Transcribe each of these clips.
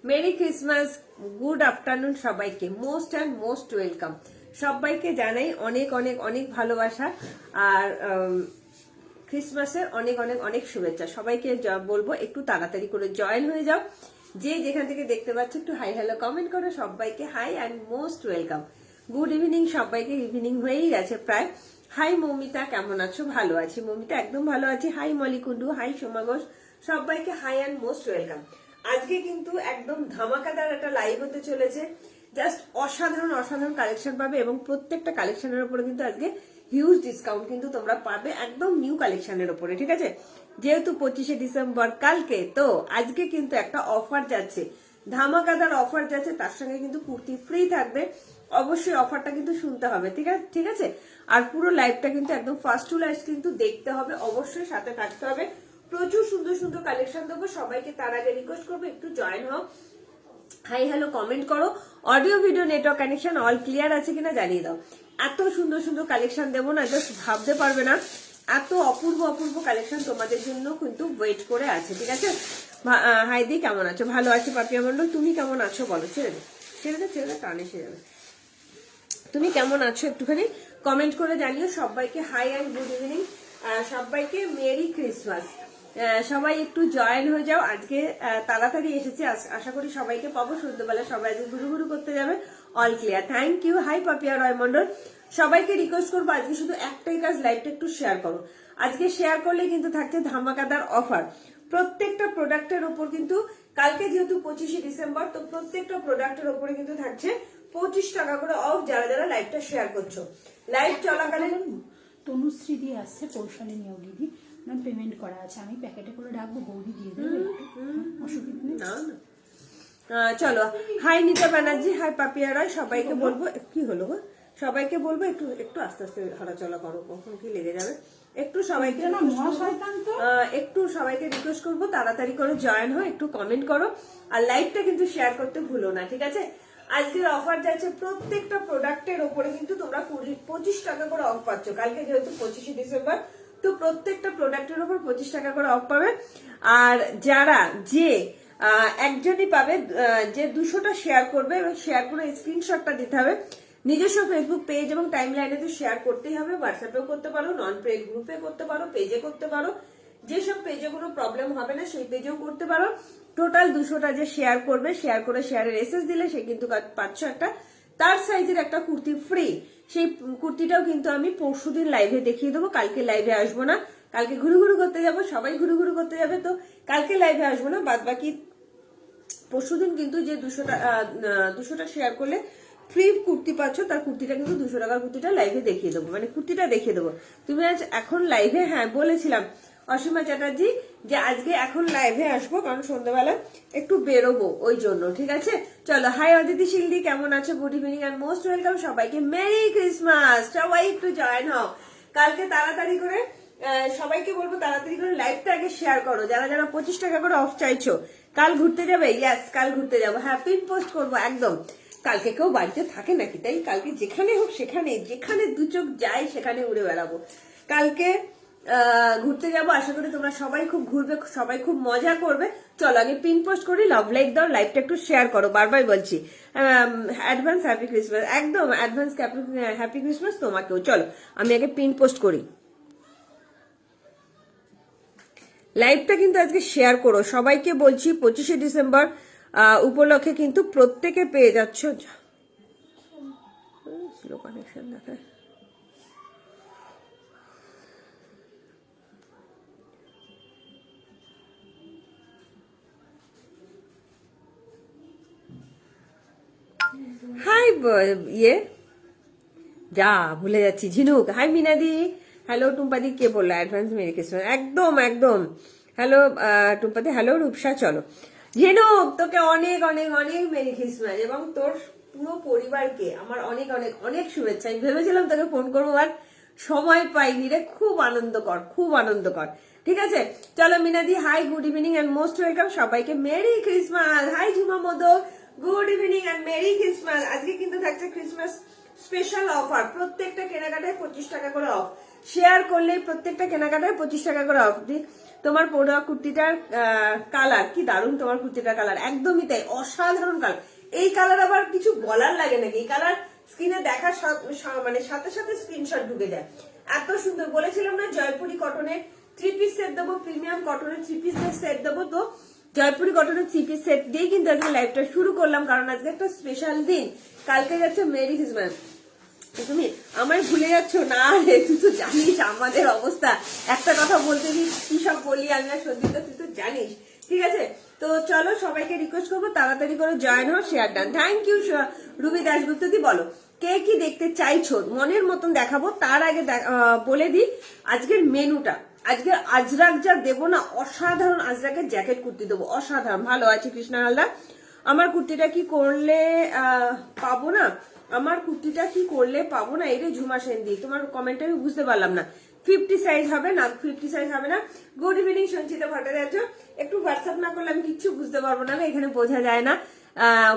Merry Christmas, good afternoon সবাইকে, most and most welcome. সবাইকে জানাই অনেক অনেক অনেক ভালোবাসা আর ক্রিসমাসের অনেক অনেক অনেক শুভেচ্ছা। সবাইকে বলবো একটু তাড়াতাড়ি করে জয়েন হয়ে যাও। যে যেখান থেকে দেখতে পাচ্ছ একটু হাই হ্যালো কমেন্ট করো। সবাইকে hi and most welcome. Good evening সবাইকে, ইভিনিং হয়েই গেছে প্রায়। হাই মৌমিতা, কেমন আছো? ভালো আছি মৌমিতা, একদম ভালো আছি। হাই মলিকুন্ডু, হাই সোমা ঘোষ, সবাইকে হাই অ্যান্ড মোস্ট ওয়েলকাম। আজকে কিন্তু একদম ধামাকাদার একটা লাইভ হতে চলেছে। জাস্ট অসাধারণ অসাধারণ কালেকশন পাবে এবং প্রত্যেকটা কালেকশনের উপরে কিন্তু আজকে হিউজ ডিসকাউন্ট কিন্তু তোমরা পাবে একদম নিউ কালেকশনের উপরে, ঠিক আছে? যেহেতু 25শে ডিসেম্বর কালকে, তো আজকে কিন্তু একটা অফার যাচ্ছে, ধামাকাদার অফার যাচ্ছে। তার সঙ্গে কিন্তু কুর্তি ফ্রি থাকবে। অবশ্যই অফারটা কিন্তু শুনতে হবে, ঠিক আছে? আর পুরো লাইভটা কিন্তু একদম ফার্স্ট টু লাস্ট কিন্তু দেখতে হবে, অবশ্যই সাথে থাকতে হবে। প্রচুর সুন্দর সুন্দর কালেকশন দেবো সবাইকে। তার আগে রিকোয়েস্ট করবো একটু জয়েন হও, হাই হ্যালো কমেন্ট করো। Audio video network connection all clear আছে কিনা জানিয়ে দাও। এত সুন্দর সুন্দর কালেকশন দেবো না, জাস্ট ভাবতে পারবে না। এত অপূর্ব অপূর্ব কালেকশন তোমাদের জন্য কিন্তু ওয়েট করে আছে, ঠিক আছে? হাইদি কেমন আছো? ভালো আছি পাপিয়া মন্ডল, তুমি কেমন আছো বলো? ছেড়ে দে ছেড়ে দে ছেড়ে দে, টান এসে যাবে। তুমি কেমন আছো একটুখানি কমেন্ট করে জানিও। সবাইকে হাই অ্যান্ড গুড ইভিনিং, সবাইকে মেরি ক্রিসমাস। সবাই একটু জয়েন হয়ে যাও। আজকে তাড়াতাড়ি এসেছি, আশা করি সবাইকে পাবো। সন্ধ্যেবেলা সবাই আজকে ঘুরু ঘুরু করতে যাবে। All clear, thank you. Hi Papiya Roy Mondal, সবাইকে রিকোয়েস্ট করবো আজকে শুধু একটাই কাজ, লাইভটা একটু শেয়ার করো। আজকে শেয়ার করলে কিন্তু থাকছে ধামাকাদার অফার প্রত্যেকটা প্রোডাক্টের ওপর কিন্তু। কালকে যেহেতু 25শে ডিসেম্বর, তো প্রত্যেকটা প্রোডাক্টের ওপরে কিন্তু থাকছে 25 টাকা করে অফ, যারা যারা লাইভটা শেয়ার করছো। লাইভ চলাকালীন তনুশ্রী দিয়ে আসছে, কৌশলী নিয়োগ দিদি পেমেন্ট করা আছে, আমি প্যাকেটে করে রাখবো, বৌদি দিয়ে দেবে, অসুবিধা নেই। চলো, হাই নিতা ব্যানার্জি, হাই পাপিয়া রায়, সবাইকে বলবো কি হলো গো, সবাইকে বলবো একটু একটু আস্তে আস্তে হাঁটাচলা করো, কখন কি লেগে যাবে। একটু সবাইকে একটু সবাইকে রিকোয়েস্ট করবো তাড়াতাড়ি করে জয়েন হো, একটু কমেন্ট করো আর লাইভটা কিন্তু শেয়ার করতে ভুলো না, ঠিক আছে? আজকের অফার যাচ্ছে প্রত্যেকটা প্রোডাক্টের ওপরে কিন্তু তোমরা 25 টাকা করে অফ পাচ্ছ। কালকে যেহেতু 25শে ডিসেম্বর, তো প্রত্যেকটা প্রোডাক্টের উপর 25 টাকা করে অফ পাবে। আর যারা যে একজনই পাবে যে 200টা শেয়ার করবে এবং শেয়ার করে স্ক্রিনশটটা দিতে হবে। নিজস্ব ফেসবুক পেজ এবং টাইম লাইনে তো শেয়ার করতেই হবে। হোয়াটসঅ্যাপেও করতে পারো, নন পেড গ্রুপে করতে পারো, পেজে করতে পারো। যেসব পেজে কোনো প্রবলেম হবে না সেই পেজেও করতে পারো। টোটাল 200টা যে শেয়ার করবে, শেয়ার করে শেয়ারের এসএস দিলে সে কিন্তু পাচ্ছ একটা তার সাইজের একটা কুর্তি ফ্রি। সেই কুর্তিটাও কিন্তু আমি পরশুদিন লাইভে দেখিয়ে দেবো। কালকে লাইভে আসবো না, কালকে ঘুরু ঘুরু করতে যাবো, সবাই ঘুরু ঘুরু করতে যাবে, তো কালকে লাইভে আসবো না। বাদ বাকি পরশুদিন কিন্তু যে 200টা শেয়ার করলে ফ্রি কুর্তি পাচ্ছ, তার কুর্তিটা কিন্তু 200 টাকার কুর্তিটা লাইভে দেখিয়ে দেবো, মানে কুর্তিটা দেখিয়ে দেবো। তুমি আজ এখন লাইভে, হ্যাঁ বলেছিলাম অসীমা চ্যাটার্জি যে আজকে এখন লাইভে আসবো, কারণ সন্ধ্যাবেলা একটু বেরোবো ওই জন্য, ঠিক আছে? চলো, হাই অদিতি শিল্ডি, কেমন আছো? Good evening and most welcome সবাইকে, মেরি ক্রিসমাস। সবাই একটু জয়েন হও কালকে তাড়াতাড়ি করে। সবাইকে বলবো তাড়াতাড়ি করে লাইভটা আগে শেয়ার করো। যারা যারা 25 টাকা করে অফ চাইছো, কাল ঘুরতে যাবে? ইয়াস, কাল ঘুরতে যাবো। হ্যাঁ, পিন পোস্ট করবো একদম। কালকে কেউ বাড়িতে থাকে নাকি? তাই কালকে যেখানে হোক সেখানে, যেখানে দু চোখ যায় সেখানে উড়ে বেড়াবো। কালকে ঘুরতে যাবো, আশা করি তোমরা সবাই খুব ঘুরবে, সবাই খুব মজা করবে। চলো আগে পিন পোস্ট করি, লাভ লাইক দাও, লাইভটা একটু শেয়ার করো, বারবার বলছি। অ্যাডভান্স হ্যাপি ক্রিসমাস, একদম অ্যাডভান্স হ্যাপি ক্রিসমাস তোমাকেও। চলো আমি আগে পিন পোস্ট করি, লাইভটা কিন্তু আজকে শেয়ার করো। সবাইকে বলছি 25শে ডিসেম্বর উপলক্ষে কিন্তু প্রত্যেকে পেয়ে যাচ্ছ। স্লো কানেকশন দেখায়। হাই ইয়ে যা ভুলে যাচ্ছি, ঝিনুক, হাই মিনাদি, হ্যালো টুম্পাদি, কে বললো অ্যাডভান্স মেরি ক্রিসমাস? একদম একদম, হ্যালো টুম্পাদি, হ্যালো রূপসা। চলো ঝিনুক, তোকে অনেক অনেক অনেক মেরি ক্রিসমাস এবং তোর পুরো পরিবারকে আমার অনেক অনেক অনেক শুভেচ্ছা। আমি ভেবেছিলাম তোকে ফোন করবো, আর সময় পাইনি রে। খুব আনন্দকর, খুব আনন্দকর, ঠিক আছে? চলো মিনাদি, hi good evening and most welcome সবাইকে, merry Christmas. Hi Jhuma Modak, good evening and merry Christmas. আজকে কিন্তু থাকছে ক্রিসমাস স্পেশাল অফার, প্রত্যেকটা কেনাকাটায় 25 টাকা করে অফ। শেয়ার করলে প্রত্যেকটা কেনাকাটায় 25 টাকা করে অফ দিই। তোমার পড়ুয়া কুর্তিটার কালার কি দারুণ, তোমার কুর্তিটার কালার একদমই তাই, অসাধারণ কালার। এই কালার আবার কিছু বলার লাগে নাকি, এই কালার স্ক্রিনে দেখার মানে সাথে সাথে স্ক্রিনশট ঢুকে যায়, এত সুন্দর। বলেছিলাম না জয়পুরি কটনের 3 পিস সেট দেবো, প্রিমিয়াম কটনের 3 পিস সেট দেবো। তো জয়পুরি কটনের 3 পিস সেট দিয়ে কিন্তু আজকে লাইভটা শুরু করলাম, কারণ আজকে একটা স্পেশাল দিন, কালকে যাচ্ছে মেরি ক্রিসমাস। তুমি আমায় ভুলে যাচ্ছ না রে, তুই তো জানিস আমাদের অবস্থা, একটা কথা বলতে দিই কি সব বলি আমি আর সত্যি, তো তুই তো জানিস, ঠিক আছে। তো চলো সবাইকে রিকোয়েস্ট করবো তাড়াতাড়ি করে জয়েন হও, share done. Thank you Ruby Dasgupta di. বলো কে কি দেখতে চাইছো, মনের মতন দেখাবো। তার আগে বলে দিই আজকের মেনুটা। আজকে আজরাক যা দেবো না, অসাধারণ আজরাকের জ্যাকেট কুর্তি দেবো, অসাধারণ। ভালো আছে কৃষ্ণা হালদার। আমার কুর্তিটা কি করলে পাবো না, আমার কুর্তিটা কি করলে পাবো না, এটা ঝুমা সেন দি। তোমার কমেন্ট আমি বুঝতে পারলাম না। 50 সাইজ হবে না, 50 সাইজ হবে না। Good evening Sanchita Bhattacharya. একটু হোয়াটসঅ্যাপ না করলে আমি কিচ্ছু বুঝতে পারবো না, এখানে বোঝা যায় না।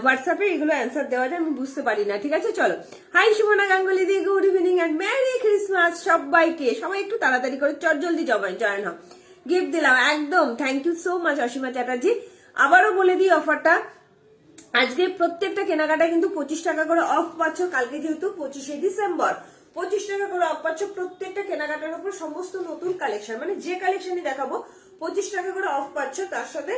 হোয়াটসঅ্যাপে এগুলো অ্যান্সার দেওয়া যায়, আমি বুঝতে পারি না, ঠিক আছে। চলো হাই সুমনা গাঙ্গুলি দি, good evening and merry Christmas সবাইকে। সবাই একটু তাড়াতাড়ি করে জলদি জয়েন হও, গিফট দিলাম একদম। Thank you so much Ashima Chatterjee. আবারও বলে দিই অফারটা, আজকে প্রত্যেকটা কেনাকাটায় কিন্তু 25 টাকা করে অফ পাচ্ছ। কালকে যেহেতু 25শে ডিসেম্বর, 25 টাকা করে অফ পাচ্ছ প্রত্যেকটা কেনাকাটার উপর। সমস্ত নতুন কালেকশন, মানে যে কালেকশনই দেখাবো 25 টাকা করে অফ পাচ্ছ। তার সাথে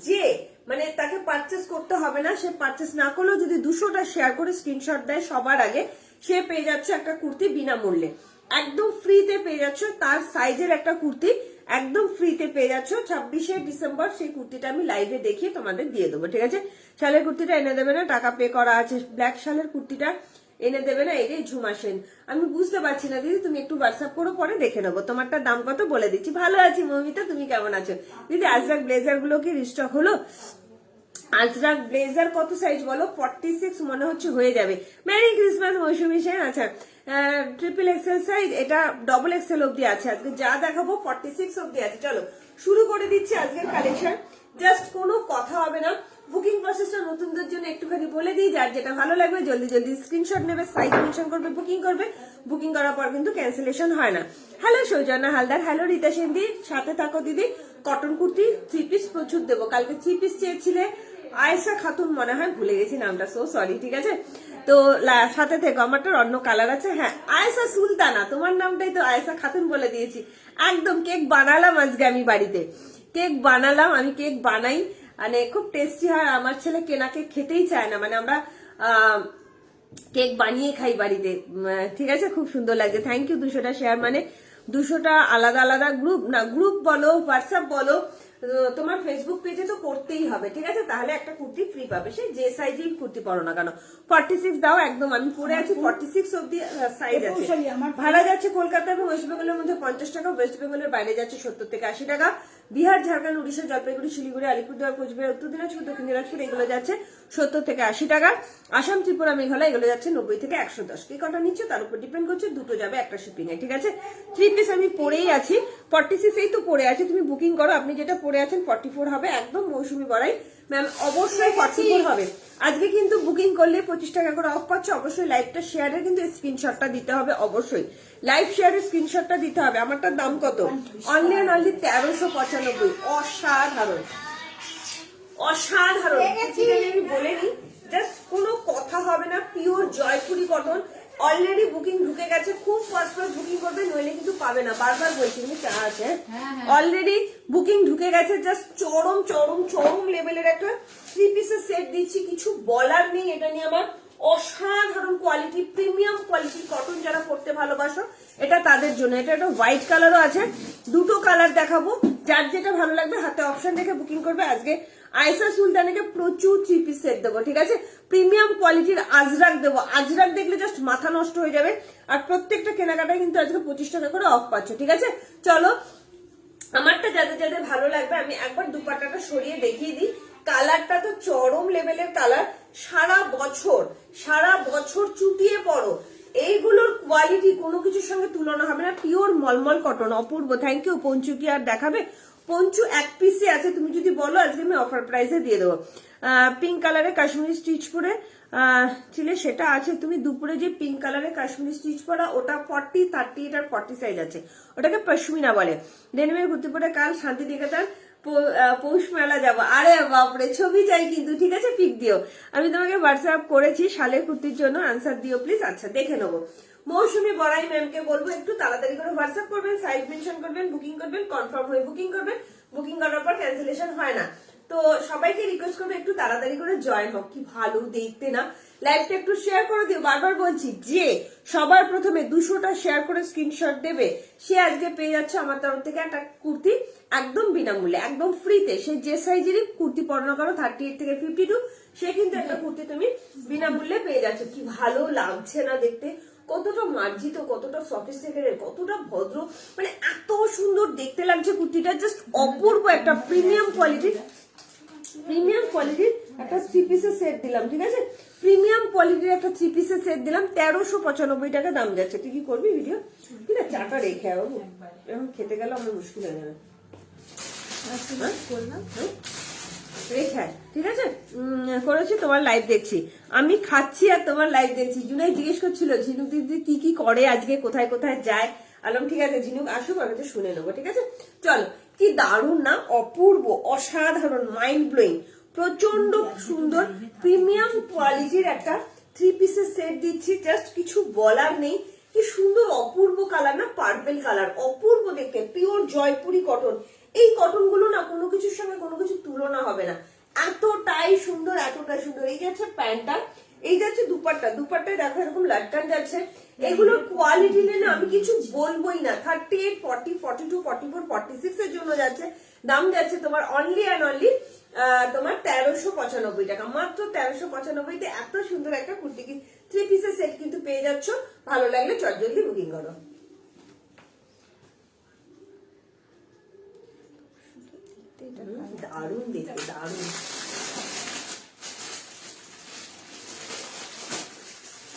যে মানে তাকে পারচেস করতে হবে না, সে পারচেস না করলেও যদি 200টা শেয়ার করে স্ক্রিনশট দেয় সবার আগে, সে পেয়ে যাচ্ছে একটা কুর্তি বিনামূল্যে, একদম ফ্রিতে পেয়ে যাচ্ছ। তার সাইজের একটা কুর্তি একদম ফ্রিতে পেয়ে যাচ্ছ। 26শে ডিসেম্বর সেই কুর্তিটা আমি লাইভে দেখিয়ে তোমাদের দিয়ে দেবো, ঠিক আছে। শালের কুর্তিটা এনে দেবে না, টাকা পে করা আছে। ব্ল্যাক শালের কুর্তিটা এনে দেবে না, এটাই ঝুমা সেন। আমি বুঝতে পারছি না দিদি, তুমি একটু হোয়াটসঅ্যাপ করো, পরে দেখে নেবো। তোমারটা দাম কত বলে দিচ্ছি। ভালো আছি মৌমিতা, তুমি কেমন আছো দিদি? আজরাক ব্লেজার গুলো কি রিস্টক হলো? আজরাক ব্লেজার কত সাইজ বলো? 46 মনে হচ্ছে হয়ে যাবে। মেরি ক্রিসমাস মৌসুমী সেন। আচ্ছা ট্রিপল এক্সেল সাইজ, এটা ডবল এক্সেল অব্দি আছে। আজকে যা দেখাবো 46 অব্দি আছে। চলো শুরু করে দিচ্ছি আজকের কালেকশন। জাস্ট কোনো কথা হবে না, বুকিং প্রসেসটা নতুনদের জন্য একটুখানি বলে দিই। যার যেটা ভালো লাগবে জলদি স্ক্রিনশট নেবে, সাইজ মেনশন করবে, বুকিং করবে। বুকিং করার পর কিন্তু ক্যান্সেলেশন হয় না। হ্যালো সৌজন্যা হালদার, হ্যালো রীতা সেন দি, সাথে থাকো দিদি। কটন কুর্তি 3 পিস প্রচুর দেবো। কালকে 3 পিস চেয়েছিলে আয়েশা খাতুন, মনে হয় ভুলে গেছি নামটা, সো সরি, ঠিক আছে। তো সাথে থেকে আমারটার অন্য কালার আছে। হ্যাঁ আয়েশা সুলতানা, তোমার নামটাই তো আয়েশা খাতুন বলে দিয়েছি একদম। কেক বানালাম আজকে আমি বাড়িতে, কেক বানালাম আমি, কেক বানাই মানে খুব টেস্টি হয়। আমার ছেলে কেনা কেক খেতেই চায় না, মানে আমরা কেক বানিয়ে খাই বাড়িতে, ঠিক আছে। খুব সুন্দর লাগছে। থ্যাংক ইউ 200টা শেয়ার, মানে 200টা আলাদা আলাদা গ্রুপ, না গ্রুপ বলো হোয়াটসঅ্যাপ বলো, তোমার ফেসবুক পেজে তো করতেই হবে, ঠিক আছে। তাহলে একটা কুর্তি ফ্রি পাবে, সে যে সাইজেই কুর্তি পরো না কেন। 46 দাও একদম, আমি পরে আছি 46 অব্দি সাইজ আছে। ভাড়া যাচ্ছে কলকাতা এবং ওয়েস্ট বেঙ্গলের মধ্যে 50 টাকা, ওয়েস্ট বেঙ্গলের বাইরে যাচ্ছে 70 থেকে 80 টাকা। বিহার, ঝাড়খণ্ড, উড়িষ্যা, জলপাইগুড়ি, শিলিগুড়ি, আলিপুরদুয়ার, কোচবিহার, উত্তর দিনাজপুর, দক্ষিণ দিনাজপুর এগুলো যাচ্ছে 70 থেকে 80 টাকা। আসাম, ত্রিপুরা, মেঘালয় এগুলো যাচ্ছে 90 থেকে 110। কি কটা নিচ্ছে তার উপর ডিপেন্ড করছে, দুটো যাবে একটা শিপিং এ, ঠিক আছে। 3 পিস আমি পরেই আছি, 46 এই তো পরে আছে। তুমি বুকিং করো, আপনি যেটা পরে আছেন 44 হবে একদম মৌসুমি বড়াই ম্যাম, অবশ্যই 44 হবে। আজকে কিন্তু বুকিং করলে 25 টাকা করে অফ পাচ্ছ। অবশ্যই লাইভটা শেয়ারের কিন্তু স্ক্রিনশটটা দিতে হবে, অবশ্যই লাইভ শেয়ারের স্ক্রিনশটটা দিতে হবে। আমারটার দাম কত? Only and only 1395। অসাধারণ অসাধারণ, আমি বলে নিই, জাস্ট কোনো কথা হবে না। Pure Jaipuri cotton, already booking ঢুকে গেছে। খুব ফাস্ট বুকিং করবে, নইলে কিন্তু পাবে না। বারবার বলছি, কিন্তু চা আছে, অলরেডি বুকিং ঢুকে গেছে। জাস্ট চরম চরম চরম লেভেলের একটা 3 পিসের সেট দিচ্ছি, কিছু বলার নেই এটা নিয়ে আমার। অসাধারণ কোয়ালিটি, প্রিমিয়াম কোয়ালিটি কটন, যারা পড়তে ভালোবাসো এটা তাদের জন্য। এটা একটা হোয়াইট কালারও আছে, দুটো কালার দেখাবো, যার যেটা ভালো লাগবে হাতে অপশন রেখে বুকিং করবে। আজকে আয়েশা সুলতানাকে প্রচুর 3 পিস সেট দেবো, ঠিক আছে। প্রিমিয়াম কোয়ালিটির আজরাক দেবো, আজরাক দেখলে জাস্ট মাথা নষ্ট হয়ে যাবে। আর প্রত্যেকটা কেনাকাটায় কিন্তু আজকে 25 টাকা করে অফ পাচ্ছ, ঠিক আছে। চলো আমারটা যাদের যাদের ভালো লাগবে আমি একবার দুপাট্টাটা সরিয়ে দেখিয়ে দিই। কালারটা তো চরম লেভেলের কালার, সারা বছর চুটিয়ে পড়ো। এইগুলোর কোয়ালিটি কোনো কিছুর সঙ্গে তুলনা হবে না। পিওর মলমল কটন, অপূর্ব। থ্যাংক ইউ পঞ্চুকি। আর দেখাবে পঞ্চু এক পিসে আছে, তুমি যদি বলো আজকে আমি অফার প্রাইসে দিয়ে দেবো। পিঙ্ক কালারে কাশ্মীরি স্টিচ করে ছিলে সেটা আছে। তুমি দুপুরে যে পিঙ্ক কালারে কাশ্মীরি স্টিচ করা ওটা 40, 30, এটার 40 সাইজ আছে, ওটাকে পশমিনা বলে। ডেনিমের কুর্তি পরে কাল শান্তিনিকেতন পৌষ মেলা যাবো। আরে বাপরে, ছবি চাই কিন্তু, ঠিক আছে, পিক দিও। আমি তোমাকে হোয়াটসঅ্যাপ করেছি শালের কুর্তির জন্য, আনসার দিও প্লিজ। আচ্ছা দেখে নেবো। মৌসুমী বড়াই ম্যামকে বলবো একটু তাড়াতাড়ি করে হোয়াটসঅ্যাপ করবেন, সাইজ মেনশন করবেন, বুকিং করবেন, কনফার্ম হয়ে বুকিং করবেন। বুকিং করার পর ক্যান্সেলেশন হয় না। তো সবাইকে রিকোয়েস্ট করবো একটু তাড়াতাড়ি করে জয়েন হোক। কি ভালো দেখতে না, লাইভটা একটু শেয়ার করে দিও। বারবার বলছি যে সবার প্রথমে 200টা শেয়ার করে স্ক্রিনশট দেবে, সে আজকে পেয়ে যাচ্ছে আমার তরফ থেকে একটা কুর্তি একদম বিনামূল্যে, একদম ফ্রিতে। সে যে সাইজেরই কুর্তি পড়ানো করো 38 থেকে 52, সে কিন্তু একটা কুর্তি তুমি বিনামূল্যে পেয়ে যাচ্ছ। কি ভালো লাগছে না দেখতে, কতটা মার্জিত, কতটা সফিস্টিকেটেড, কতটা ভদ্র, মানে এত সুন্দর দেখতে লাগছে কুর্তিটা, জাস্ট অপূর্ব একটা প্রিমিয়াম কোয়ালিটির একটা 3 পিসের সেট দিলাম, ঠিক আছে, প্রিমিয়াম কোয়ালিটির একটা 3 পিসের সেট দিলাম। 1395 টাকা দাম যাচ্ছে। তুই কি করবি ভিডিও? ঠিক আছে, চাটা রেখে বাবু, এখন খেতে গেলে আমার মুশকিল হয়ে যাবে। রেখে ঠিক আছে, করেছি, তোমার লাইভ দেখছি, আমি খাচ্ছি আর তোমার লাইভ দেখছি। জুনাই জিজ্ঞেস করছিল ঝিনুক দিদি কি কি করে আজকে, কোথায় কোথায় যায়। আলম ঠিক আছে, ঝিনুক আসুক, আমি তো শুনে নেবো, ঠিক আছে। চলো, কি দারুণ না, অপূর্ব, অসাধারণ, মাইন্ড ব্লোয়িং, প্রচন্ড সুন্দর প্রিমিয়াম কোয়ালিটির একটা 3 পিসের সেট দিচ্ছি। জাস্ট কিছু বলার নেই, কি সুন্দর অপূর্ব কালার না, পার্পেল কালার, অপূর্ব দেখতে, পিওর জয়পুরি কটন। এই কটন গুলো না কোনো কিছুর সঙ্গে কোনো কিছু তুলনা হবে না, এতটাই সুন্দর, এতটাই সুন্দর। এই যাচ্ছে প্যান্টটা, এই যাচ্ছে দুপাট্টা, দুপাট্টায় দেখো এরকম লাটকান যাচ্ছে। এগুলোর কোয়ালিটি না আমি কিছু বলবোই না। 38, 40, 42, 44, 46 এর জন্য যাচ্ছে। দাম যাচ্ছে তোমার অনলি অ্যান্ড অনলি তোমার 1395 টাকা, মাত্র 1395-তে এত সুন্দর একটা কুর্তি 3 পিসের সেট কিন্তু পেয়ে যাচ্ছ। ভালো লাগলে চটজলদি বুকিং করো। দারুণ দেখতে, দারুণ।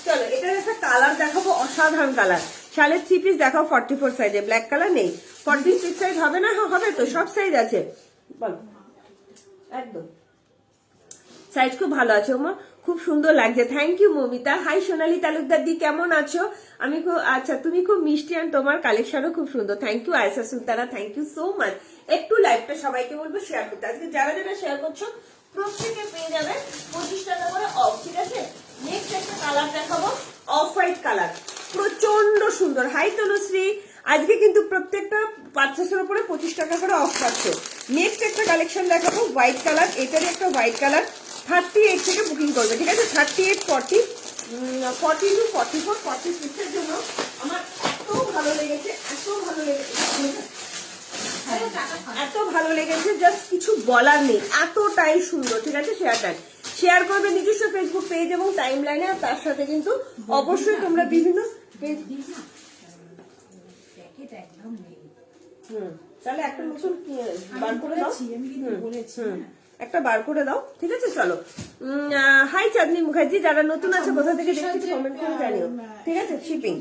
চলো, এটার একটা কালার দেখাবো, অসাধারণ কালার। শালের 3 পিস দেখাও 44 সাইজে, ব্ল্যাক কালার নেই। 46 সাইজ হবে না? হ্যাঁ হবে তো, সব সাইজ আছে, বল একদম। সাইজ খুব ভালো আছে ওমা, খুব সুন্দর লাগছে। Thank you Momita. Hi Sonali Talukdar দি, কেমন আছো? আমি খুব, আচ্ছা তুমি খুব মিষ্টি, আর তোমার কালেকশনও খুব সুন্দর। Thank you Aysha Sultana, thank you so much. একটু লাইভটা সবাইকে বলবো শেয়ার করতে। আজকে যারা যারা শেয়ার করছো প্রত্যেকে পেয়ে যাবে 25 টাকা করে অফ, ঠিক আছে। নেক্সট একটা কালার দেখাবো, অফ হোয়াইট কালার, প্রচন্ড সুন্দর। হাই তনুশ্রী, আজকে কিন্তু প্রত্যেকটা পার্চেসের উপরে 25 টাকা করে অফ পাচ্ছে। নেক্সট একটা কালেকশন দেখাবো, হোয়াইট কালার, এটারই একটা হোয়াইট কালার। 38 থেকে বুকিং করবে, ঠিক আছে। 38, 40, 42, 44, 46 এর জন্য আমার এত ভালো লেগেছে, এত ভালো লেগেছে, এত ভালো লেগেছে, জাস্ট কিছু বলার নেই, এতটাই সুন্দর, ঠিক আছে। শেয়ার করবে নিজস্ব ফেসবুক পেজ এবং টাইম লাইনে। আর তার সাথে কিন্তু অবশ্যই তোমরা বিভিন্ন তাহলে একটা নতুন বার করে দাও, একটা বার করে দাও, ঠিক আছে। চলো, হাই চাঁদনি মুখার্জি, যারা নতুন আছে কোথা থেকে দেখছি কমেন্ট করে জানিও, ঠিক আছে। শিপিং,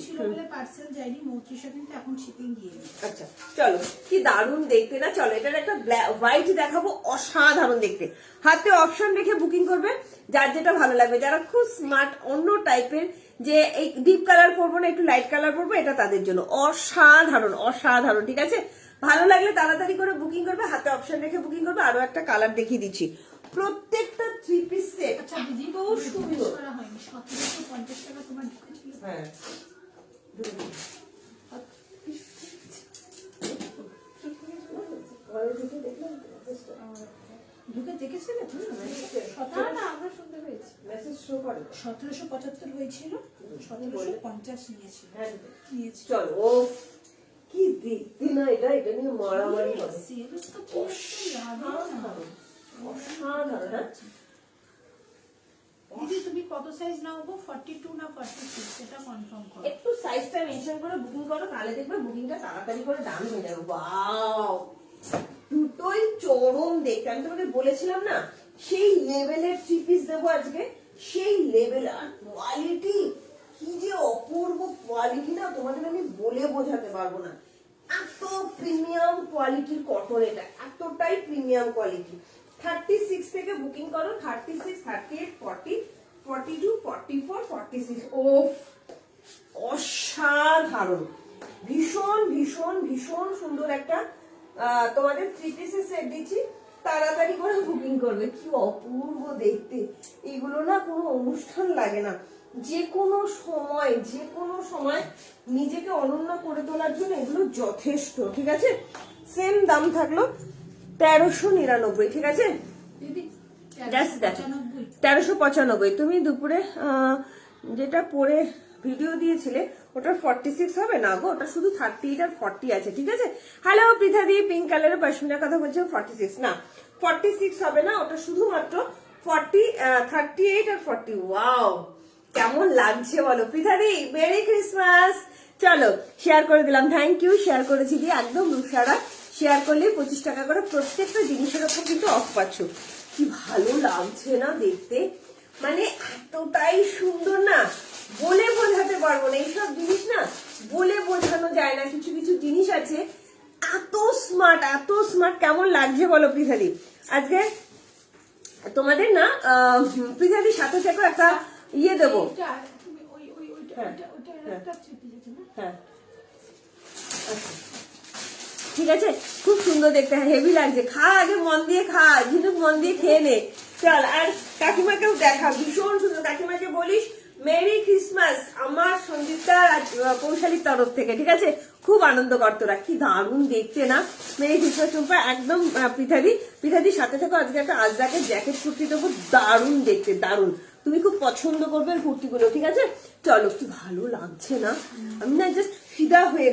আচ্ছা চলো, কি দারুণ দেখতে না। চলো, এটার একটা হোয়াইট দেখাবো, অসাধারণ দেখতে। হাতে অপশন রেখে বুকিং করবে, যার যেটা ভালো লাগবে। যারা খুব স্মার্ট, অন্য টাইপের, যে এই ডিপ কালার পরবো না, একটু লাইট কালার পরবো, এটা তাদের জন্য অসাধারণ, অসাধারণ, ঠিক আছে। ভালো লাগলে তাড়াতাড়ি করে বুকিং করবে, হাতে অপশন রেখে বুকিং করবে। আরো একটা কালার দেখিয়ে দিচ্ছি, প্রত্যেকটা 3 পিস সেট সুন্দর। হ্যাঁ, ঢুকে দেখেছিলে? 1775 হয়েছিল, 1750 নিয়েছিল। চলো, ও কি দেখতে না, এটা এটা নিয়ে মারামারি হবে, অসাধারণ। দিদি তুমি কত সাইজ নাও গো? 42 না 46 এটা কনফার্ম করো। একটু সাইজটা মেনশন করে বুকিং করো, তাহলে দেখবে বুকিংটা তাড়াতাড়ি করে ডান হয়ে যাবে। ওয়াও, দুটোই চরম দেখতে। আমি তোমাদের বলেছিলাম না, সেই লেভেলের 3 পিস দেবো আজকে, সেই লেভেল। আর কোয়ালিটি কি যে অপূর্ব কোয়ালিটি না, তোমাদের আমি বলে বোঝাতে পারবো না। এত প্রিমিয়াম কোয়ালিটির কটন, এটা এতটাই প্রিমিয়াম কোয়ালিটি। 36 থেকে বুকিং করো, 36, 38, 40, 42, 44, 46। ও অসাধারণ, ভীষণ ভীষণ ভীষণ সুন্দর একটা তোমাদের 3 পিসের সেট দিচ্ছি, তাড়াতাড়ি করে বুকিং করবে। কি অপূর্ব দেখতে এগুলো না, কোনো অনুষ্ঠান লাগে না, যে কোনো সময় নিজেকে অনন্য করে তোলার জন্য এগুলো যথেষ্ট। ঠিক আছে, সেম দাম থাকলো 1399, ঠিক আছে, দিদি Just that. 1395 1395। তুমি দুপুরে যেটা পরে ভিডিও দিয়েছিলে ওটা 46 হবে না গো, ওটা শুধু 38 আর 40 আছে। ঠিক আছে, হ্যালো পৃথাদি, পিঙ্ক কালারের পশমিনার কথা বলছো, 46 না, 46 হবে না, ওটা শুধুমাত্র 40, 38 আর 40। ওয়াও, কেমন লাগছে বলো পৃথাদি, মেরি ক্রিসমাস। চলো শেয়ার করে দিলাম, থ্যাংক ইউ, শেয়ার করেছি দিয়ে একদম রুশারা শেয়ার করলে 25 টাকা করে প্রত্যেকটা জিনিসের উপর কিন্তু অফ পাচ্ছ। কি ভালো লাগছে না দেখতে, মানে এতটাই সুন্দর না, বলে বোঝাতে পারবো না। এইসব জিনিস না বলে বোঝানো যায় না, কিছু কিছু জিনিস আছে এত স্মার্ট, এত স্মার্ট। কেমন লাগছে বলো পৃথাদি? আজকে তোমাদের না পৃথাদির সাথে থেকে একটা ইয়ে দেবো। হ্যাঁ ঠিক আছে, খুব সুন্দর দেখতে, হেভি লাগছে। খা আগে, মন দিয়ে খা, ঝিনুক মন দিয়ে খেয়ে নে। চল, আর কাকিমাকেও দেখা, ভীষণ সুন্দর। কাকিমাকে বলিস মেরি ক্রিসমাস আমার সঞ্জিতার কৌশালীর তরফ থেকে। ঠিক আছে, খুব আনন্দ কর তোরা। কি দারুণ দেখতে না, মেরি ক্রিসমাস টুম্পা একদম। পৃথাদির সাথে থেকে আজকে একটা আজরাকের জ্যাকেট কুর্তি দেবো, দারুণ দেখতে, দারুণ। তুমি খুব পছন্দ করবে কুর্তিগুলো। ঠিক আছে, চলো, কি ভালো লাগছে না, আমি না জাস্ট ফিদা হয়ে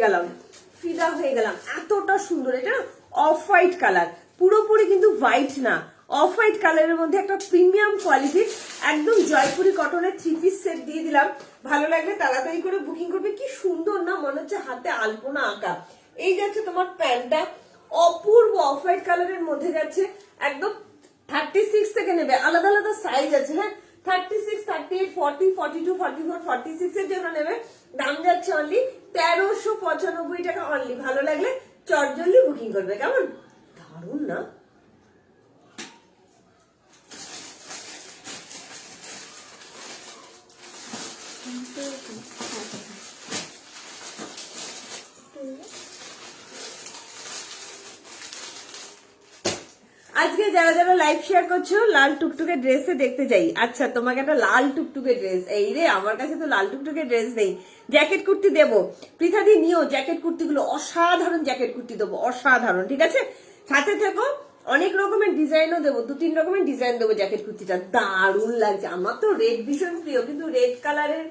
গেলাম, এতটা সুন্দর। এটা অফ হোয়াইট কালার, পুরোপুরি কিন্তু হোয়াইট না, অফ হোয়াইট কালারের মধ্যে একটা প্রিমিয়াম কোয়ালিটির একদম জয়পুরি কটনের 3 পিস সেট দিয়ে দিলাম। ভালো লাগলে তাড়াতাড়ি করে বুকিং করবে। কি সুন্দর না, মনে হচ্ছে হাতে আলপনা আঁকা। এই যাচ্ছে তোমার প্যান্টটা, অপূর্ব অফ হোয়াইট কালারের মধ্যে যাচ্ছে একদম। 36 থেকে নেবে, আলাদা আলাদা সাইজ আছে। হ্যাঁ, 36, 38, 40, 42, 44, 46 এর জন্য নেবে। দাম যাচ্ছে অনলি 1395 টাকা অনলি। ভালো লাগলে চটজলদি বুকিং করবে। কেমন দারুণ না? আজকে যারা যারা লাইভ শেয়ার করছো, লাল টুকটুকে ড্রেসে দেখতে যাই। আচ্ছা, তোমাকে একটা লাল টুকটুকে ড্রেস, এই রে আমার কাছে তো লাল টুকটুকে ড্রেস নেই। জ্যাকেট কুর্তি দেবো, পৃথাদি নিও জ্যাকেট কুর্তিগুলো, অসাধারণ জ্যাকেট কুর্তি দেবো, অসাধারণ। ঠিক আছে, সাথে থেকো, অনেক রকমের ডিজাইনও দেবো, 2-3 রকমের ডিজাইন দেবো। জ্যাকেট কুর্তিটা দারুণ লাগছে। আমার তো রেড ভীষণ প্রিয়, কিন্তু রেড কালারের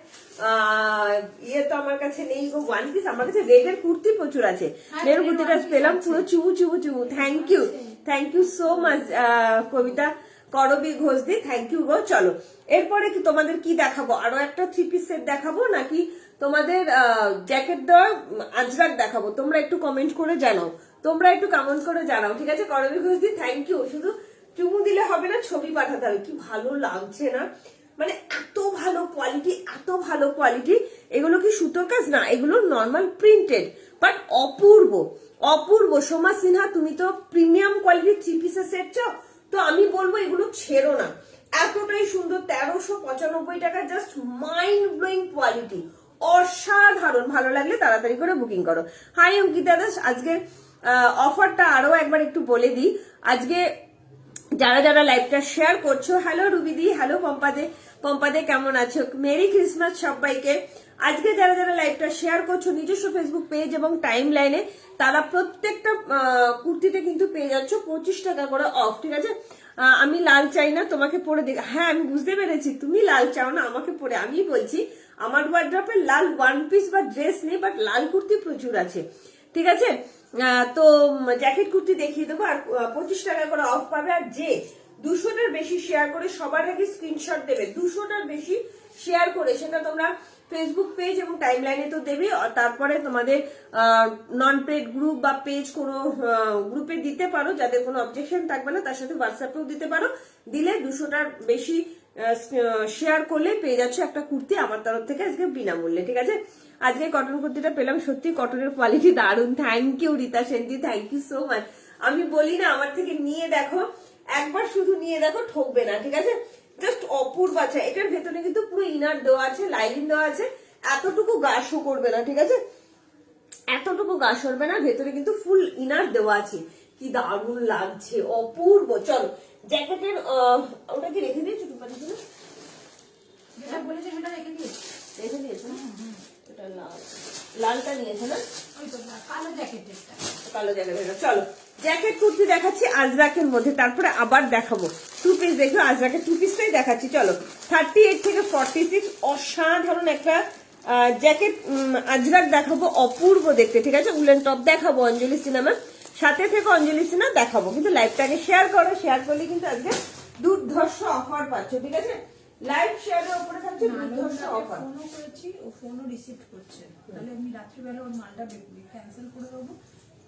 ইয়ে তো আমার কাছে নেই গো, 1 পিস। আমার কাছে রেড এর কুর্তি প্রচুর আছে। মেরু কুর্তিটা পেলাম পুরো চুবু চুবু চুবু। থ্যাংক ইউ সো মাচ কবিতা করবি ঘোষদি, থ্যাংক ইউ গো। চলো, এরপরে কি তোমাদের কি দেখাবো? আরো একটা 3 পিস সেট দেখাবো, নাকি তোমাদের জ্যাকেট দেওয়া আজরাক দেখাবো? তোমরা একটু কমেন্ট করে জানাও, ঠিক আছে? করবি ঘোষদি, থ্যাংক ইউ। শুধু চুমু দিলে হবে না, ছবি পাঠাতে হবে। কি ভালো লাগছে না, মানে এত ভালো কোয়ালিটি। এগুলো কি সুতোর কাজ না, এগুলো নর্মাল প্রিন্টেড, বাট অপূর্ব। সোমা সিনহা, তুমি তো প্রিমিয়াম কোয়ালিটির 3 পিসের সেট চাও, তো আমি বলবো এগুলো ছেড়ো না, এতটাই সুন্দর। 1395 টাকা, জাস্ট মাইন্ড ব্লোয়িং কোয়ালিটি, অসাধারণ। ভালো লাগলে তাড়াতাড়ি করে বুকিং করো। হাই অঙ্কিতা দাস, আজকে অফারটা আরো একবার একটু বলে দিই। আজকে যারা যারা লাইভটা শেয়ার করছো, হ্যালো রুবিদি, হ্যালো পম্পাদে কেমন আছো? মেরি ক্রিসমাস সবাইকে। আজকে যারা যারা লাইভটা শেয়ার করছো নিজস্ব ফেসবুক পেজ এবং টাইম লাইনে, তারা প্রত্যেকটা কুর্তিতে কিন্তু পেয়ে যাচ্ছ 25 টাকা করে অফ। ঠিক আছে, আমি লাল চাই না, তোমাকে পরে দেখ। হ্যাঁ, আমি বুঝতে পেরেছি তুমি লাল চাও না, আমাকে পরে। আমি বলছি আমার ওয়ার্ড্রপে লাল 1 পিস বা ড্রেস নেই, বাট লাল কুর্তি প্রচুর আছে। ঠিক আছে, তো জ্যাকেট কুর্তি দেখিয়ে দেবো, আর 25 টাকা করে অফ পাবে। আর যে 200টার বেশি শেয়ার করে সবার আগে স্ক্রিনশট দেবে, 200টার বেশি শেয়ার করে, সেটা তোমরা ফেসবুক পেজ এবং টাইম লাইনে তো দেবে। তারপরে তোমাদের নন পেড গ্রুপ বা পেজ কোনো গ্রুপে দিতে পারো, যাদের কোনো অবজেকশন থাকবে না, তার সাথে হোয়াটসঅ্যাপেও দিতে পারো। দিলে 200টার বেশি শেয়ার করলে পেয়ে যাচ্ছে একটা কুর্তি আমার তরফ থেকে আজকে বিনামূল্যে, ঠিক আছে। আজকে কটন কুর্তিটা পেলাম, সত্যি কটনের কোয়ালিটি দারুণ। Thank you Rita CNG, thank you so much. আমি বলি না, আমার থেকে নিয়ে দেখো, একবার শুধু নিয়ে দেখো, ঠকবে না, ঠিক আছে। জাস্ট অপূর্ব আছে। এটার ভেতরে কিন্তু পুরো ইনার দেওয়া আছে, লাইনিং দেওয়া আছে, এতটুকু গা শো করবে না, ঠিক আছে, এতটুকু গা সরবে না, ভেতরে কিন্তু ফুল ইনার দেওয়া আছে। কি দারুণ লাগছে, অপূর্ব। চলো জ্যাকেটের ওটা কি রেখে দিয়েছো টুপাটি ছিল, যেটা বলেছে সেটা রেখে দিয়েছি। রেখে দিয়েছো না? এটা লাল, লালটা নিয়েছো না? ওই তো কালো জ্যাকেটেরটা, কালো জ্যাকেট। চলো জ্যাকেট কুর্তি দেখাচ্ছি আজরাকের মধ্যে, তারপরে আবার দেখাবো টু পিস। দেখো আজরাকের টু পিসটাই দেখাচ্ছি। চলো 38 থেকে 46 অসাধারণ একটা জ্যাকেট আজরাক দেখাবো, অপূর্ব দেখতে, ঠিক আছে। উলেন টপ দেখাবো অঞ্জলি সিনেমা, সাথে থেকে অঞ্জলি সিনেমা দেখাবো, কিন্তু লাইভটাকে শেয়ার করো। শেয়ার করলে কিন্তু আজকে দুর্ধর্ষ অফার পাচ্ছ, ঠিক আছে। লাইভ শেয়ারের উপরে থাকছে দুর্ধর্ষ অফার। ফোনও করেছি, ও ফোনও রিসিভ করছে, তাহলে আমি রাত্রিবেলা ওর মালটা ক্যান্সেল করে দেবো।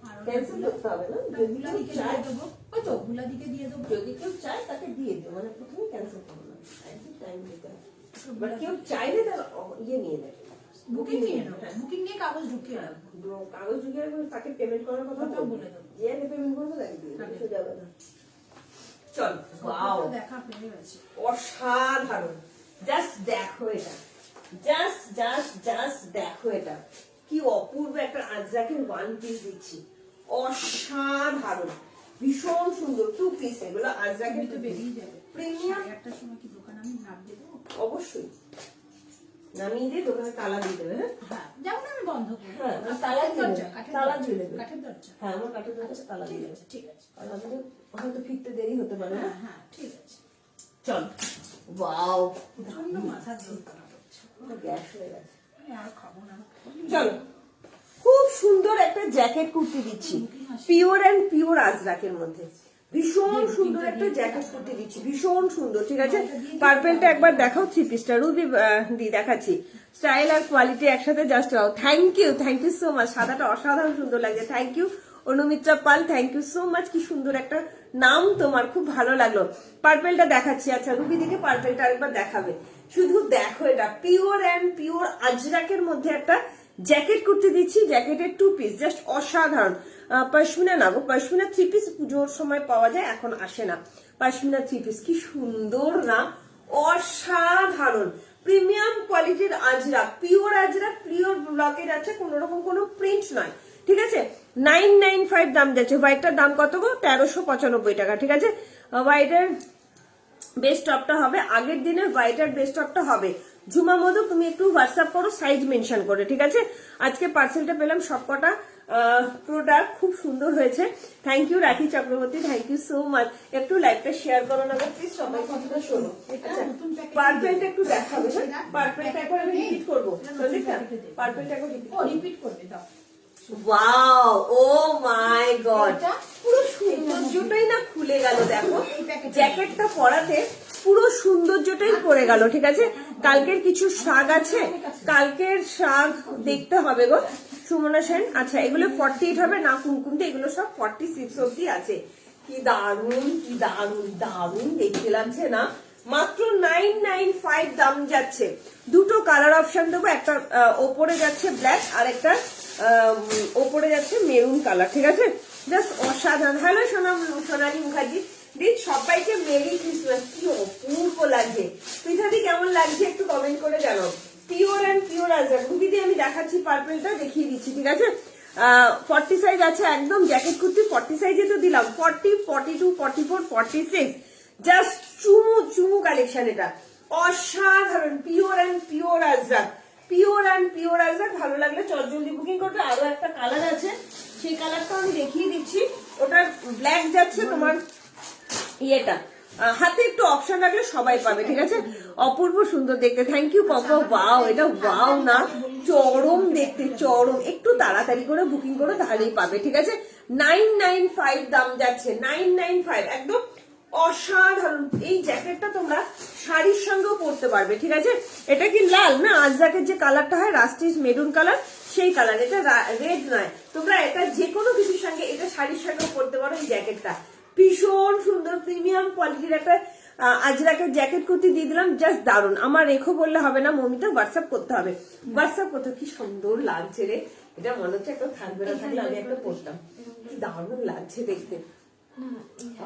আর ক্যান্সেল করতে হবে না, গুলাদিকে দিয়ে দেবো, ওই তো গুলাদিকে দিয়ে দেবো। যদি কেউ চায় তাকে দিয়ে দিও, মানে প্রথমে ক্যান্সেল করো না, একটু টাইম দিতে হবে। বাট কেউ চাইলে তার ইয়ে নিয়ে নেবে, বুকিং নিয়ে নেবো, বুকিং নিয়ে কাগজ ঢুকিয়ে রাখবো, কাগজ ঢুকিয়ে রাখবো, তাকে পেমেন্ট করার কথা বলে দেবো। যে পেমেন্ট করবো তাকে দিয়ে দেবে, সোজা কথা। চল, ওয়াও, দেখা পেয়ে গেছে, অসাধারণ। জাস্ট দেখো এটা, জাস্ট দেখো এটা, কি অপূর্ব একটা আজরাকের ওয়ান পিস দিচ্ছি, অসাধারণ, ভীষণ সুন্দর টু পিস। এগুলো আজরাকের তো বেরিয়ে যাবে প্রিমিয়াম। একটার সময় কি দোকান আমি নাম দেবো? অবশ্যই নামিয়ে দিয়ে দোকানে তালা দিয়ে দেবে। হ্যাঁ, যেমন আমি বন্ধ করি। হ্যাঁ, তালা দিয়ে দেবে, তালা দিয়ে দেবে। কাঠের দরজা। হ্যাঁ, আমার কাঠের দরজা তালা দিয়ে দেবে। ঠিক আছে, তালা দিলে হয়তো ফিরতে দেরি হতে পারে না। হ্যাঁ হ্যাঁ ঠিক আছে। চল, ওয়াও, প্রচন্ড মাথার যন্ত্রণা করছে, গ্যাস হয়ে গেছে। আমি আর খাবো না। চলো, খুব সুন্দর একটা জ্যাকেট কুর্তি দিচ্ছি, পিওর অ্যান্ড পিওর আজরাকের মধ্যে। ভীষণ সুন্দর একটা জ্যাকেট কুর্তি দিচ্ছি, ভীষণ সুন্দর, ঠিক আছে। পার্পেলটা একবার দেখাও, থ্রি পিসটা রুবি দি দেখাচ্ছি। স্টাইল আর কোয়ালিটি একসাথে just wow. Thank you so much. সাদাটা অসাধারণ সুন্দর লাগছে, thank you Anumitra Pal, thank you so much. কি সুন্দর একটা নাম তোমার, খুব ভালো লাগলো। পার্পেলটা দেখাচ্ছি। আচ্ছা, রুবি দিকে পার্পেলটা আরেকবার দেখাবে। শুধু দেখো, এটা পিওর অ্যান্ড পিওর আজরাকের মধ্যে একটা জ্যাকেট কুর্তি দিচ্ছি, জ্যাকেটের টু পিস, জাস্ট অসাধারণ। পশমিনা না গো, পশমিনা থ্রি পিস পুজোর সময় পাওয়া যায়, এখন আসে না। পশমিনা থ্রি পিস কি সুন্দর না, অসাধারণ প্রিমিয়াম কোয়ালিটির আজরাক, পিওর ব্লকের আছে, কোন রকম কোনো প্রিন্ট নয়, ঠিক আছে। 995 দাম যাচ্ছে। হোয়াইটটার দাম কত গো? 1395 টাকা, ঠিক আছে। হোয়াইটের বেস্ট টপটা হবে, আগের দিনের হোয়াইটের বেস্ট টপটা হবে। ঝুমা মধু, তুমি একটু হোয়াটসঅ্যাপ করো সাইজ মেনশন করে, ঠিক আছে। আজকে পার্সেলটা পেলাম, সবকটা প্রোডাক্ট খুব সুন্দর হয়েছে। Thank you Rakhi Chakraborty, thank you so much. একটু লাইভটা শেয়ার করো না প্লিজ, সবাই কথাটা শোনো। পার্পেলটা একটু দেখাবে, পার্পেলটা একবার আমি রিপিট করবো, পার্পেলটা একবার রিপিট করবে, দাও। ওয়াও, ও মাই গড, পুরো সৌন্দর্যটাই না খুলে গেল। দেখো জ্যাকেটটা পরাতে পুরো সৌন্দর্যটাই পড়ে গেল, ঠিক আছে। কালকের কিছু শাক আছে, কালকের শাক দেখতে হবে গো সুমনা সেন। আচ্ছা, এগুলো 48 হবে না কুমকুমতে, এগুলো সব 46 অব্দি আছে। কি দারুন, কি দারুন, দারুন দেখতে লাগছে না। মাত্র 995 দাম যাচ্ছে। দুটো কালার অপশন দেবো, একটা ওপরে যাচ্ছে ব্ল্যাক, আর একটা ওপরে যাচ্ছে মেরুন কালার, ঠিক আছে। জাস্ট অসাধারণ। হ্যালো সোনালী মুখার্জি দি, সবাইকে মেরি ক্রিসমাস। কি অপূর্ব লাগছে। পৃথাদি কেমন লাগছে একটু কমেন্ট করে জানাও। Pure and pure Ajrak. রুবিদি আমি দেখাচ্ছি, পার্পেলটা দেখিয়ে দিচ্ছি, ঠিক আছে। 40 সাইজ আছে একদম, জ্যাকেট কুর্তি 40 সাইজে তো দিলাম, 40, 42, 44, 46, জাস্ট চুমু কালেকশন। এটা অসাধারণ, pure and pure Ajrak, pure and pure Ajrak. ভালো লাগলে চটজলদি বুকিং করবে। আরো একটা কালার আছে, সেই কালারটা আমি দেখিয়ে দিচ্ছি। ওটা ব্ল্যাক যাচ্ছে তোমার ইয়েটা, হাতে একটু অপশন রাখলে সবাই পাবে, ঠিক আছে। অপূর্ব সুন্দর দেখতে, থ্যাংক ইউ পাপা। ওয়াও, এটা ওয়াও না, চরম দেখতে, চরম। একটু তাড়াতাড়ি করে বুকিং করো, তাহলেই পাবে, ঠিক আছে। 995 দাম যাচ্ছে, 995, একদম অসাধারণ। এই জ্যাকেটটা তোমরা শাড়ির সঙ্গেও পরতে পারবে, ঠিক আছে। এটা কি লাল না, আজরাকের যে কালারটা হয় রাস্টিস মেরুন কালার, সেই কালার, এটা রেড নয়। তোমরা এটা যে কোনো কিছুর সঙ্গে, এটা শাড়ির সঙ্গেও পরতে পারো। এই জ্যাকেটটা ভীষণ সুন্দর, প্রিমিয়াম কোয়ালিটির একটা আজরাকের জ্যাকেট কুর্তি দিয়ে দিলাম, জাস্ট দারুন। আমার রেখো বললে হবে না, মমিতা হোয়াটসঅ্যাপ করতে হবে। হোয়াটসঅ্যাপ করতে, কি সুন্দর লাগছে রে, এটা মনে হচ্ছে একটা থাকবে না থাকলে আমি একটা পরতাম, কি দারুণ লাগছে দেখতে,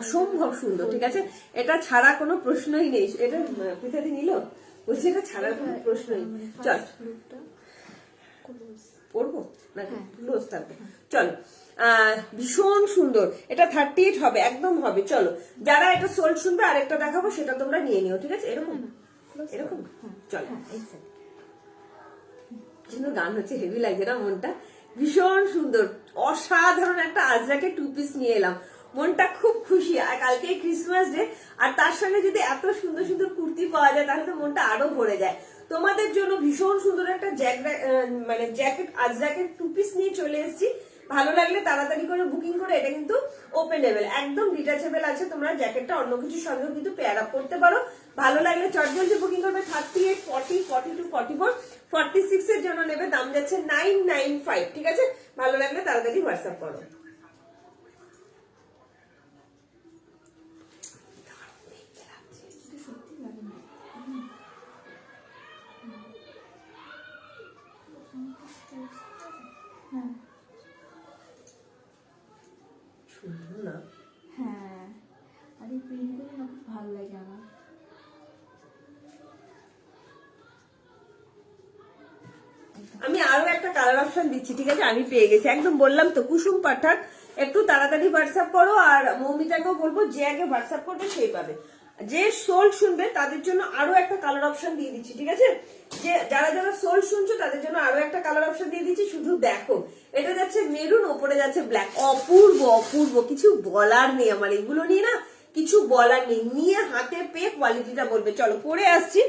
অসম্ভব সুন্দর। ঠিক আছে, এটা ছাড়া কোনো প্রশ্নই নেই। এটা পিতাদি নিল, বলছে এটা ছাড়ার কোনো প্রশ্নই। চল পরবো নাকি ক্লোজ থাকবে, চলো। ভীষণ সুন্দর, এটা 38 হবে, একদম হবে। চলো, যারা এটা সোল শুনবে আরেকটা দেখাবো, সেটা তোমরা নিয়ে নিও। ঠিক আছে, এরকম এরকম চলো। সুন্দর গান হচ্ছে, হেভি লাগছে না মনটা, ভীষণ সুন্দর অসাধারণ একটা আজরাকে 2 পিস নিয়ে এলাম, মনটা খুব খুশি। আর কালকে ক্রিসমাস ডে, আর তার সঙ্গে যদি এত সুন্দর সুন্দর কুর্তি পাওয়া যায় তাহলে তো মনটা আরো ভরে যায়। তোমাদের জন্য ভীষণ সুন্দর একটা জ্যাকেট আজরাকের 2 পিস নিয়ে চলে এসেছি। ভালো লাগলে তাড়াতাড়ি করে বুকিং করে, এটা কিন্তু ওপেনেবল, একদম ডিটাচেবল আছে। তোমরা জ্যাকেটটা অন্য কিছুর সঙ্গে কিন্তু পেয়ার আপ করতে পারো। ভালো লাগলে চটজলদি বুকিং করবে। 38, 40, 42, 44, 46 এর জন্য নেবে, দাম যাচ্ছে 995। ঠিক আছে, ভালো লাগলে তাড়াতাড়ি হোয়াটসঅ্যাপ করো। সুন্দর না? হ্যাঁ, আর এই প্রিন্টগুলো না খুব ভালো লাগে আমার। আমি আরো একটা কালার অপশন দিচ্ছি। ঠিক আছে, আমি পেয়ে গেছি, একদম বললাম তো কুসুম পাঠাক, একটু তাড়াতাড়ি হোয়াটসঅ্যাপ করো। আর মৌমিতাকেও বলবো, যে আগে হোয়াটসঅ্যাপ করবে সেই পাবে। যে সোল শুনবে তাদের জন্য আরো একটা কালার অপশন দিয়ে দিচ্ছি। ঠিক আছে, যে যারা যারা সোল শুনছো তাদের জন্য আরো একটা কালার অপশন দিয়ে দিচ্ছি। শুধু দেখো, এটা যাচ্ছে মেরুন, ওপরে যাচ্ছে ব্ল্যাক, অপূর্ব অপূর্ব, কিছু বলার নেই আমার এগুলো নিয়ে না, কিছু বলার নেই। নিয়ে হাতে পেয়ে কোয়ালিটিটা বলবে। চলো পরে আসছি,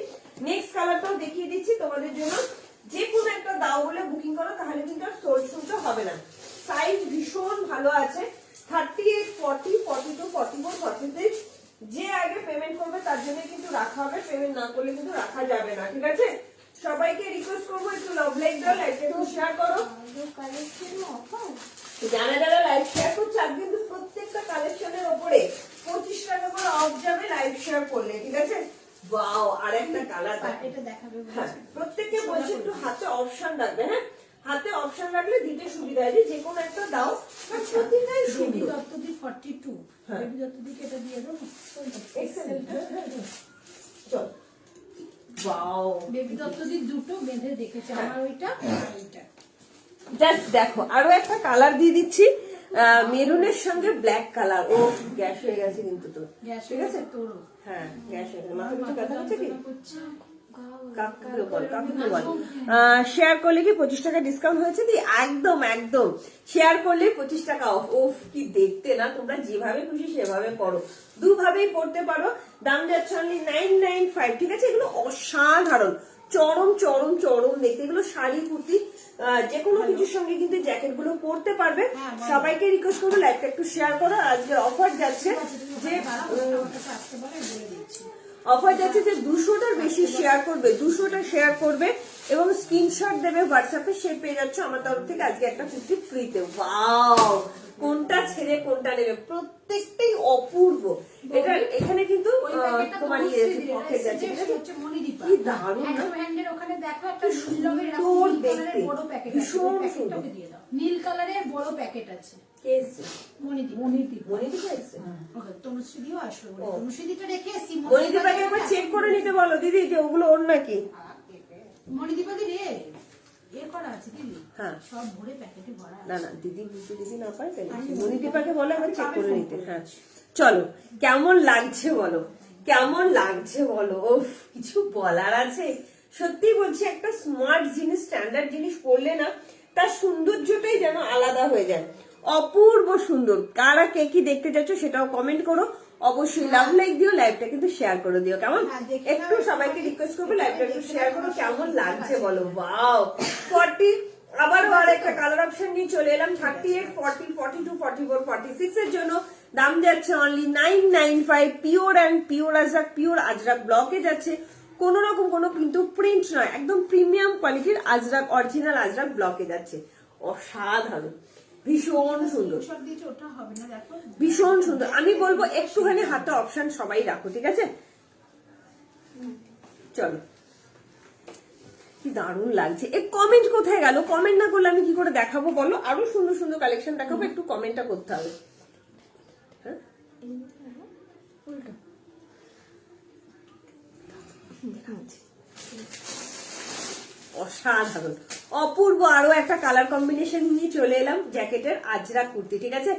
নেক্সট কালারটাও দেখিয়ে দিচ্ছি তোমাদের জন্য। যে কোনো একটা দাও বলে বুকিং করো, তাহলে কিন্তু আর সোল শুনতে হবে না। সাইজ ভীষণ ভালো আছে, 38, 40, 42, 44, 46। যে আগে পেমেন্ট করবে তার জন্য কিন্তু রাখা হবে, পেমেন্ট না করলে কিন্তু রাখা যাবে না। ঠিক আছে, সবাইকে রিকোয়েস্ট করবো একটু লাভ লাইক দাও, লাইকটা একটু শেয়ার করো। যারা যারা লাইভ শেয়ার করছে, আজ কিন্তু প্রত্যেকটা কালেকশনের ওপরে 25 টাকা করে অফ যাবে লাইভ শেয়ার করলে। ঠিক আছে, ওয়াও, আর একটা কালার এটা দেখাবে। প্রত্যেককে বলছি একটু হাতে অপশন রাখবে। হ্যাঁ, হাতে অপশন রাখলে দিতে সুবিধা হয়, যে কোনো একটা দাও, প্রতিটাই বেবি সুন্দর। দত্তদি 42, বেবি দত্তদিকে এটা দিয়ে দেবো। চল, ওয়াও, বেবি দত্তদি দুটো বেঁধে দেখেছে, আমার ওইটা এইটা। জাস্ট দেখো, আরো একটা কালার দিয়ে দিচ্ছি, মেরুনের সঙ্গে ব্ল্যাক কালার। ও গ্যাস হয়ে গেছে কিন্তু তোর, গ্যাস ঠিক আছে তোরও। হ্যাঁ, গ্যাস হয়ে গেছে। মাথা কিছু ব্যথা হচ্ছে কি? শেয়ার করলে কি 25 টাকা ডিসকাউন্ট হয়েছে দি? একদম একদম, শেয়ার করলে 25 টাকা অফ। ওফ, কি দেখতে না, তোমরা যেভাবে খুশি সেভাবে করো, দুভাবেই পড়তে পারো। দাম যাচ্ছে অনলি 995। ঠিক আছে, এগুলো অসাধারণ, চরম চরম চরম দেখতে। এগুলো শাড়ি কুর্তি যে কোনো কিছুর সঙ্গে কিন্তু জ্যাকেট গুলো পরতে পারবে। সবাইকে রিকোয়েস্ট করবো লাইকটা একটু শেয়ার করো। আজকে অফার যাচ্ছে যে অফার যাচ্ছে যে 200টার বেশি শেয়ার করবে, 200টা শেয়ার করবে এবং স্ক্রিনশট দেবে হোয়াটসঅ্যাপে, সে পেয়ে যাচ্ছে আমার তরফ থেকে আজকে একটা কুর্তি ফ্রিতে। ওয়াও, কোনটা ছেড়ে কোনটা নেবে, প্রত্যেকটাই অপূর্ব। এটা এখানে কিন্তু তোমার পকেট যাচ্ছে, কি দারুণ না, ওখানে দেখো একটা ভীষণ সুন্দর নীল কালারের বড় প্যাকেট আছে। মণিদীপাকে একবার চেক করে নিতে বলো দিদি, যে ওগুলো ওর নাকি। মণিদীপাদি রে, করা আছে দিদি, হ্যাঁ সব ভরে প্যাকেটে ভরা আছে। না না, দিদি বুঝতে দিদি না পারে, মণিদীপাকে বলো একবার চেক করে নিতে। হ্যাঁ চলো, কেমন লাগছে বলো, কেমন লাগছে বলো। ওফ, কিছু বলার আছে? সত্যি বলছি, একটা স্মার্ট জিনিস, স্ট্যান্ডার্ড জিনিস পড়লে না তার সৌন্দর্যটাই যেন আলাদা হয়ে যায়, অপূর্ব সুন্দর। কারা কে কি দেখতে চাচ্ছ সেটাও কমেন্ট করো, অবশ্যই লাভ লাইক দিও, লাইভটা কিন্তু শেয়ার করে দিও। কেমন, একটু সবাইকে রিকোয়েস্ট করবো লাইভটা একটু শেয়ার করো, কেমন লাগছে বলো। ওয়াও, 40, আবারও আর একটা কালার অপশন নিয়ে চলে এলাম। 38, 40, 42, 44, 46 এর জন্য দাম যাচ্ছে only 995। Pure and pure Ajrak, pure Ajrak ব্লকে যাচ্ছে, কোন রকম কোনো কিন্তু প্রিন্ট নয়, একদম প্রিমিয়াম কোয়ালিটির আজরাক, অরিজিনাল আজরাক ব্লকে যাচ্ছে। অসাধারণ, ভীষণ সুন্দর, ভীষণ সুন্দর। আমি বলবো একটুখানি হাতে অপশন সবাই রাখো। ঠিক আছে, চলো, কি দারুণ লাগছে। এই কমেন্ট কোথায় গেল? কমেন্ট না করলে আমি কি করে দেখাবো বলো? আরো সুন্দর সুন্দর কালেকশন দেখাবো, একটু কমেন্টটা করতে হবে। হ্যাঁ, উল্টো দেখা যাচ্ছে। অসাধারণ অপূর্ব আরো একটা কালার কম্বিনেশন নিয়ে চলে এলাম। জ্যাকেটের আজরাক কুর্তি, ঠিক আছে,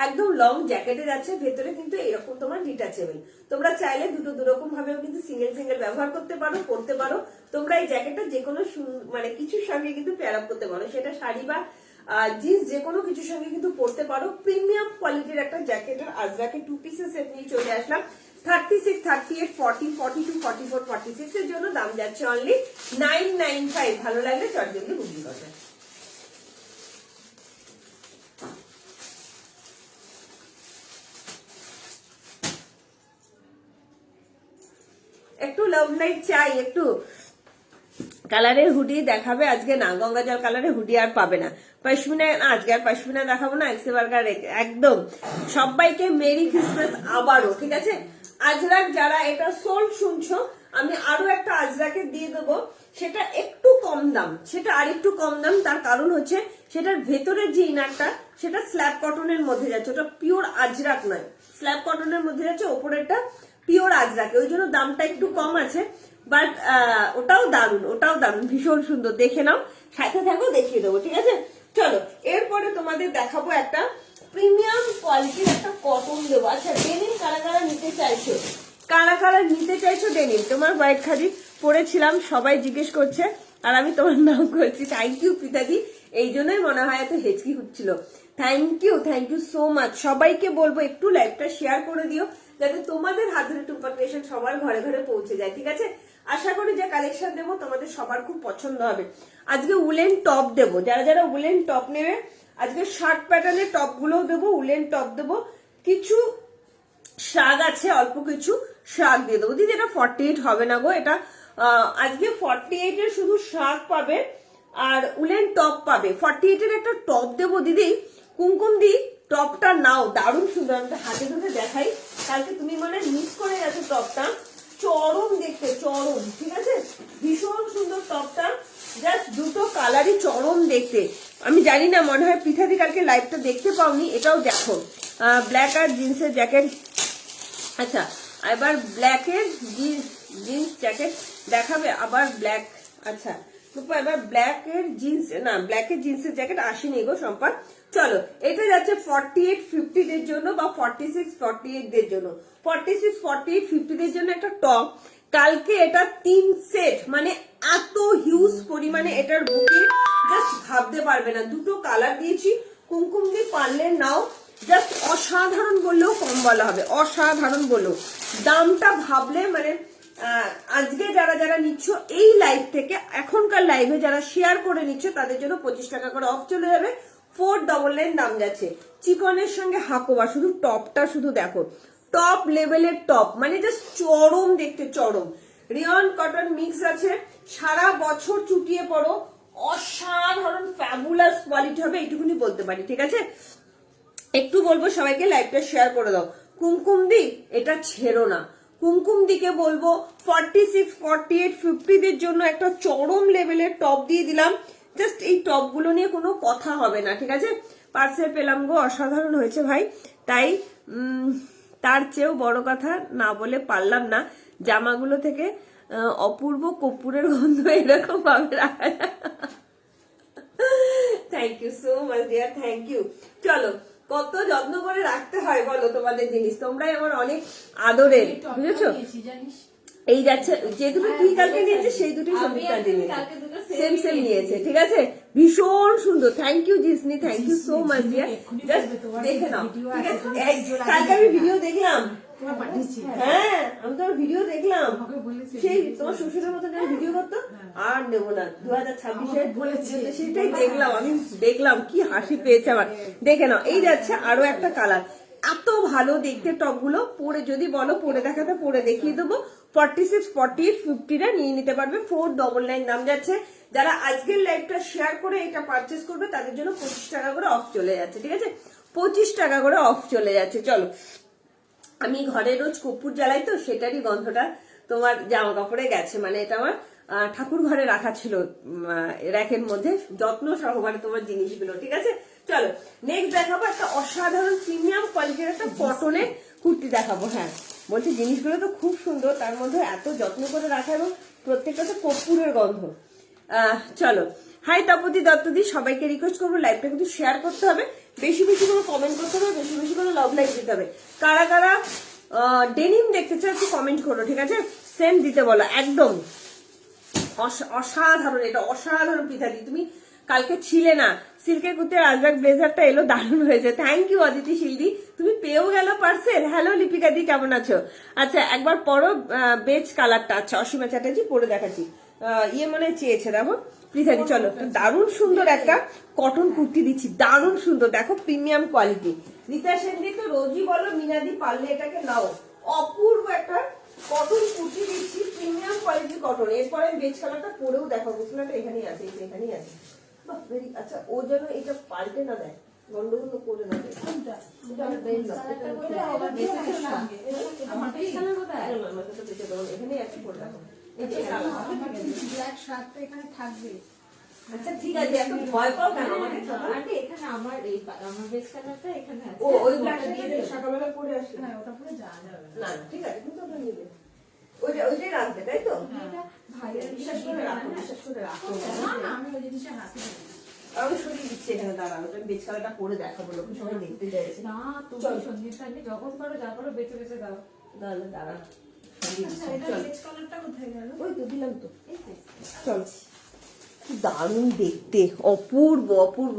একদম লং জ্যাকেটে যাচ্ছে, ভেতরে কিন্তু এরকম তোমার ডিটাচেবল। তোমরা চাইলে দুটো দুরকম ভাবেও কিন্তু সিঙ্গেল সিঙ্গেল ব্যবহার করতে পারো, পরতে পারো। তোমরা এই জ্যাকেটটা যে কোনো মানে কিছুর সঙ্গে কিন্তু পেয়ার আপ করতে পারো, সেটা শাড়ি বা জিন্স যে কোনো কিছুর সঙ্গে কিন্তু পরতে পারো। প্রিমিয়াম কোয়ালিটির একটা জ্যাকেটের আজরাকে 2 পিসের সেট নিয়ে চলে আসলাম। 36, 38, 40, 42, 44, 46 এর জন্য দাম যাচ্ছে অনলি 995। ভালো লাগলে চটজলদি বুকিং করবে। একটু লাভ লাইট চাই, একটু কালারের হুডি দেখাবে আজকে না, গঙ্গা জল কালারের হুডি আর পাবে না। পশমিনা আজকে আর পশমিনা দেখাবো না, এক্সেবার্গার একদম। সবাইকে মেরি ক্রিসমাস আবারও, ঠিক আছে। আজরাক যারা এটা সোল শুনছো, আমি আরো একটা আজরাকে দিয়ে দেবো, সেটা একটু কম দাম, সেটা আর একটু কম দাম। তার কারণ হচ্ছে সেটার ভেতরের যে ইনারটা সেটা স্ল্যাব কটনের মধ্যে যাচ্ছে, ওটা পিওর আজরাক নয়, স্ল্যাব কটনের মধ্যে যাচ্ছে, ওপরেরটা পিওর আজরাকে, ওই জন্য দামটা একটু কম আছে। বাট ওটাও দারুণ, ওটাও দারুণ, ভীষণ সুন্দর। দেখে নাও, সাথে থাকো, দেখিয়ে দেবো, ঠিক আছে। চলো, এরপরে তোমাদের দেখাবো একটা প্রিমিয়াম কোয়ালিটির একটা কটন দেবো। আচ্ছা, ডেনিম কারা কারা নিতে চাইছো? কারা কারা নিতে চাইছো ডেনিম? তোমার হোয়াইট খাদি পরেছিলাম, সবাই জিজ্ঞেস করছে, আর আমি তোমার নাম করছি। থ্যাংক ইউ পিতাজি, এই জন্যই মনে হয় এত হেঁচকি হচ্ছিল। Thank you so much. সবাইকে বলবো একটু লাইভটা শেয়ার করে দিও, যাতে তোমাদের হাত ধরে টুম্পা ক্রিয়েশন সবার ঘরে ঘরে পৌঁছে যায়, ঠিক আছে। আশা করি যে কালেকশন দেবো তোমাদের সবার খুব পছন্দ হবে। আজকে উলেন টপ দেবো, যারা যারা উলেন টপ নেবে, আজকে শার্ট প্যাটার্নের টপ গুলোও দেবো, উলেন টপ দেবো, কিছু শাগ আছে, অল্প কিছু শাগ দিয়ে দেবো। দিদি এটা 48 হবে না গো, এটা আজকে 48 এর শুধু শাগ পাবে আর উলেন টপ পাবে। 48 এর একটা টপ দেবো দিদি, কুমকুম দি টপটা নাও, দারুণ সুন্দর। আমি হাতে ধরে দেখাই, কালকে তুমি মানে মিস করে গেছো টপটা, চরম দেখতে, চরম, ঠিক আছে, ভীষণ সুন্দর টপটা, জাস্ট দুটো কালারই চরম দেখতে। আমি জানি না, মনে হয় পিঠাদি কালকে লাইভটা দেখতে পাওনি, এটাও দেখো, ব্ল্যাক আর জিন্সের জ্যাকেট। আচ্ছা, এবার ব্ল্যাকের জিন্স জ্যাকেট দেখাবে, আবার ব্ল্যাক। আচ্ছা, এবার ব্ল্যাকের জিন্স, না ব্ল্যাকের জিন্সের জ্যাকেট আসেনি গো সম্পা। চলো, এটা যাচ্ছে 48, 50 দের জন্য বা 46, 48 দের জন্য। 46, 48, 50 দের জন্য একটা টপ। কালকে এটা 3 সেট, মানে এত হিউজ পরিমাণে এটার বুকিং, জাস্ট ভাবতে পারবে না। দুটো কালার দিয়েছি, কুমকুম দিয়ে পারলে নাও, জাস্ট অসাধারণ বললেও কম বলা হবে, অসাধারণ বললেও। দামটা ভাবলে মানে আজকে যারা যারা নিচ্ছ এই লাইভ থেকে, এখনকার লাইভে যারা শেয়ার করে নিচ্ছ, তাদের জন্য 25 টাকা করে অফ চলে যাবে। 499 দাম যাচ্ছে। চিকনের সঙ্গে হাকোবা, শুধু টপটা শুধু দেখো, টপ লেভেলের টপ, মানে জাস্ট চরম দেখতে, চরম। রিয়ন কটন মিক্স আছে, সারা বছর চুটিয়ে পড়ো, অসাধারণ ফ্যাবুলাস কোয়ালিটি হবে, এইটুকুনি বলতে পারি, ঠিক আছে। একটু বলবো সবাইকে লাইভটা শেয়ার করে দাও। কুমকুম দি এটা ছেড়ো না, কুমকুম দিকে বলবো 46, 48, 50 দের জন্য একটা চরম লেভেলের টপ দিয়ে দিলাম। জাস্ট এই টপ গুলো নিয়ে কোনো কথা হবে না, ঠিক আছে। পার্সেল পেলাম গো, অসাধারণ হয়েছে ভাই, তাই তার চেয়েও বড় কথা না বলে পারলাম না, জামাগুলো থেকে অপূর্ব কর্পূরের গন্ধ এরকম ভাবে রাখা যায়। Thank you so much dear, thank you. চলো, কত যত্ন করে রাখতে হয় বলো তোমাদের জিনিস, তোমরাই আমার অনেক আদরের, বুঝেছো। এই যাচ্ছে, যে দুটো তুই কালকে নিয়েছে সেই দুটোই সন্দীপা সেম সেম নিয়েছে, ঠিক আছে, ভীষণ সুন্দর। Thank you Jisni, thank you so much dear. Just দেখে নাও, ঠিক আছে। কালকে আমি ভিডিও দেখলাম, হ্যাঁ আমি তোমার ভিডিও দেখলাম, সেই তোমার শ্বশুরের মতো যেন ভিডিও করতো, আর নেবো না 2026-এর, সেটাই দেখলাম, আমি দেখলাম, কি হাসি পেয়েছে আমার। দেখে নাও, এই যাচ্ছে আরো একটা কালার, এত ভালো দেখতে টপ গুলো। পরে যদি বলো পরে দেখাতে, পরে দেখিয়ে দেবো। 46, 48, 50 নিয়ে নিতে পারবে। 499 দাম যাচ্ছে। যারা আজকের লাইভটা শেয়ার করে এটা পারচেস করবে, তাদের জন্য 25 টাকা করে অফ চলে যাচ্ছে, ঠিক আছে, 25 টাকা করে অফ চলে যাচ্ছে। চলো, আমি ঘরে রোজ কর্পূর জ্বালাই তো, সেটারই গন্ধটা তোমার জামা কাপড়ে গেছে, মানে এটা আমার ঠাকুর ঘরে রাখা ছিল র্যাকের মধ্যে যত্ন সহকারে তোমার জিনিসগুলো। ঠিক আছে, চলো নেক্সট দেখাবো একটা অসাধারণ প্রিমিয়াম কোয়ালিটির একটা কটনের কুর্তি দেখাবো। হ্যাঁ বলছি জিনিসগুলো তো খুব সুন্দর, তার মধ্যে এত যত্ন করে রাখা এবং প্রত্যেকটা তো কর্পূরের গন্ধ। চলো, হাই তপতি দত্তদি, সবাইকে রিকোয়েস্ট করবো লাইভটা কিন্তু শেয়ার করতে হবে, বেশি বেশি করে কমেন্ট করতে হবে, বেশি বেশি করে লাভ লাইক দিতে হবে। কারা কারা ডেনিম দেখতে চাও একটু কমেন্ট করো, ঠিক আছে, সেম দিতে বলো। একদম অসাধারণ, এটা অসাধারণ পিঠাদি, তুমি কালকে ছিলে না, সিল্কের কুর্তির রাজবাগ ব্লেজারটা এলো, দারুণ হয়েছে। থ্যাংক ইউ অদিতি শিলদি, তুমি পেয়েও গেল পার্সেল। হ্যালো লিপিকা দি, কেমন আছো? আচ্ছা একবার পরো বেজ কালারটা। আচ্ছা অসীমা চ্যাটার্জি পরে দেখাচ্ছি, ইয়ে মনে চেয়েছে, দেখো পৃথাদি। চলো, দারুণ সুন্দর একটা কটন কুর্তি দিচ্ছি, দারুণ সুন্দর, দেখো প্রিমিয়াম কোয়ালিটি। রীতা সেনদি তো রোজই বলো মিনাদি পারলে এটাকে নাও, অপূর্ব একটা কটন কুর্তি দিচ্ছি, প্রিমিয়াম কোয়ালিটির কটন। এরপরে বেজ কালারটা পরেও দেখো, বুঝলাটা এখানেই আছে, এখানেই আছে। বাহ ভেরি, আচ্ছা ও যেন এটা পাল্টে না দেয়, গন্ডগোল করে না দেয়। এখানেই আছে, পরে দেখো। আচ্ছা ঠিক আছে, একটু ভয় পাও কেন আমাকে? এখানে আমার এই আমার বেস কালারটা এখানে আছে। ও ওই ব্ল্যাকটা দিয়ে সকালবেলা পরে আসি। হ্যাঁ ওটা পরে যাওয়া যাবে না ঠিক আছে, কিন্তু ওটা নিবে, ওইটাই রাখবে, তাই তো? এটা ভাইয়ের বিশ্বাস করে রাখো, বিশ্বাস করে রাখো। না আমি ওই জিনিসটা হাতে দিই আমি সরিয়ে দিচ্ছি এখানে, দাঁড়ানো তুমি বেজ কালারটা পরে দেখাবো, লোক সবাই দেখতে চাইছে। না, তুমি সঞ্জিতা যখন করো যা করো বেঁচে বেঁচে দাও। দাঁড়া দাঁড়া, সরিয়ে দিচ্ছি। এটা চল, বেজ কালারটা কোথায় গেল? ওই তো দিলাম তো, চল। কি দারুণ দেখতে, অপূর্ব অপূর্ব।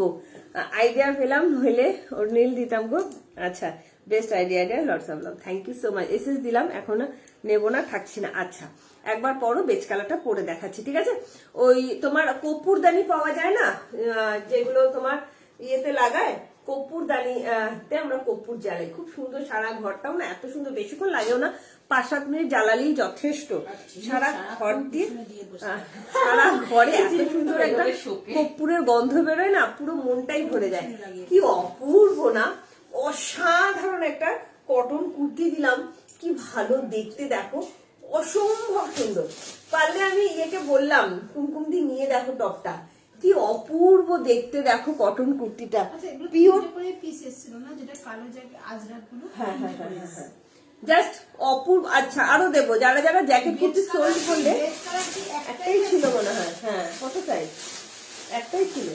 আইডিয়া পেলাম, নইলে ওর নীল দিতাম গো। আচ্ছা best idea, lots of love, thank you so much. SS দিলাম, এখন নেবো না, থাকছি না। আচ্ছা একবার পরও বেজ কালারটা পরে দেখাচ্ছি, ঠিক আছে? ওই তোমার কর্পূরদানি পাওয়া যায় না, যেগুলো তোমার ইয়েতে লাগায়, কর্পূরদানি তে আমরা কর্পূর জ্বালাই, খুব সুন্দর, সারা ঘরটাও না এত সুন্দর, বেশিক্ষণ লাগেও না, 5-7 মিনিট জ্বালালেই যথেষ্ট। সারা ঘর দিয়ে সারা ঘরে এত সুন্দর একটা কর্পূরের গন্ধ বেরোয় না, পুরো মনটাই ভরে যায়। কি অপূর্ব না, অসাধারণ একটা কটন কুর্তি দিলাম, কি ভালো দেখতে দেখো, অসম্ভব সুন্দর। পারলে আমি ইয়েকে বললাম কুমকুম দি নিয়ে দেখো টপটা, কি অপূর্ব দেখতে দেখো কটন কুর্তিটা, পিওর পিস এসেছিল না, যেটা কালো জ্যাকেট আজরাক গুলো। হ্যাঁ হ্যাঁ হ্যাঁ হ্যাঁ, জাস্ট অপূর্ব। আচ্ছা আরো দেবো, যারা যারা জ্যাকেট কুর্তি সোল্ড করলে, একটাই ছিল মনে হয়, হ্যাঁ কত সাইজ, একটাই ছিল।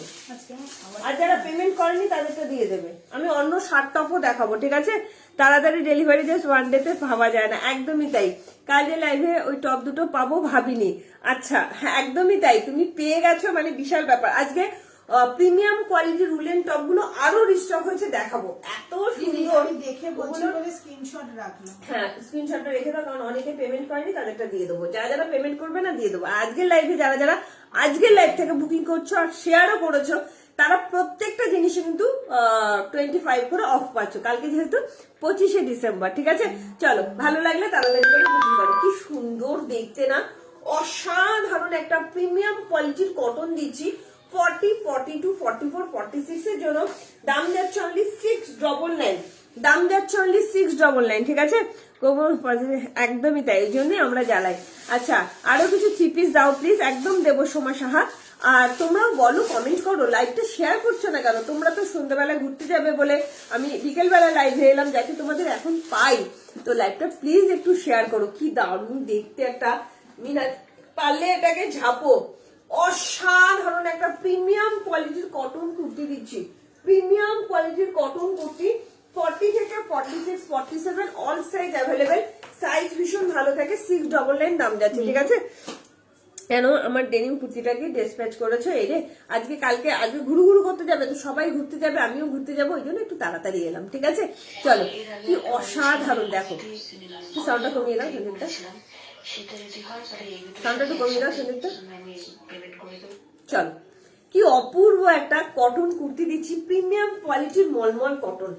আর যারা পেমেন্ট করেনি তাদেরটা দিয়ে দেবে। আমি অন্য শার্ট টপও দেখাবো, ঠিক আছে? তাড়াতাড়ি ডেলিভারি জাস্ট 1 ডেতে ভাবা যায় না, একদমই তাই। কালকে লাইভে ওই টপ দুটো পাবো ভাবিনি। আচ্ছা হ্যাঁ একদমই তাই, তুমি পেয়ে গেছো, মানে বিশাল ব্যাপার। আজকে প্রিমিয়াম কোয়ালিটির উলেন টপ গুলো আরো রিস্টক হয়েছে, দেখাবো, এত সুন্দর। দেখে বলছি বলে স্ক্রিনশট রাখলাম। হ্যাঁ স্ক্রিনশটটা রেখে দাও, কারণ অনেকে পেমেন্ট করেনি, তাদেরটা দিয়ে দেবো। যারা যারা পেমেন্ট করবে না দিয়ে দেবো। আজকের লাইভে যারা যারা আজকের লাইভ থেকে বুকিং করছো আর শেয়ারও করেছো, তারা প্রত্যেকটা জিনিসে কিন্তু 25 করে অফ পাচ্ছ, কালকে যেহেতু 25শে ডিসেম্বর, ঠিক আছে? চলো, ভালো লাগলে তাড়াতাড়ি করে বুকিং করো। কি সুন্দর দেখতে না, অসাধারণ একটা প্রিমিয়াম কোয়ালিটির কটন দিচ্ছি। 40, 42, 44, 46 এর জন্য দাম যাচ্ছে অনলি 699, দাম যাচ্ছে অনলি 699, ঠিক আছে? একদমই তাই, এই জন্যই আমরা জ্বালাই। আচ্ছা আরো কিছু 3 পিস দাও প্লিজ, একদম দেবো সোমা সাহা। আর তোমরাও বলো, কমেন্ট করো, লাইভটা শেয়ার করছো না কেন? তোমরা তো সন্ধ্যাবেলা ঘুরতে যাবে বলে আমি বিকেলবেলা লাইভে এলাম, যাতে তোমাদের এখন পাই। তো লাইভটা প্লিজ একটু শেয়ার করো। কি দারুণ দেখতে একটা, মিনা পারলে এটাকে ঝাপো। অসাধারণ একটা প্রিমিয়াম কোয়ালিটির কটন কুর্তি দিচ্ছি, প্রিমিয়াম কোয়ালিটির কটন কুর্তি। 40 থেকে 46, 47 অল সাইজ অ্যাভেলেবেল, সাইজ ভীষণ ভালো থাকে। 699 দাম যাচ্ছে, ঠিক আছে? কেন আমার ডেনিম কুর্তিটাকে ডিসপ্যাচ করেছো? এই রে আজকে কালকে ঘুরু ঘুরু করতে যাবে তো, সবাই ঘুরতে যাবে, আমিও ঘুরতে যাবো, ওই জন্য একটু তাড়াতাড়ি এলাম, ঠিক আছে? চলো, কি অসাধারণ দেখো। সাউন্ডটা কমিয়ে দাও সন্দীপটা, সাউন্ডটা একটু কমিয়ে দাও সন্দীপটা। চলো, কি অপূর্ব একটা কটন কুর্তি দিচ্ছি, প্রিমিয়াম কোয়ালিটির মলমল কটন,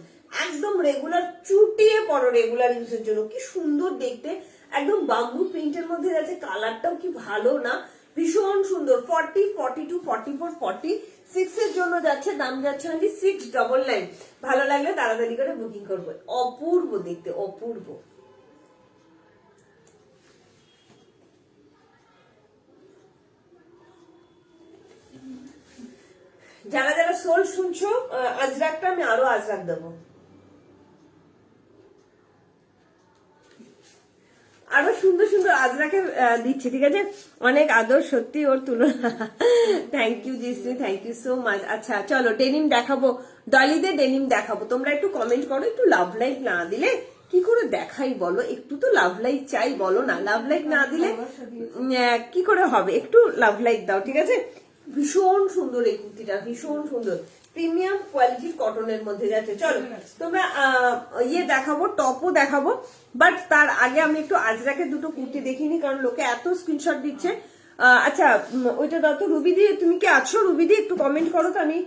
একদম রেগুলার চুটিয়ে পড়ো, রেগুলার ইউজের জন্য। কি সুন্দর দেখতে, একদম বাম্বু প্রিন্টের মধ্যে আছে, কালারটাও কি ভালো না, ভীষণ সুন্দর। 40, 42, 44, 46 এর জন্য যাচ্ছে, দাম যাচ্ছে অনলি 699। ভালো লাগলে তাড়াতাড়ি করে বুকিং করবো। অপূর্ব দেখতে, অপূর্ব। যারা যারা সোল শুনছো, আজরাকটা আমি আরো আজরাক দেবো, আরো সুন্দর সুন্দর আজরাকে দিচ্ছে, ঠিক আছে। অনেক আদর, সত্যি ওর তুলনা। থ্যাংক ইউ জিসি, থ্যাংক ইউ সো মাচ। আচ্ছা চলো ডেনিম দেখাবো, ডলিদের ডেনিম দেখাবো। তোমরা একটু কমেন্ট করো, একটু লাভ লাইক না দিলে কি করে দেখাই বলো, একটু তো লাভ লাইক চাই, বলো না। লাভ লাইক না দিলে কি করে হবে, একটু লাভ লাইক দাও, ঠিক আছে। ভীষণ সুন্দর এই কুর্তিটা, ভীষণ সুন্দর, প্রিমিয়াম কোয়ালিটির কটনের মধ্যে যাচ্ছে। চলো তোমরা ইয়ে দেখাবো, টপও দেখাবো, বাট তার আগে আমি একটু আজরাকে দুটো কুর্তি দেখিনি, কারণ লোকে এত স্ক্রিনশট দিচ্ছে। আচ্ছা ওইটা দাও তো রুবি দি, তুমি কি আছো রুবি দি? একটু কমেন্ট করো তো, আমি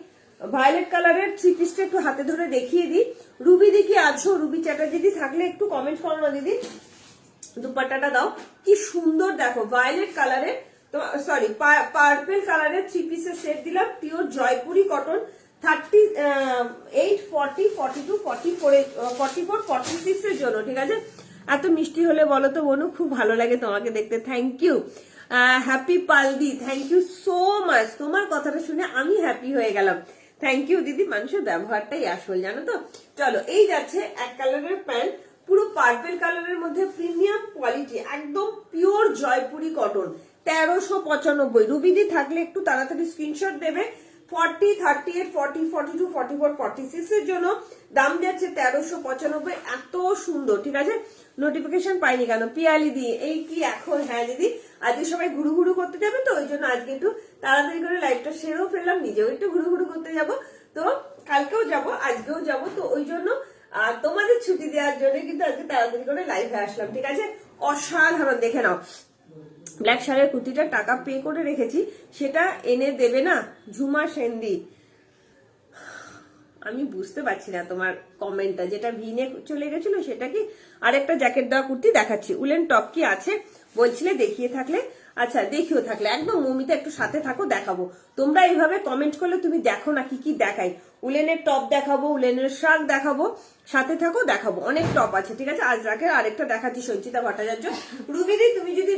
ভায়োলেট কালারের থ্রি পিসটা একটু হাতে ধরে দেখিয়ে দিই। রুবি দি কি আছো? রুবি চ্যাটার্জি দি থাকলে একটু কমেন্ট করো না দিদি। দুপাট্টাটা দাও, কি সুন্দর দেখো, ভায়োলেট কালারের, সরি পার্পল কালারের থ্রি পিসের সেট দিলাম, পিওর জয়পুরি কটন, 38, 40, 42, 44, 46 এর জন্য, ঠিক আছে। এত মিষ্টি হলে বলো তো বনু, খুব ভালো লাগে তোমাকে দেখতে। থ্যাংক ইউ হ্যাপি পালদি, থ্যাংক ইউ সো মাচ। তোমার কথাটা শুনে আমি হ্যাপি হয়ে গেলাম, থ্যাংক ইউ দিদি। মানুষের ব্যবহারটাই আসল, জানো তো। চলো এই যাচ্ছে এক কালারের প্যান্ট, পুরো পার্পল কালারের মধ্যে প্রিমিয়াম কোয়ালিটি, একদম পিওর জয়পুরি কটন, 1395। রুবিদি থাকলে একটু তাড়াতাড়ি স্ক্রিনশট দেবে। 40, 38, 40, 42, 44, 46 এর জন্য দাম যাচ্ছে 1395। এত সুন্দর, ঠিক আছে। নোটিফিকেশন পাইনি কেন পিয়ালি দি? এই কি এখন? হ্যাঁ দিদি, আজকে সবাই ঘুরু ঘুরু করতে যাবে, তো ওই জন্য আজকে একটু তাড়াতাড়ি করে লাইভটা সেরেও ফেললাম, নিজেও একটু ঘুরু ঘুরু করতে যাব, তো কালকেও যাব আজকেও যাব, তো ওই জন্য তোমাদের ছুটি দেওয়ার জন্য কিন্তু আজকে তাড়াতাড়ি করে লাইভে আসলাম, ঠিক আছে। অসাধারণ, দেখে নাও। ব্ল্যাক শাড়ির কুর্তিটা টাকা পে করে রেখেছি, সেটা এনে দেবে না ঝুমা সেনদি? আমি বুঝতে পারছি না তোমার কমেন্টটা, যেটা ভিনে চলে গেছিল সেটা কি? আরেকটা জ্যাকেট দেওয়া কুর্তি দেখাচ্ছি, উলেন টপ কি আছে বলছিলে, দেখিয়ে থাকলে, আচ্ছা দেখিও থাকলে একদম মমিতা একটু সাথে থাকো, দেখাবো। তোমরা এইভাবে কমেন্ট করলে তুমি দেখো না কি কি দেখাই, উলেনের টপ দেখাবো, উলেনের শার্ট দেখাবো, সাথে থাকো দেখাবো, অনেক টপ আছে, ঠিক আছে। আজ রাখে আরেকটা দেখাচ্ছি, সঞ্চিতা ভট্টাচার্য। রুবিদি তুমি যদি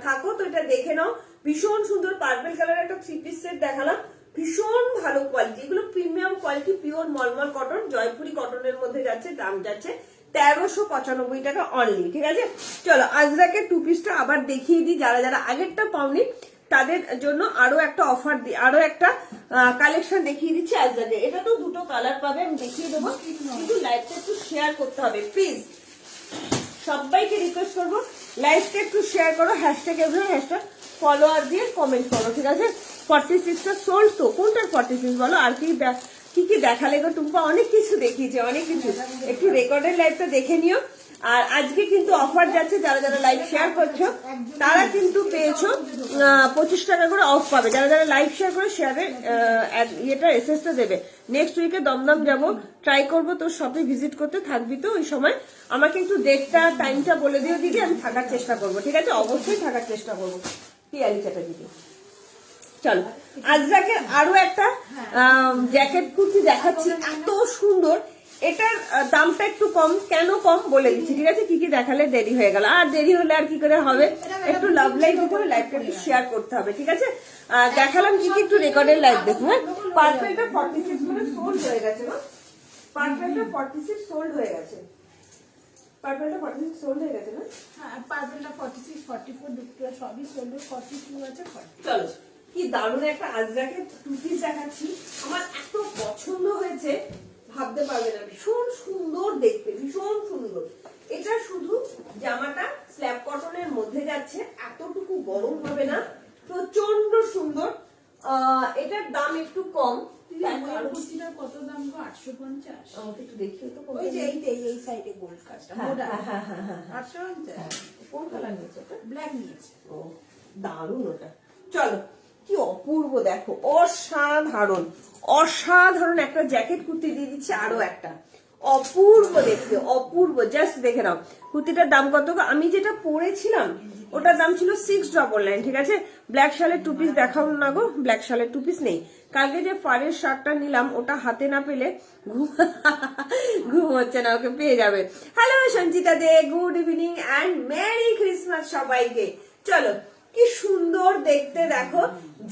থাকো তো এটা দেখে নাও, ভীষণ সুন্দর পার্পল কালার একটা থ্রি পিস সেট দেখালাম, ভীষণ ভালো কোয়ালিটি, এগুলো premium quality, pure mulmul cotton, Jaipuri কটনের মধ্যে যাচ্ছে, দাম যাচ্ছে 1395 টাকা অনলি, ঠিক আছে। চলো আজরাকের টু পিসটা আবার দেখিয়ে দিই, যারা যারা আগেরটা পাওনি তাদের জন্য আরো একটা অফার দিই, আরো একটা কালেকশন দেখিয়ে দিচ্ছি আজরাকে। এটা তো দুটো কালার পাবে, আমি দেখিয়ে দেবো, কিন্তু লাইভটা একটু শেয়ার করতে হবে প্লিজ। সবাইকে রিকোয়েস্ট করবো লাইভটা একটু শেয়ার করো, হ্যাশট্যাগ এভাবে হ্যাশট্যাগ ফলোয়ার দিয়ে কমেন্ট করো, ঠিক আছে। 46টা সোল্ড, তো কোনটার 46 বলো? আর কি কি দেখালে গো টুম্পা? অনেক কিছু দেখিয়েছে, অনেক কিছু, একটু রেকর্ডের লাইভটা দেখে নিও। আর আজকে কিন্তু অফার যাচ্ছে, যারা যারা লাইভ শেয়ার করছো তারা কিন্তু পেয়েছো 25 টাকা করে অফ পাবে, যারা যারা লাইভ শেয়ার করে শেয়ারের ইয়েটা এসএসটা দেবে। নেক্সট উইকে দমদম যাব, ট্রাই করবো তোর শপে ভিজিট করতে, থাকবি তো ওই সময়? আমাকে একটু ডেটটা টাইমটা বলে দিও দিদি, আমি থাকার চেষ্টা করবো, ঠিক আছে, অবশ্যই থাকার চেষ্টা করবো। পিয়ালি চ্যাটার্জি। চলো আজরাকের আরো একটা জ্যাকেট কুর্তি দেখাচ্ছি, এত সুন্দর। এটার দামটা একটু কম, কেন কম বলে দিচ্ছি, ঠিক আছে। কি কি দেখালে দেরি হয়ে গেল, আর দেরি হলে আর কি করে হবে, একটু লাভ লাইভ দিতে হবে, লাইভটা একটু শেয়ার করতে হবে, ঠিক আছে। দেখালাম কি কি, একটু রেকর্ডের লাইভ দেখো। হ্যাঁ, পার্পলটা 46 মানে সোল্ড হয়ে গেছে না, পার্পলটা 46 সোল্ড হয়ে গেছে, পার্পলটা 46 সোল্ড হয়ে গেছে না। হ্যাঁ, পার্পলটা 46, 44 দুটো সবই সোল্ড, 42 আছে 40। চলো কি দারুণ একটা আজরাকে টু পিস দেখাচ্ছি, আমার এত পছন্দ হয়েছে ভাবতে পারবে না, ভীষণ সুন্দর দেখতে, ভীষণ সুন্দর। এটা শুধু জামাটা স্ল্যাব কটনের মধ্যে যাচ্ছে, এতটুকু গরম হবে না, প্রচন্ড সুন্দর। এটার দাম একটু কম, কুর্তিটার কত দাম গো? 850। আমাকে একটু দেখিও তো, ওই যে এই সাইডে গোল্ড কাজটা, হ্যাঁ 850। কোন কালার নিয়েছে? ব্ল্যাক নিয়েছে। ও দারুণ ওটা। চলো কি অপূর্ব দেখো, অসাধারণ অসাধারণ একটা জ্যাকেট কুর্তি দিয়ে দিচ্ছে, আরো একটা অপূর্ব দেখতে, অপূর্ব। জাস্ট দেখে নাও কুর্তিটার দাম কত? আমি যেটা পরেছিলাম ওটার দাম ছিল 699, ঠিক আছে। ব্ল্যাক শালের টু পিস দেখাও না গো, ব্ল্যাক শালের টু পিস নেই। কালকে যে ফারের শার্টটা নিলাম ওটা হাতে না পেলে ঘুম হচ্ছে না, ওকে পেয়ে যাবে। Hello Sanchita De, good evening and merry Christmas সবাইকে। চলো কি সুন্দর দেখতে দেখো,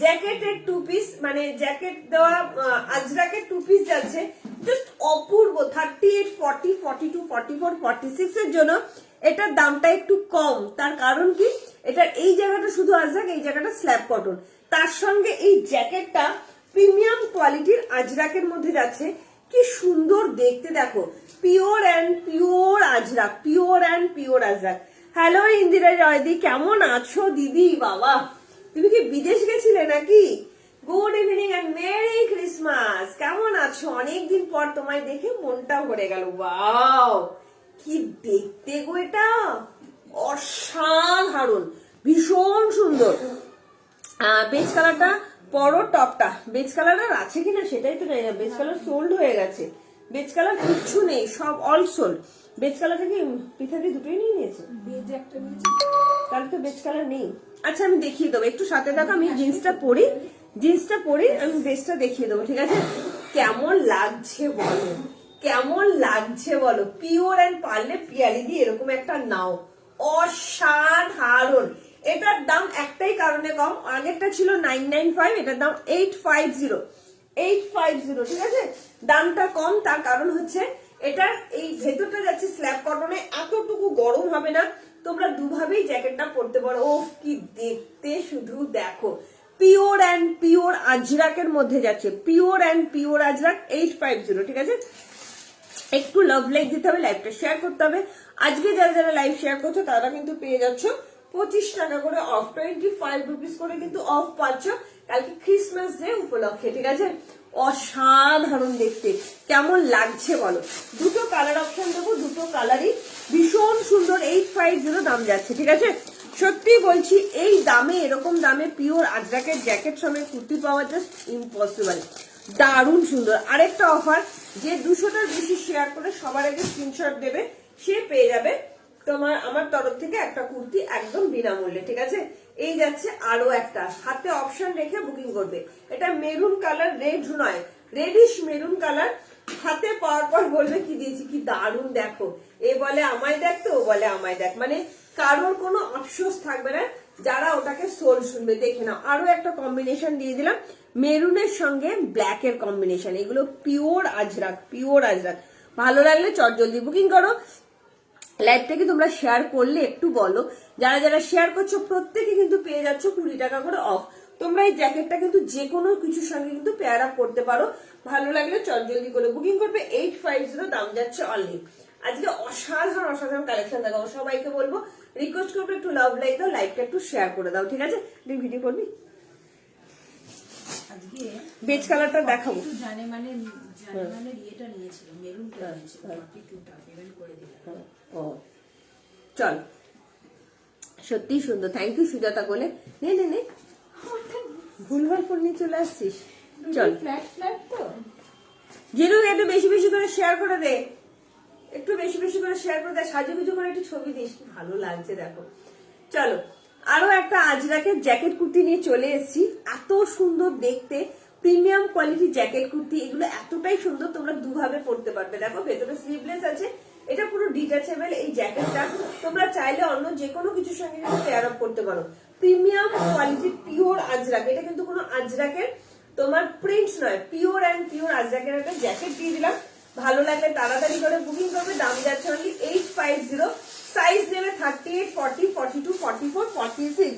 জ্যাকেটের 2 পিস, মানে জ্যাকেট দেওয়া আজরাকের 2 পিস যাচ্ছে, জাস্ট অপূর্ব। 38, 40, 42, 44, 46 এর জন্য এটার দামটা একটু কম। তার কারণ কি, এটার এই জায়গাটা শুধু আজরাক, এই জায়গাটা স্ল্যাব কটন, তার সঙ্গে এই জ্যাকেটটা প্রিমিয়াম কোয়ালিটির আজরাকের মধ্যে যাচ্ছে। কি সুন্দর দেখতে দেখো, pure and pure Ajrak, pure and pure Ajrak. Hello Indira জয়দি, কেমন আছো দিদি? বাবা, তুমি কি বিদেশ গেছিলে নাকি? Good evening and merry Christmas. কেমন আছো? অনেকদিন পর তোমায় দেখে মনটা ভরে গেল। ওয়াও, কি দেখতে গো এটা, অসাধারণ, ভীষণ সুন্দর। বেজ কালারটা, পরো টপটা বেজ কালার আর আছে কিনা সেটাই তো জানি না। বেজ কালার সোল্ড হয়ে গেছে, বেজ কালার কিচ্ছু নেই, সব অল সোল্ড। বেজ কালারটা কি পিঠাটি দুটোই নিয়ে নিয়েছে? বেজ একটা নিয়েছি, তাহলে তো বেজ কালার নেই। আচ্ছা আমি দেখিয়ে দেবো, একটু সাথে দেখো, আমি জিন্সটা পরি, আমি বেজটা দেখিয়ে দেবো, ঠিক আছে? কেমন লাগছে বলো, কেমন লাগছে বলো? পিওর অ্যান্ড পারলে পিয়ালি দিয়ে এরকম একটা নাও, অসাধারণ। এটার দাম একটাই কারণে কম, আগেরটা ছিল 995, এটার দাম 850, ঠিক আছে? দামটা কম, তার কারণ হচ্ছে এটার এই ভেতরটা যাচ্ছে স্ল্যাব কটনে, এতটুকু গরম হবে না, তোমরা দুভাবেই জ্যাকেটটা পরতে পারো। ও কি দেখতে শুধু দেখো, পিওর অ্যান্ড পিওর আজরাকের মধ্যে যাচ্ছে, পিওর অ্যান্ড পিওর আজরাক 850, ঠিক আছে? একটু লাভ লাইক দিতে হবে, লাইভটা শেয়ার করতে হবে। আজকে যারা যারা লাইভ শেয়ার করছো তারা কিন্তু পেয়ে যাচ্ছ 25 টাকা করে অফ, 25 রুপিস করে কিন্তু অফ পাচ্ছ কালকে ক্রিসমাস ডে উপলক্ষে, ঠিক আছে? অসাধারণ দেখতে, কেমন লাগছে বলো? দুটো কালার অপশন দেবো, দুটো কালারই ভীষণ সুন্দর। 850 দাম যাচ্ছে, ঠিক আছে? সত্যি বলছি, এই দামে, এরকম দামে পিওর আজরাকের জ্যাকেট সমেত কুর্তি পাওয়া জাস্ট ইম্পসিবল, দারুণ সুন্দর। আরেকটা অফার, যে 200টার বেশি শেয়ার করে সবার আগে স্ক্রিনশট দেবে, সে পেয়ে যাবে তোমার আমার তরফ থেকে একটা কুর্তি একদম বিনামূল্যে, ঠিক আছে? এই যাচ্ছে আরো একটা, হাতে অপশন রেখে বুকিং করবে। এটা মেরুন কালার, রেড নয়, রেডিশ মেরুন কালার। হাতে পাওয়ার পর বলবে কি দিয়েছি, কি দারুণ দেখো, এ বলে আমায় দেখ, তো ও বলে আমায় দেখ, মানে কারোর কোনো আফসোস থাকবে না যারা ওটাকে সোল শুনবে। দেখে নাও, আরো একটা কম্বিনেশন দিয়ে দিলাম, মেরুনের সঙ্গে ব্ল্যাক এর কম্বিনেশন, এগুলো পিওর আজরাক, পিওর আজরাক। ভালো লাগলে চট জলদি বুকিং করো। লাইভটাকে তোমরা শেয়ার করলে একটু বলো, যারা যারা শেয়ার করছো প্রত্যেকে কিন্তু পেয়ে যাচ্ছ 20 টাকা করে অফ। তোমরা এই জ্যাকেটটা কিন্তু যে কোনো কিছুর সঙ্গে কিন্তু পেয়ার আপ করতে পারো। ভালো লাগলে চট জলদি করে বুকিং করবে। 850 দাম যাচ্ছে অনলি। আজকে অসাধারণ অসাধারণ কালেকশন দেখাবো, সবাইকে বলবো, রিকোয়েস্ট করবে একটু লাভ লাইক দাও, লাইভটা একটু শেয়ার করে দাও, ঠিক আছে? তুই ভিডিও করবি, আজকে বেজ কালারটা দেখাবো। একটু জানে মানে ইয়েটা নিয়েছিল, মেরুনটা নিয়েছিল, 42টা পেমেন্ট করে দিলাম। ও চল, সত্যি সুন্দর, থ্যাংক ইউ সুজাতা বলে। নে নে নে, ভুলভাল ফোন নিয়ে চলে আসছিস, চল। ফ্ল্যাট ফ্ল্যাট তো জিরু একটু বেশি বেশি করে শেয়ার করে দে, একটু বেশি বেশি করে শেয়ার করে দে, সাজুগুজু করে একটু ছবি দিস, কি ভালো লাগছে দেখো। চলো, আরো একটা আজরাকের জ্যাকেট কুর্তি নিয়ে চলে এসেছি, এত সুন্দর দেখতে, প্রিমিয়াম কোয়ালিটি জ্যাকেট কুর্তি, এগুলো এতটাই সুন্দর, তোমরা দুভাবে পরতে পারবে। দেখো ভেতরে স্লিভলেস আছে, এটা পুরো ডিটাচেবল। এই জ্যাকেটটা তোমরা চাইলে অন্য যে কোনো কিছুর সঙ্গে পেয়ার আপ করতে পারো। প্রিমিয়াম কোয়ালিটি পিওর আজরাক, এটা কিন্তু কোনো আজরাকের তোমার প্রিন্ট নয়, পিওর অ্যান্ড পিওর আজরাকের একটা জ্যাকেট দিয়ে দিলাম। ভালো লাগলে তাড়াতাড়ি করে বুকিং করবে, দাম যাচ্ছে অনলি 850। সাইজ নেবে 38, 40, 42, 44, 46,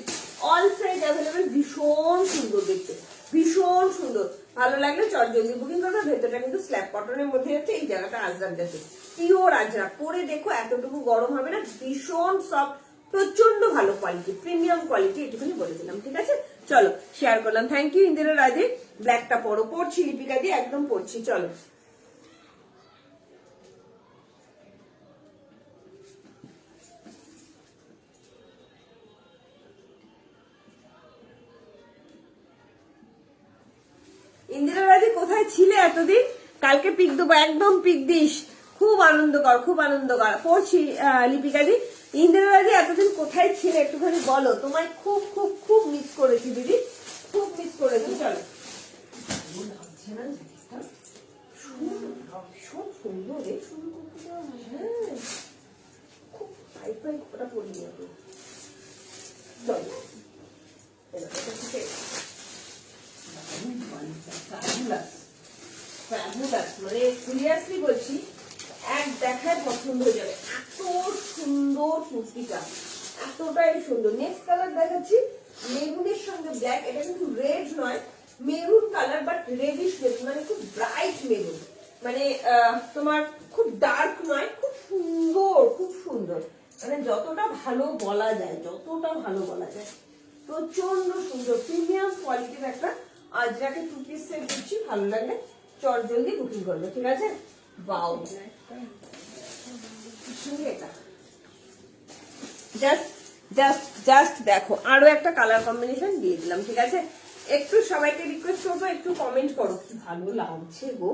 অল সাইজ অ্যাভেলেবেল। ভীষণ সুন্দর দেখতে, ভীষণ সুন্দর। ভালো লাগলে চট জলদি বুকিং করবে। ভেতরটা কিন্তু স্ল্যাব কটনের মধ্যে যাচ্ছে, এই জায়গাটা আজরাক যাচ্ছে, পিওর আজরাক। পরে দেখো এতটুকু গরম হবে না, ভীষণ সফট, প্রচন্ড ভালো কোয়ালিটি, প্রিমিয়াম কোয়ালিটি, এটুকুনি বলে দিলাম, ঠিক আছে? চলো শেয়ার করলাম, থ্যাংক ইউ ইন্দিরা রাজে। ব্ল্যাকটা পরো, পড়ছি লিপিকা দিয়ে, একদম পড়ছি, চলো। ইন্দিরা রাজি কোথায় ছিলে এতদিন? কালকে পিক দেবো, একদম পিক দিস, খুব আনন্দকর, খুব আনন্দকর। পড়ছি লিপিকাদি। ইন্দিরা রাজি এতদিন কোথায় ছিলে একটুখানি বলো, তোমায় খুব খুব খুব মিস করেছি দিদি, খুব মিস করেছি। চলো, লাগছে না ভীষণ সুন্দর রে, হ্যাঁ খুব পাই পাই, ওটা পড়িনি এখন। চলো অদ্ভুত আছে, মানে সিরিয়াসলি বলছি এক দেখায় পছন্দ হয়ে যাবে, এত সুন্দর কুর্তিটা, এতটাই সুন্দর। নেক্সট কালার দেখাচ্ছি মেরুনের সঙ্গে ব্ল্যাক, এটা কিন্তু রেড নয়, maroon colour but radish maroon, মানে খুব ব্রাইট মেরুন, মানে তোমার খুব ডার্ক নয়, খুব সুন্দর, খুব সুন্দর, মানে যতটা ভালো বলা যায়, যতটা ভালো বলা যায়, প্রচন্ড সুন্দর প্রিমিয়াম কোয়ালিটির একটা আজরাকে 2 পিস সেট দিচ্ছি। ভালো লাগলে চট জলদি বুকিং করবে, ঠিক আছে? বাও, জাস্ট দেখো, আরো একটা কালার কম্বিনেশন দিয়ে দিলাম, ঠিক আছে? একটু সবাইকে রিকোয়েস্ট করবো, একটু কমেন্ট করো, কি ভালো লাগছে গো,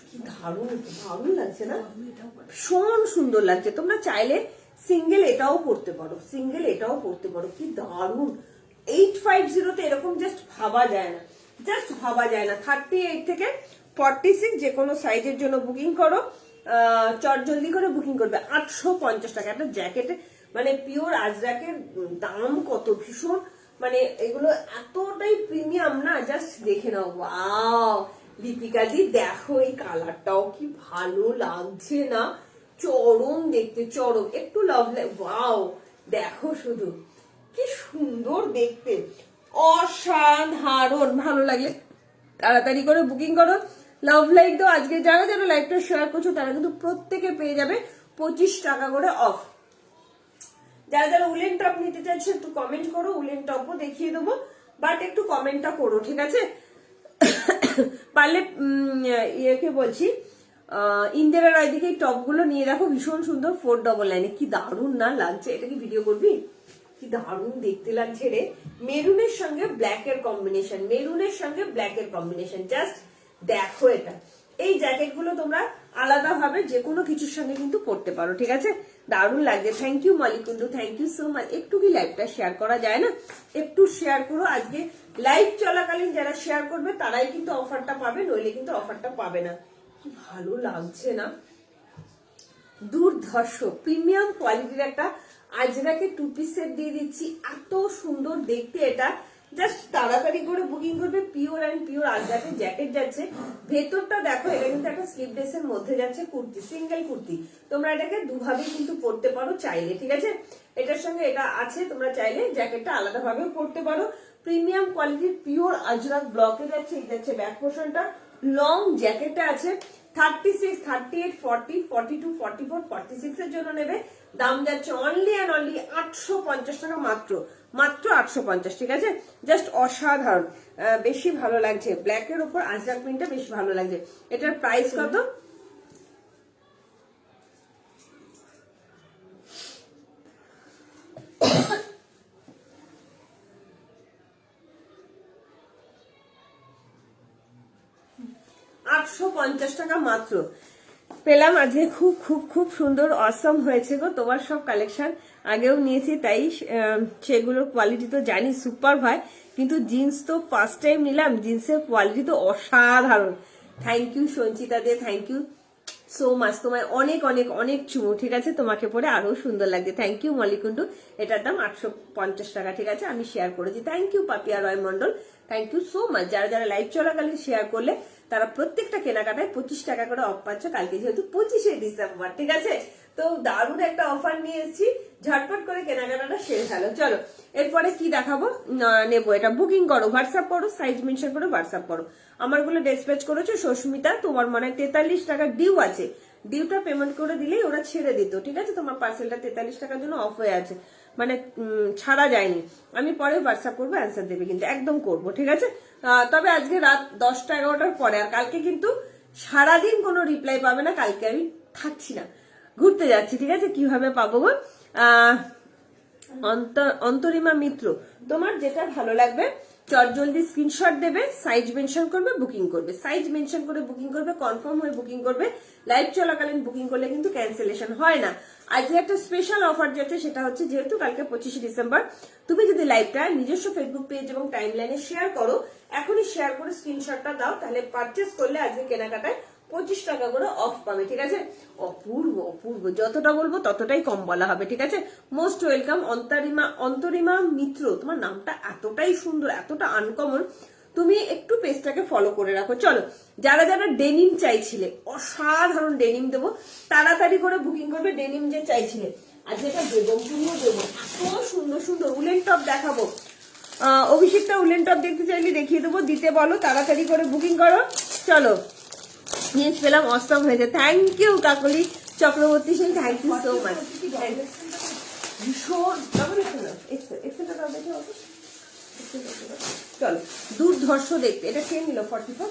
কি দারুণ, দারুণ লাগছে না? ভীষণ সুন্দর লাগছে। তোমরা চাইলে সিঙ্গেল এটাও পড়তে পারো, সিঙ্গেল এটাও পড়তে পারো, কি দারুণ। 850 এরকম জাস্ট ভাবা যায় না, জাস্ট ভাবা যায় না। 38 থেকে 46 যে কোনো সাইজের জন্য বুকিং করো, চট জলদি করে বুকিং করবে। 850 টাকা একটা জ্যাকেটে, মানে পিওর আজরাকের দাম কত, ভীষণ, মানে এগুলো এতটাই প্রিমিয়াম না, জাস্ট দেখে নাও। ওয়াও দীপিকা দি দেখো, এই কালারটাও কি ভালো লাগছে না, চরম দেখতে, চরম। একটু লাভ, ওয়াও দেখো শুধু কি সুন্দর দেখতে, অসাধারণ। ভালো লাগলে তাড়াতাড়ি করে বুকিং করো, লাভ লাইক দাও। আজকে যারা যারা লাইভটা শেয়ার করছো তারা কিন্তু প্রত্যেকে পেয়ে যাবে 25 টাকা করে অফ। যারা যারা উলেন টপ নিতে চাইছে একটু কমেন্ট করো, উলেন টপও দেখিয়ে দেবো, বাট একটু কমেন্টটা করো, ঠিক আছে? পারলে ইয়েকে বলছি, ইন্দিরা রায় দিকে এই টপ গুলো নিয়ে দেখো, ভীষণ সুন্দর, 499, কি দারুণ না লাগছে। এটা কি ভিডিও করবি? কি দারুণ দেখতে লাগছে রে, মেরুনের সঙ্গে ব্ল্যাক এর কম্বিনেশন, মেরুনের সঙ্গে ব্ল্যাক এর কম্বিনেশন, জাস্ট দেখো এটা। এই জ্যাকেট গুলো তোমরা আলাদা ভাবে যে কোনো কিছুর সঙ্গে কিন্তু পড়তে পারো, ঠিক আছে? দারুণ লাগছে। থ্যাংক ইউ মালিকুন্ডু, থ্যাংক ইউ সো মাচ। একটু কি লাইভটা শেয়ার করা যায় না? একটু শেয়ার করো। আজকে লাইভ চলাকালীন যারা শেয়ার করবে তারাই কিন্তু অফারটা পাবে, নইলে কিন্তু অফারটা পাবে না। কি ভালো লাগছে না, দুর্ধর্ষ প্রিমিয়াম কোয়ালিটির একটা আজরাকে 2 পিস সেট দিয়ে দিচ্ছি, এত সুন্দর দেখতে। এটা জাস্ট তাড়াতাড়ি করে বুকিং করবে। পিওর অ্যান্ড পিওর আজরাকে জ্যাকেট যাচ্ছে, ভেতরটা দেখো, এটা কিন্তু একটা স্লিভলেস এর মধ্যে যাচ্ছে কুর্তি, সিঙ্গেল কুর্তি। তোমরা এটাকে দুভাবে কিন্তু পরতে পারো চাইলে, ঠিক আছে? এটার সঙ্গে এটা আছে, তোমরা চাইলে জ্যাকেটটা আলাদা ভাবেও পরতে পারো। প্রিমিয়াম কোয়ালিটির পিওর আজরাক ব্লকে যাচ্ছে, এই যাচ্ছে ব্যাক পোর্শনটা, লং জ্যাকেটটা আছে। 36, 38, 40, 42, 44, 46 এর জন্য নেবে। দাম যাচ্ছে অনলি অ্যান্ড অনলি 850 টাকা, মাত্র মাত্র 850, ঠিক আছে? জাস্ট অসাধারণ, বেশি ভালো লাগছে। ব্ল্যাক এর উপর আজরাক প্রিন্টটা বেশি ভালো লাগছে। এটার প্রাইস কত? $850 টাকা মাত্র পেলাম আজকে। খুব খুব খুব সুন্দর, অসম হয়েছে গো তোমার সব কালেকশন। আগেও নিয়েছি, তাই সেগুলোর কোয়ালিটি তো জানি সুপার হয়, কিন্তু জিন্স তো ফার্স্ট টাইম নিলাম, জিন্সের কোয়ালিটি তো অসাধারণ। Thank you Sanchita De, thank you so much, তোমায় অনেক অনেক অনেক চুমু, ঠিক আছে? তোমাকে পরে আরো সুন্দর লাগছে। থ্যাংক ইউ মলিকুন্ডু, এটার দাম 850 টাকা, ঠিক আছে? আমি শেয়ার করেছি। Thank you Papiya Roy Mondal, thank you so much. যারা যারা লাইভ চলাকালীন শেয়ার করলে তারা প্রত্যেকটা কেনাকাটায় 25 টাকা করে অফ পাচ্ছে, কালকে যেহেতু 25শে ডিসেম্বর, ঠিক আছে? তো দারুণ একটা অফার নিয়ে এসেছি, ঝটপট করে কেনাকাটাটা শেষ হলো। চলো এরপরে কি দেখাবো নেবো, এটা বুকিং করো, হোয়াটসঅ্যাপ করো, সাইজ মেনশন করে হোয়াটসঅ্যাপ করো। আমারগুলো ডিসপ্যাচ করেছো সুস্মিতা, তোমার মনে হয় 43 টাকা ডিউ আছে, ডিউটা পেমেন্ট করে দিলেই ওরা ছেড়ে দিত, ঠিক আছে? তোমার পার্সেলটা 43 টাকার জন্য অফ হয়ে আছে, মানে ছাড়া যায়নি। আমি পরে হোয়াটসঅ্যাপ করবো, অ্যান্সার দেবে কিন্তু, একদম করবো, ঠিক আছে? তবে আজকে রাত 10টা 11টার পরে, আর কালকে কিন্তু সারাদিন কোনো রিপ্লাই পাবে না, কালকে আমি থাকছি না, ঘুরতে যাচ্ছি, ঠিক আছে? কিভাবে পাবো গো? অন্তরিমা মিত্র, তোমার যেটা ভালো লাগবে চট জলদি স্ক্রিনশট দেবে, সাইজ মেনশন করবে, বুকিং করবে, সাইজ মেনশন করে বুকিং করবে, কনফার্ম হয়ে বুকিং করবে। লাইভ চলাকালীন বুকিং করলে কিন্তু ক্যান্সেলেশন হয় না। আজকে একটা স্পেশাল অফার যেটা, সেটা হচ্ছে যেহেতু কালকে 25শে ডিসেম্বর, তুমি যদি লাইভটা নিজস্ব ফেসবুক পেজ এবং টাইম লাইনে শেয়ার করো, এখনই শেয়ার করে স্ক্রিনশটটা দাও, তাহলে পারচেস করলে আজকে কেনাকাটায় 25 টাকা করে অফ পাবে, ঠিক আছে? অপূর্ব অপূর্ব, যতটা বলবো ততটাই কম বলা হবে, ঠিক আছে? মোস্ট ওয়েলকাম অন্তরিমা মিত্র, তোমার নামটা এতটাই সুন্দর, এতটা আনকমন, তুমি একটু পেজটাকে ফলো করে রাখো। চলো, যারা যারা ডেনিম চাইছিলে, অসাধারণ ডেনিম দেবো, তাড়াতাড়ি করে বুকিং করবে। ডেনিম যে চাইছিলে আর যেটা দেবো, তুমিও দেবো, এত সুন্দর সুন্দর উলেন টপ দেখাবো। অভিষেকটা উলেন টপ দেখতে চাইলে দেখিয়ে দেবো, দিতে বলো, তাড়াতাড়ি করে বুকিং করো। চলো, জিন্স পেলাম, অসম হয়েছে। Thank you Kakoli Chakraborty Singh, thank you so much. ভীষণ চলো, দুর্ধর্ষ দেখতে। এটা কে নিল 44?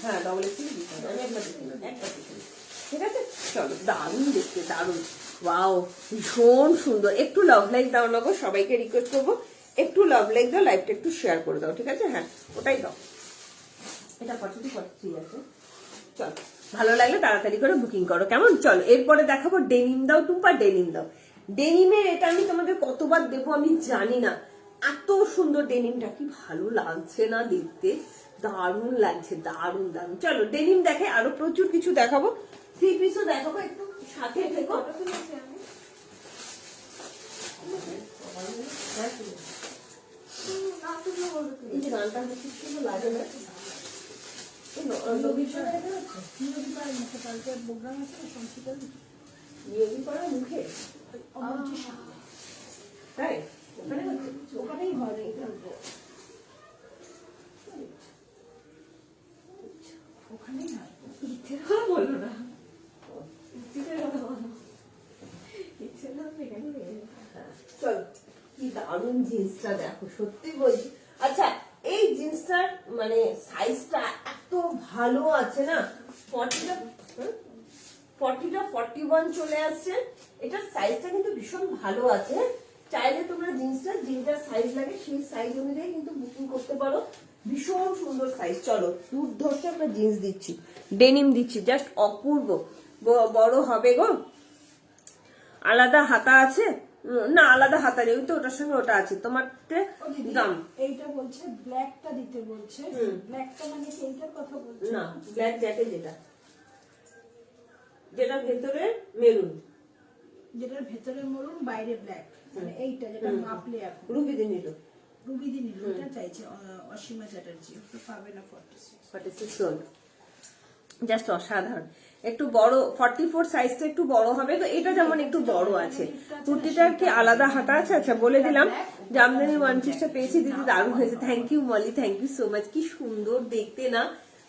হ্যাঁ, ডবল এক্সেল ঠিক আছে। চলো, দারুণ দেখতে, দারুণ, ওয়াও, ভীষণ সুন্দর। একটু লাভ লাইক দাও না গো, সবাইকে রিকোয়েস্ট করবো, একটু লাভ লাইক দাও, লাইভটা একটু শেয়ার করে দাও, ঠিক আছে? হ্যাঁ, ওটাই দাও। এটা 43 আছে। চলো, ভালো লাগলে তাড়াতাড়ি করে বুকিং করো, কেমন? চলো, এরপরে দেখাবো ডেনিম দাও টুম্পা, ডেনিম দাও। ডেনিমের এটা আমি তোমাদের কতবার দেবো আমি জানি না, এত সুন্দর ডেনিমটা, কি ভালো লাগছে না দেখতে, দারুণ লাগছে, দারুণ দারুণ। চলো, ডেনিম দেখে, আরো প্রচুর কিছু দেখাবো, 3 পিসও দেখাবো, একটু সাথে থেকো। এই যে গানটা হচ্ছে সুন্দর লাগে না? মুখে তাই ওখানেই ঘরে ওখানেই হয়। ইচ্ছের কথা বলো না, ইচ্ছের কথা বলো, ইচ্ছের কথা এখানে চল, কি দারুণ জিন্সটা দেখো, সত্যি বলছি। আচ্ছা, এই জিন্সটার মানে সাইজটা এত ভালো আছে না, 41 চলে আসছে। এটার সাইজটা কিন্তু ভীষণ ভালো আছে। চাইলে তোমরা জিন্সটা যেটার সাইজ লাগে সেই সাইজ অনুযায়ী কিন্তু বুকিং করতে পারো। ভীষণ সুন্দর সাইজ। চলো, দুর্ধর্ষ একটা জিন্স দিচ্ছি, ডেনিম দিচ্ছি, জাস্ট অপূর্ব। বড় হবে গো। আলাদা হাতা আছে না? আলাদা হাতা নেই, তো ওটার সঙ্গে ওটা আছে। তোমার দাম এইটা বলছে ব্ল্যাকটা দিতে বলছে, ব্ল্যাকটা মানে কি এইটার কথা বলছে না, ব্ল্যাক জ্যাকেট যেটা ভেতরে মেরুন, যেটার ভেতরে মরুন বাইরে ব্ল্যাক, মানে এইটা যেটা মাপলে এখন রুবিদি নিল, রুবিদি নিল, এটা চাইছে অসীমা চ্যাটার্জি, ওটা পাবে না 46 জাস্ট অসাধারণ। একটু বড় 44 সাইজটা একটু বড় হবে তো, এটা যেমন একটু বড় আছে। কুর্তিটার কি আলাদা হাতা আছে? আচ্ছা, বলে দিলাম, জামদানি ওয়ান পিসটা পেয়েছি দিদি, দারুণ হয়েছে। Thank you Moli, thank you so much. কি সুন্দর দেখতে না,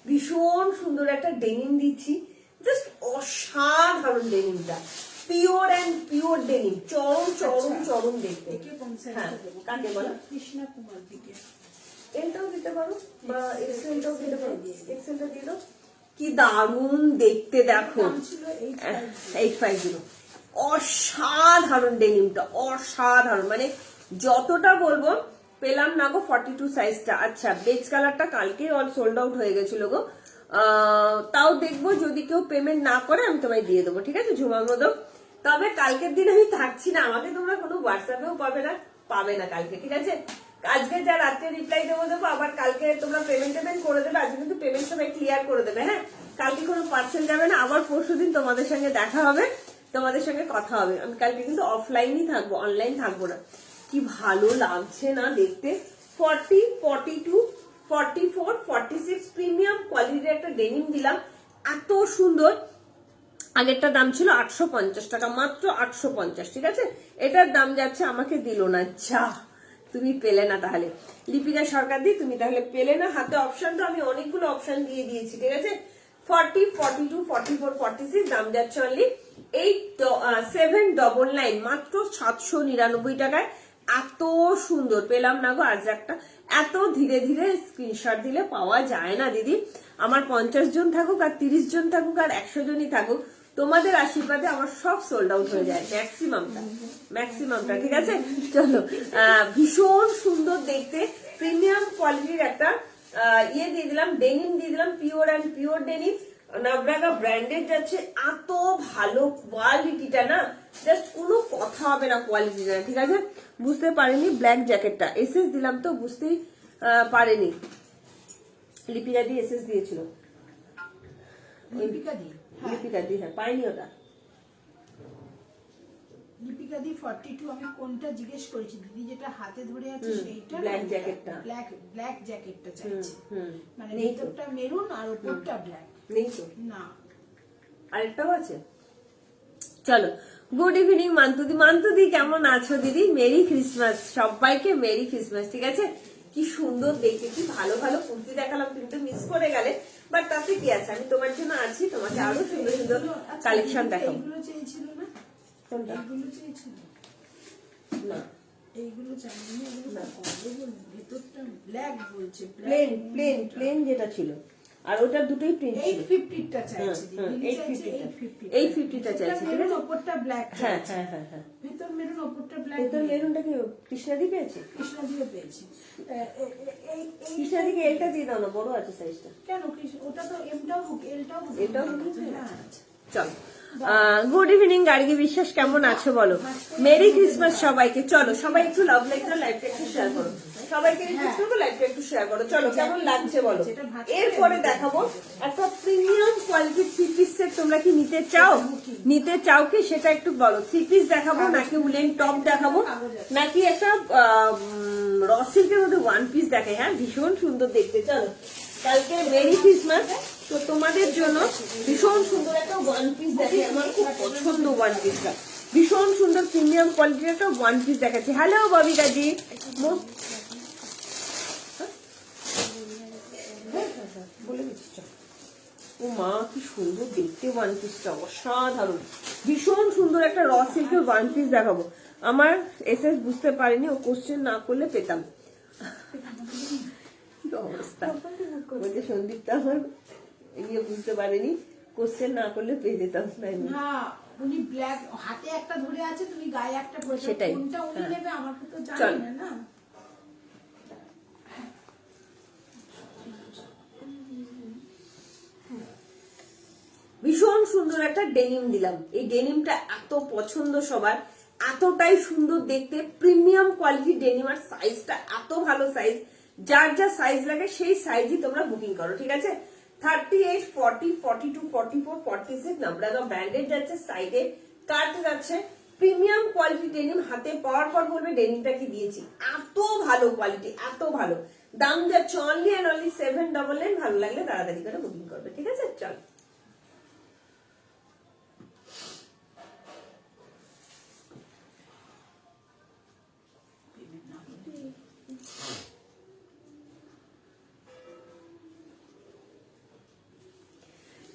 ভীষণ সুন্দর একটা ডেনিম দিচ্ছি, জাস্ট অসাধারণ ডেনিমটা, পিওর অ্যান্ড পিওর ডেনিম, চরম চরম চরম দেখতে। হ্যাঁ, কাকে বলো? কৃষ্ণা কুমার দিকে এলটাও দিতে পারো বা এক্সেলটাও দিতে পারো, এক্সেলটা দিয়ে দাও। কি দারুণ দেখতে দেখো, 850, অসাধারণ ডেনিমটা, অসাধারণ, মানে যতটা বলবো পেলাম না গো 42 সাইজটা। আচ্ছা, বেজ কালারটা কালকে অল সোল্ড আউট হয়ে গেছিল গো, তাও দেখবো যদি কেউ পেমেন্ট না করে আমি তোমায় দিয়ে দেবো, ঠিক আছে ঝুমা মোদক। তবে কালকের দিন আমি থাকছি না, আমাকে তোমরা কোনো হোয়াটসঅ্যাপেও পাবে না কালকে, ঠিক আছে? আজকে যা রাত্রে রিপ্লাই দেবো, আবার কালকে তোমরা পেমেন্ট করে দেবে। আজকে কিন্তু পেমেন্ট সবাই ক্লিয়ার করে দেবে, হ্যাঁ? কালকে কোনো পার্সেল যাবে না, আবার পরশুদিন তোমাদের সঙ্গে দেখা হবে, তোমাদের সঙ্গে কথা হবে। আমি কালকে কিন্তু অফলাইনই থাকবো, অনলাইন থাকবো না। কি ভালো লাগছে না দেখতে, 40, 42, 44, 46 প্রিমিয়াম কোয়ালিটির একটা ডেনিম দিলাম, এত সুন্দর। আগেরটা দাম ছিল 850 টাকা, মাত্র 850, ঠিক আছে? এটার দাম যাচ্ছে, আমাকে দিল না, যা তুমি পেলে না তাহলে। লিপিকা সরকার দি, তুমি তাহলে পেলে না। হাতে অপশন তো আমি অনেকগুলো অপশন দিয়ে দিয়েছি, ঠিক আছে? 40, 42, 44, 46 দাম যাচ্ছে অনলি 8799, মাত্র 799 টাকায়। এত সুন্দর পেলাম না গো আজ একটা, এত ধীরে ধীরে স্ক্রিনশট দিলে পাওয়া যায় না দিদি। আমার 50 জন থাকুক আর 30 জন থাকুক আর 100 জনই থাকুক, তোমাদের আশীর্বাদে আমার সব সোল্ড আউট হয়ে যায়, ম্যাক্সিমামটা, ঠিক আছে? চলো, ভীষণ সুন্দর দেখতে, প্রিমিয়াম কোয়ালিটির একটা ইয়ে দিয়ে দিলাম, ডেনিম দিয়ে দিলাম, pure and pure denim, Navraga branded যাচ্ছে। এত ভালো কোয়ালিটিটা না, জাস্ট কোনো কথা হবে না কোয়ালিটিটা, ঠিক আছে? বুঝতে পারিনি ব্ল্যাক জ্যাকেটটা, এসএস দিলাম তো বুঝতেই পারেনি। লিপিকা দি এসএস দিয়েছিল, লিপিকা দি, হ্যাঁ পাইনি ওটা। লিপিকা দি 42 আমি কোনটা জিজ্ঞেস করেছি, দিদি যেটা হাতে ধরে আছে সেইটা, ব্ল্যাক জ্যাকেটটা। ব্ল্যাক জ্যাকেটটা চাইছি, হুম মানে নেই তো, ভিতরটা মেরুন আর উপরটা ব্ল্যাক। নেই তো, না আরেকটাও আছে। চলো, গুড ইভিনিং মান্তুদি। মান্তুদি কেমন আছো দিদি? মেরি ক্রিসমাস সবাইকে, মেরি ক্রিসমাস। ঠিক আছে, কি সুন্দর দেখতে, কি ভালো ভালো কুর্তি দেখালাম, তুমি তো মিস করে গেলে, বাট তাতে কি আছে, আমি তোমার জন্য আছি, তোমাকে আরো সুন্দর সুন্দর কালেকশন দেখাবো। এইগুলো চেয়েছিল না, কোনটা? এইগুলো চেয়েছিল না, এইগুলো চাইনি, এগুলো গন্ডগোল, ভেতরটা ব্ল্যাক বলছে, প্লেন প্লেন প্লেন যেটা ছিল, আর ওটার দুটোই প্রিন্ট ছিল। 850টা চাইছি, হুম, দিদি চাইছে 850 850 850টা চাইছে, ঠিক মেরুন আছে। ওপরটা ব্ল্যাক, হ্যাঁ হ্যাঁ হ্যাঁ হ্যাঁ, ভেতর মেরুন ওপরটা ব্ল্যাক, ভেতর মেরুনটা কি কৃষ্ণাদি পেয়েছে? কৃষ্ণা দিয়ে পেয়েছি। এই কৃষ্ণাদিকে এলটা দিয়ে দাও না, বড় আছে সাইজটা। কেন ওটা তো এমটাও বুক, এলটাও বুক, এটাও বুক, হ্যাঁ। চল, গুড ইভিনিং গার্গী বিশ্বাস, কেমন আছো বলো? মেরি ক্রিসমাস সবাইকে। চলো সবাই একটু লাভ লাইক দাও, লাইভটা একটু শেয়ার করো, সবাইকে রিকোয়েস্ট করবো লাইভটা একটু শেয়ার করো। চলো, কেমন লাগছে বলো? এরপরে দেখাবো একটা প্রিমিয়াম কোয়ালিটির 3 পিস সেট। তোমরা কি নিতে চাও? নিতে চাও কি সেটা একটু বলো। 3 পিস দেখাবো নাকি উলেন টপ দেখাবো, নাকি একটা র সিল্কের মধ্যে 1 পিস দেখাই? হ্যাঁ, ভীষণ সুন্দর দেখতে। চলো, কালকে মেরি ক্রিসমাস, তো তোমাদের জন্য ভীষণ সুন্দর একটা 1 পিস দেখে, আমার খুব পছন্দ 1 পিসটা, ভীষণ সুন্দর প্রিমিয়াম কোয়ালিটির একটা 1 পিস দেখাচ্ছি। হ্যালো ববিকাজি, বলে দিচ্ছি। ও মা, কি সুন্দর দেখতে 1 পিসটা, অসাধারণ, ভীষণ সুন্দর একটা র সিল্কের 1 পিস দেখাবো। আমার এসএস বুঝতে পারিনি, ও কোশ্চেন না করলে পেতাম। কি অবস্থা, বলছে সন্দীপটা আমার ইয়ে বুঝতে পারেনি, কোশ্চেন না করলে পেয়ে যেতাম। তাই না? না, উনি ব্ল্যাক হাতে একটা ধরে আছে, তুমি গায়ে একটা পরেছো, সেটাই, কোনটা উনি হ্যাঁ। নেবে আমার তো চল। জানি না, না। ভীষণ সুন্দর একটা ডেনিম দিলাম। এই ডেনিমটা এত পছন্দ সবার, এতটাই সুন্দর দেখতে, প্রিমিয়াম কোয়ালিটি ডেনিম, আর সাইজটা এত ভালো সাইজ, যার যা সাইজ লাগে সেই সাইজই তোমরা বুকিং করো, ঠিক আছে। 38, 40, 42, 44, 46 নাম্বার ব্র্যান্ডেড যাচ্ছে, সাইডে কাট যাচ্ছে, প্রিমিয়াম কোয়ালিটি ডেনিম। হাতে পাওয়ার পর বলবে ডেনিমটা কি দিয়েছি, এত ভালো কোয়ালিটি, এত ভালো দাম যাচ্ছে অনলি এন্ড অনলি 799। ভালো লাগলে তাড়াতাড়ি করে বুকিং করবে, ঠিক আছে। চল,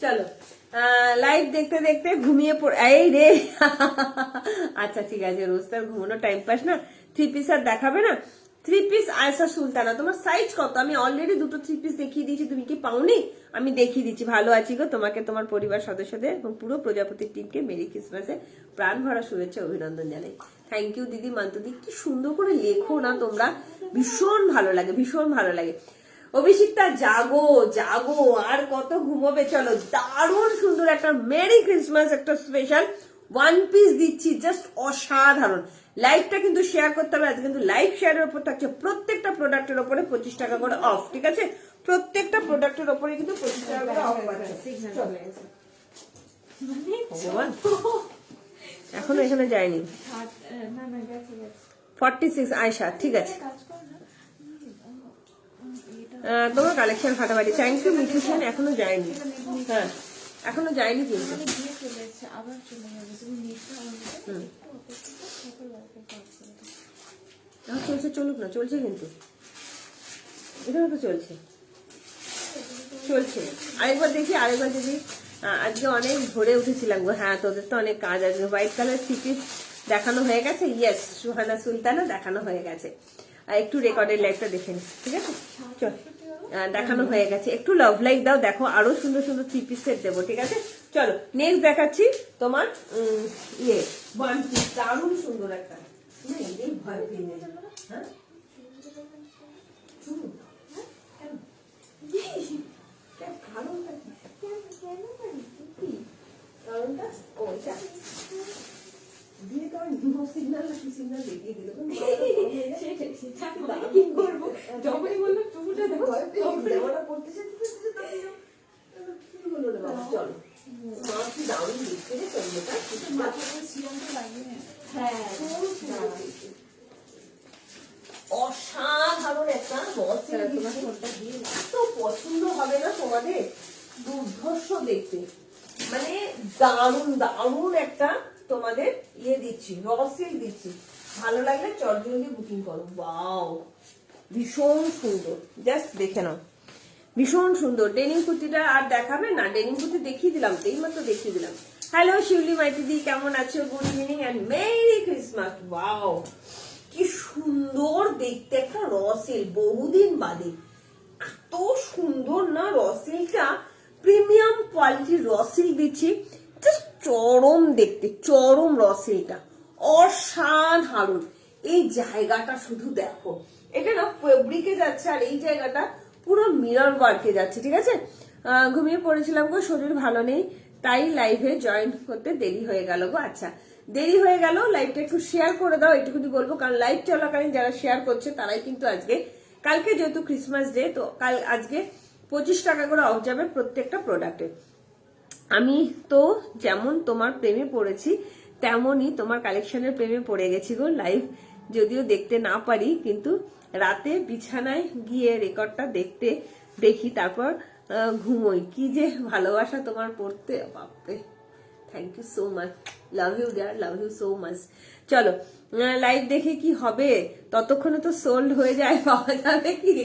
চলো, লাইভ দেখতে দেখতে ঘুমিয়ে পড়ে, এই রে। আচ্ছা ঠিক আছে, রোজ তার ঘুমানো টাইম পাস না। 3 পিস আর দেখাবে না? 3 পিস আয়সা সুলতানা, তোমার সাইজ কত? আমি অলরেডি দুটো 3 পিস দেখিয়ে দিয়েছি, তুমি কি পাওনি? আমি দেখিয়ে দিচ্ছি। ভালো আছি গো, তোমাকে, তোমার পরিবার সদস্যদের এবং পুরো প্রজাপতির টিমকে মেরি ক্রিসমাসে প্রাণ ভরা শুভেচ্ছা অভিনন্দন জানাই। থ্যাংক ইউ দিদি মান্তুদি, কি সুন্দর করে লেখো না তোমরা, ভীষণ ভালো লাগে, ভীষণ ভালো লাগে। অভিষিক্তা জাগো জাগো, আর কত ঘুমোবে? চলো, দারুণ সুন্দর একটা মেরি ক্রিসমাস একটা স্পেশাল 1 পিস দিচ্ছি, জাস্ট অসাধারণ। লাইভটা কিন্তু শেয়ার করতে হবে আজকে, কিন্তু লাইভ শেয়ারের উপর থাকছে প্রত্যেকটা প্রোডাক্টের উপরে 25 টাকা করে অফ, ঠিক আছে। প্রত্যেকটা প্রোডাক্টের উপরে কিন্তু 25 টাকা করে অফ পাচ্ছে। ভগবান, এখনো এখানে যায়নি। না না, গেছে গেছে। 46 আয়সা, ঠিক আছে। কাজ কর না। তোমার কালেকশন ফাটাফাটি, থ্যাংক ইউ মিঠু সেন, এখনো যায়নি। হ্যাঁ, এখনো যায়নি কিন্তু। মানে গিয়ে চলে এসেছে, আবার চলে যাবে। তুমি নেটটা অন করো, একটু অপেক্ষা করো, তারপর কাজ করে দাও। চলছে, চলুক না, চলছে কিন্তু, এখানে তো চলছে, চলছে। আরেকবার দেখি, আরেকবার দেখি। আজকে অনেক ভোরে উঠেছিলাম গো। হ্যাঁ, তোদের তো অনেক কাজ আছে। হোয়াইট কালার 3 পিস দেখানো হয়ে গেছে, ইয়েস, সুহানা সুলতানা দেখানো হয়ে গেছে। একটু রেকর্ডের লাইভটা দেখে নি, ঠিক আছে। চল, দেখানো হয়ে গেছে, একটু লাভ লাইক দাও, দেখো আরো সুন্দর সুন্দর 3 পিস সেট দেবো, ঠিক আছে। চলো, নেক্সট দেখাচ্ছি তোমার 1 পিস, দারুণ সুন্দর একটা। ভয় পেয়ে নেই, হ্যাঁ যখনই বললো টুকুটা দেখো, চলো, মা কি দারুণ দেখতে রে, মাথায় সিয়ামটা লাগিয়ে নে। হ্যাঁ অসাধারণ একটা রসের তোমার ফোনটা দিয়ে এত পছন্দ হবে না তোমাদের, দুর্ধর্ষ দেখতে, মানে দারুণ দারুণ একটা তোমাদের ইয়ে দিচ্ছি, রসিল দিচ্ছি। ভালো লাগলে চটজলদি বুকিং করো। ওয়াও, ভীষণ সুন্দর, জাস্ট দেখে নাও, ভীষণ সুন্দর। ডেনিম কুর্তিটা আর দেখাবে না? ডেনিম কুর্তি দেখিয়ে দিলাম তো, এইমাত্র দেখিয়ে দিলাম। হ্যালো শিউলি মাইতিদি, কেমন আছো? Good evening and merry Christmas. Wow, কি সুন্দর দেখতে একটা রসিল, বহুদিন বাদে এত সুন্দর না রসিলটা, প্রিমিয়াম কোয়ালিটির রসিল দিচ্ছি, চরম দেখতে, চরম রসিলটা অসাধারণ। এই জায়গাটা শুধু দেখো, এটা না ফেব্রিকে যাচ্ছে আর এই জায়গাটা পুরো মিরর ওয়ার্কে যাচ্ছে, ঠিক আছে? ঘুমিয়ে পড়েছিলাম গো, শরীর ভালো নেই, তাই লাইভে জয়েন করতে দেরি হয়ে গেল গো। আচ্ছা, দেরি হয়ে গেল, লাইভটা একটু শেয়ার করে দাও, এটুকুনি বলবো, কারণ লাইভ চলাকালীন যারা শেয়ার করছে তারাই কিন্তু আজকে, কালকে যেহেতু ক্রিসমাস ডে, তো কাল আজকে 25 টাকা করে অফ যাবে প্রত্যেকটা প্রোডাক্টে। আমি তো যেমন তোমার প্রেমে পড়েছি তেমনই তোমার কালেকশনের প্রেমে পড়ে গেছি গো। লাইভ যদিও দেখতে না পারি, কিন্তু রাতে বিছানায় গিয়ে রেকর্ডটা দেখি, তারপর ঘুমোই। কি যে ভালোবাসা তোমার পড়তে, বাপরে, thank you so much, love you dear, love you so much. চলো, লাইভ দেখে কি হবে, ততক্ষণে তো সোল্ড হয়ে যায়, পাওয়া যাবে কি?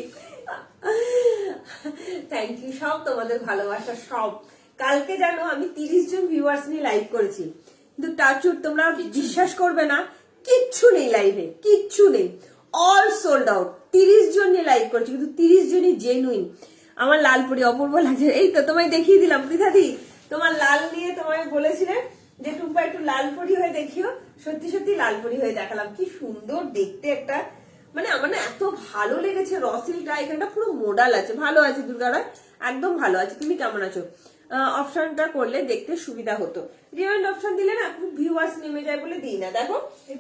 থ্যাংক ইউ, সব তোমাদের ভালোবাসা, সব। কালকে জানো আমি 30 জন ভিউয়ার্স নিয়ে লাইভ করেছি, কিন্তু টাচুট তোমরা বিশ্বাস করবে না, কিচ্ছু নেই লাইভে, কিচ্ছু নেই, অল সোল্ড আউট। 30 জন নিয়ে লাইভ করেছি, কিন্তু 30 জনই জেনুইন। আমার লাল পরি অপূর্ব লাগছে, এই তো তোমায় দেখিয়ে দিলাম পৃথাদি, তোমার লাল নিয়ে তোমায় বলেছিলেন যে টুম্পা একটু লাল পরি হয়ে দেখিও, সত্যি সত্যি লাল পরি হয়ে দেখালাম। কি সুন্দর দেখতে একটা, মানে আমার না এত ভালো লেগেছে রসিলটা। এখানটা পুরো মোডাল আছে, ভালো আছে দুর্গারা, একদম ভালো আছে। তুমি কেমন আছো? অপশনটা করলে দেখতে সুবিধা হতো, রিমাইন্ড অপশন দিলে না খুব ভিউয়ার্স নেমে যায় বলে দিই না। দেখো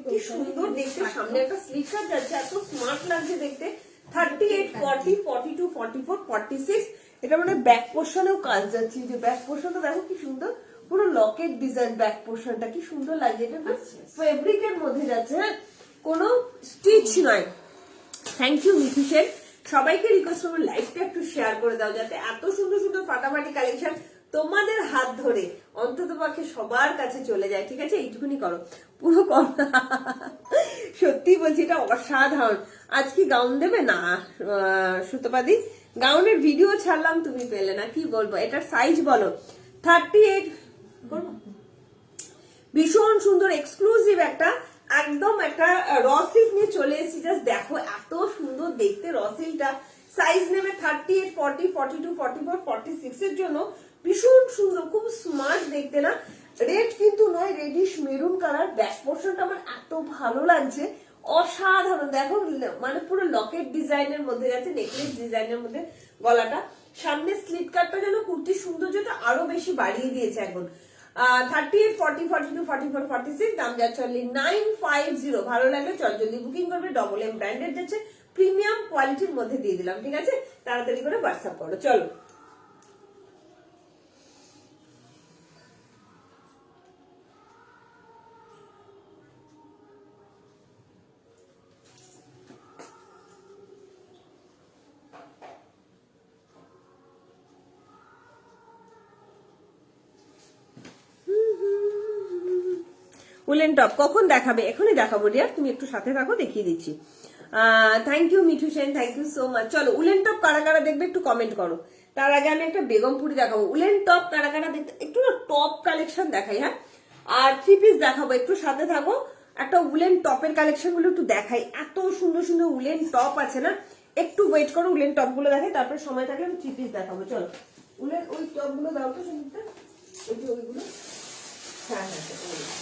কি সুন্দর দেখতে, সামনে একটা স্লিকার যাচ্ছে, এত স্মার্ট লাগছে দেখতে। 38, 40, 42, 44, 46, এটা মানে ব্যাক পোর্শনেও কাজ যাচ্ছে, যে ব্যাক পোর্শনটা দেখো কি সুন্দর, পুরো লকেট ডিজাইন ব্যাক পোর্শনটা, কি সুন্দর লাগছে। এটা ফেব্রিকের মধ্যে যাচ্ছে, হ্যাঁ, কোনো স্টিচ নয়। থ্যাংক ইউ মিঠু সেন, সবাইকে রিকোয়েস্ট করবো লাইভটা একটু শেয়ার করে দাও, যাতে এত সুন্দর সুন্দর ফাটাফাটি কালেকশন তোমাদের হাত ধরে অন্তত পক্ষে সবার কাছে চলে যায়, ঠিক আছে? এইটুকুনি করো, পুরো করো। সত্যি বলছি, এটা অসাধারণ। আজ কি গাউন দেবে? না সুতপাদি, গাউনের ভিডিও ছাড়লাম, তুমি পেলে না, কি বলবো। এটার সাইজ বলো? 38 করবো। ভীষণ সুন্দর এক্সক্লুসিভ একটা, একদম একটা রসিল নিয়ে চলে এসেছি। জাস্ট দেখো এত সুন্দর দেখতে রসিলটা। সাইজ নেবে 38, 40, 42, 44, 46 এর জন্য। ভীষণ সুন্দর, খুব স্মার্ট দেখতে না? রেড কিন্তু নয়, রেডিশ মেরুন কালার। ব্যাক পোর্শনটা আমার এত ভালো লাগছে, অসাধারণ। দেখো মানে পুরো লকেট ডিজাইনের মধ্যে যাচ্ছে, নেকলেস ডিজাইনের মধ্যে গলাটা, সামনে স্লিট কাটটা যেন কুর্তির সৌন্দর্যটা আরো বেশি বাড়িয়ে দিয়েছে এখন। 38, 40, 42, 44, 46, দাম যাচ্ছে অনলি 950। ভালো লাগলে চল জলদি বুকিং করবে। ডবল এম ব্র্যান্ডেড যাচ্ছে, প্রিমিয়াম কোয়ালিটির মধ্যে দিয়ে দিলাম, ঠিক আছে? তাড়াতাড়ি করে হোয়াটসঅ্যাপ করো, চলো। উলেন টপ কখন দেখাবে? এখনই দেখাবো ডিয়ার, তুমি একটু সাথে থাকো, দেখিয়ে দিচ্ছি। Thank you Mithu Sen, thank you so much. চলো, উলেন টপ কারা কারা দেখবে একটু কমেন্ট করো। তার আগে আমি একটা বেগমপুরি দেখাবো। উলেন টপ কারা কারা দেখতে, একটু টপ কালেকশন দেখাই, হ্যাঁ, আর 3 পিস দেখাবো, একটু সাথে থাকো। একটা উলেন টপের কালেকশন গুলো একটু দেখাই, এত সুন্দর সুন্দর উলেন টপ আছে না, একটু ওয়েট করো, উলেন টপ গুলো দেখাই, তারপরে সময় থাকলে আমি 3 পিস দেখাবো। চলো, উলেন ওই টপ গুলো দাও তো সুন্দর, ওই যে ওইগুলো, হ্যাঁ হ্যাঁ হ্যাঁ,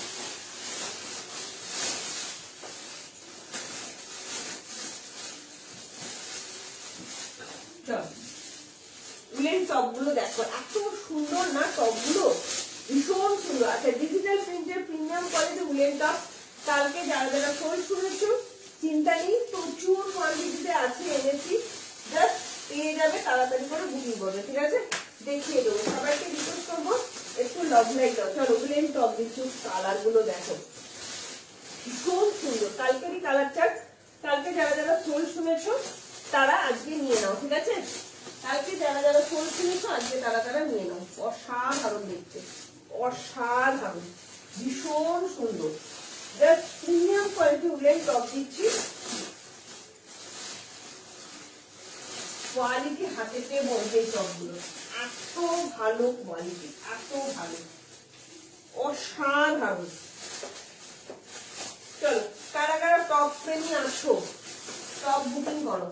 উলেন টপগুলো দেখো, এত সুন্দর না টপগুলো, ভীষণ সুন্দর। আচ্ছা, ডিজিটাল প্রিন্টের প্রিমিয়াম কোয়ালিটি উলেন টপ। কালকে যারা যারা ফোন শুনেছো চিন্তা নেই, প্রচুর কোয়ান্টিটিতে আছে, এনেছি, জাস্ট পেয়ে যাবে, তাড়াতাড়ি করে বুকিং করবে, ঠিক আছে? দেখিয়ে দেবো, সবাইকে রিকোয়েস্ট করবো একটু লাভ লাইক দাও। চলো, উলেন টপ দিচ্ছি, কালার গুলো দেখো, কালকেরই কালার চার্ট। কালকে যারা যারা সোল শুনেছো তারা আজকে নিয়ে নাও, ঠিক আছে? কালকে যারা যারা সোল শুনেছো আজকে তারা তারা নিয়ে নাও। অসাধারণ দেখতে, অসাধারণ, ভীষণ সুন্দর। Just premium quality woollen top দিচ্ছি, কোয়ালিটি হাতেতে বলবে। টপগুলো এত ভালো কোয়ালিটি, এত ভালো, অসাধারণ। চলো, কারা কারা টপ প্রেমী আছো টপ বুকিং করো।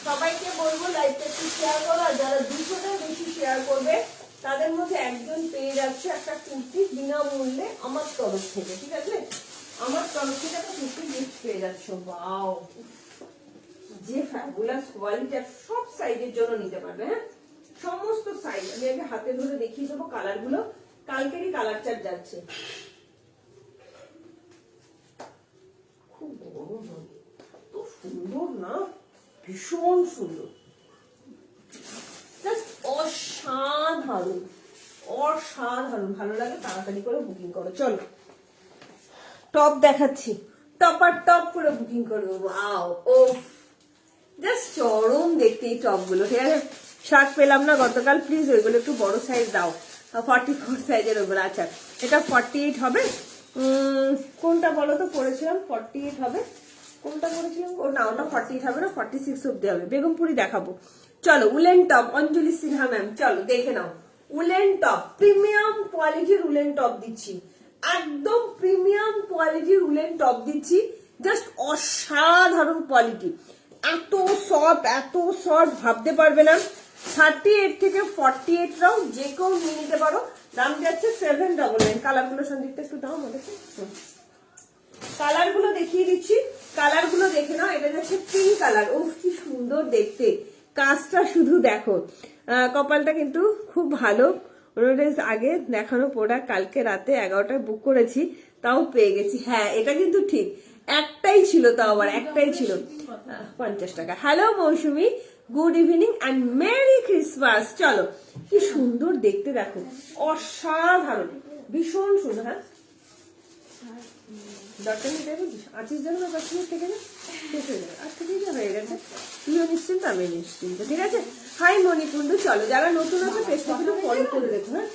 সবাইকে বলবো লাইভটা একটু শেয়ার করো, আর যারা 200টার বেশি শেয়ার করবে তাদের মধ্যে একজন পেয়ে যাচ্ছে একটা কুর্তি বিনামূল্যে আমার তরফ থেকে, ঠিক আছে? আমার তরফ থেকে একটা কুর্তি গিফট পেয়ে যাচ্ছ। ওয়াও, যে ফ্যাবুলাস কোয়ালিটি, সব সাইজের জন্য নিতে পারবে। হ্যাঁ, সমস্ত সাইজ। আমি আগে হাতে ধরে দেখিয়ে দেবো কালার গুলো। কালকেরই কালার চার্ট যাচ্ছে। খুব গরম হবে, এত সুন্দর না, ভীষণ সুন্দর, জাস্ট অসাধারণ, অসাধারণ। ভালো লাগে তাড়াতাড়ি করে বুকিং করো। চলো টপ দেখাচ্ছি, টপ আর টপ করে বুকিং করবো। ওয়াও, ও জাস্ট চরম দেখতে এই টপ গুলো, ঠিক আছে? শার্ট পেলাম না গতকাল, প্লিজ ওইগুলো একটু বড় সাইজ দাও, 44 সাইজের ওগুলো। আচ্ছা, এটা 48 হবে। কোনটা বলো তো? পরেছিলাম 48 হবে। কোনটা পরেছিলাম? ও না, ওটা 48 হবে না, 46 অব্দি হবে। বেগমপুরি দেখাবো। চলো, উলেন টপ, অঞ্জলি সিনহা ম্যাম, চলো দেখে নাও। উলেন টপ, প্রিমিয়াম কোয়ালিটির উলেন টপ দিচ্ছি, একদম প্রিমিয়াম কোয়ালিটির উলেন টপ দিচ্ছি। জাস্ট অসাধারণ কোয়ালিটি, এত সফট, এত সফট ভাবতে পারবে না। 38 থেকে 48 রাও যে কেউ নিয়ে নিতে পারো। দাম যাচ্ছে 799। কালার গুলো সন্দীপটা একটু দাও আমাদেরকে। কালার গুলো দেখিয়ে দিচ্ছি, কালার গুলো দেখে নাও। এটা যাচ্ছে পিঙ্ক কালার। ও কি সুন্দর দেখতে, কাজটা শুধু দেখো। কপালটা কিন্তু খুব ভালো। আগে দেখানো প্রোডাক্ট কালকে রাতে 11টায় বুক করেছি, তাও পেয়ে গেছি। হ্যাঁ, এটা কিন্তু ঠিক, একটাই ছিল, তাও আবার একটাই ছিল, 50 টাকা। Hello Mousumi, good evening and merry Christmas. চলো, কি সুন্দর দেখতে দেখো, অসাধারণ, ভীষণ সুন্দর। হ্যাঁ, দরকার নেই, দেখো আছিস যেন না, 10 মিনিট থেকে না শেষ হয়ে যাবে। আর থেকেই যা হয়ে গেছে, তুইও নিশ্চিন্ত, আমি নিশ্চিন্ত, ঠিক আছে? হাই মণিকুণ্ডু, চলো যারা নতুন আছে পেজটাকে একটু ফলো করে রেখো। হ্যাঁ,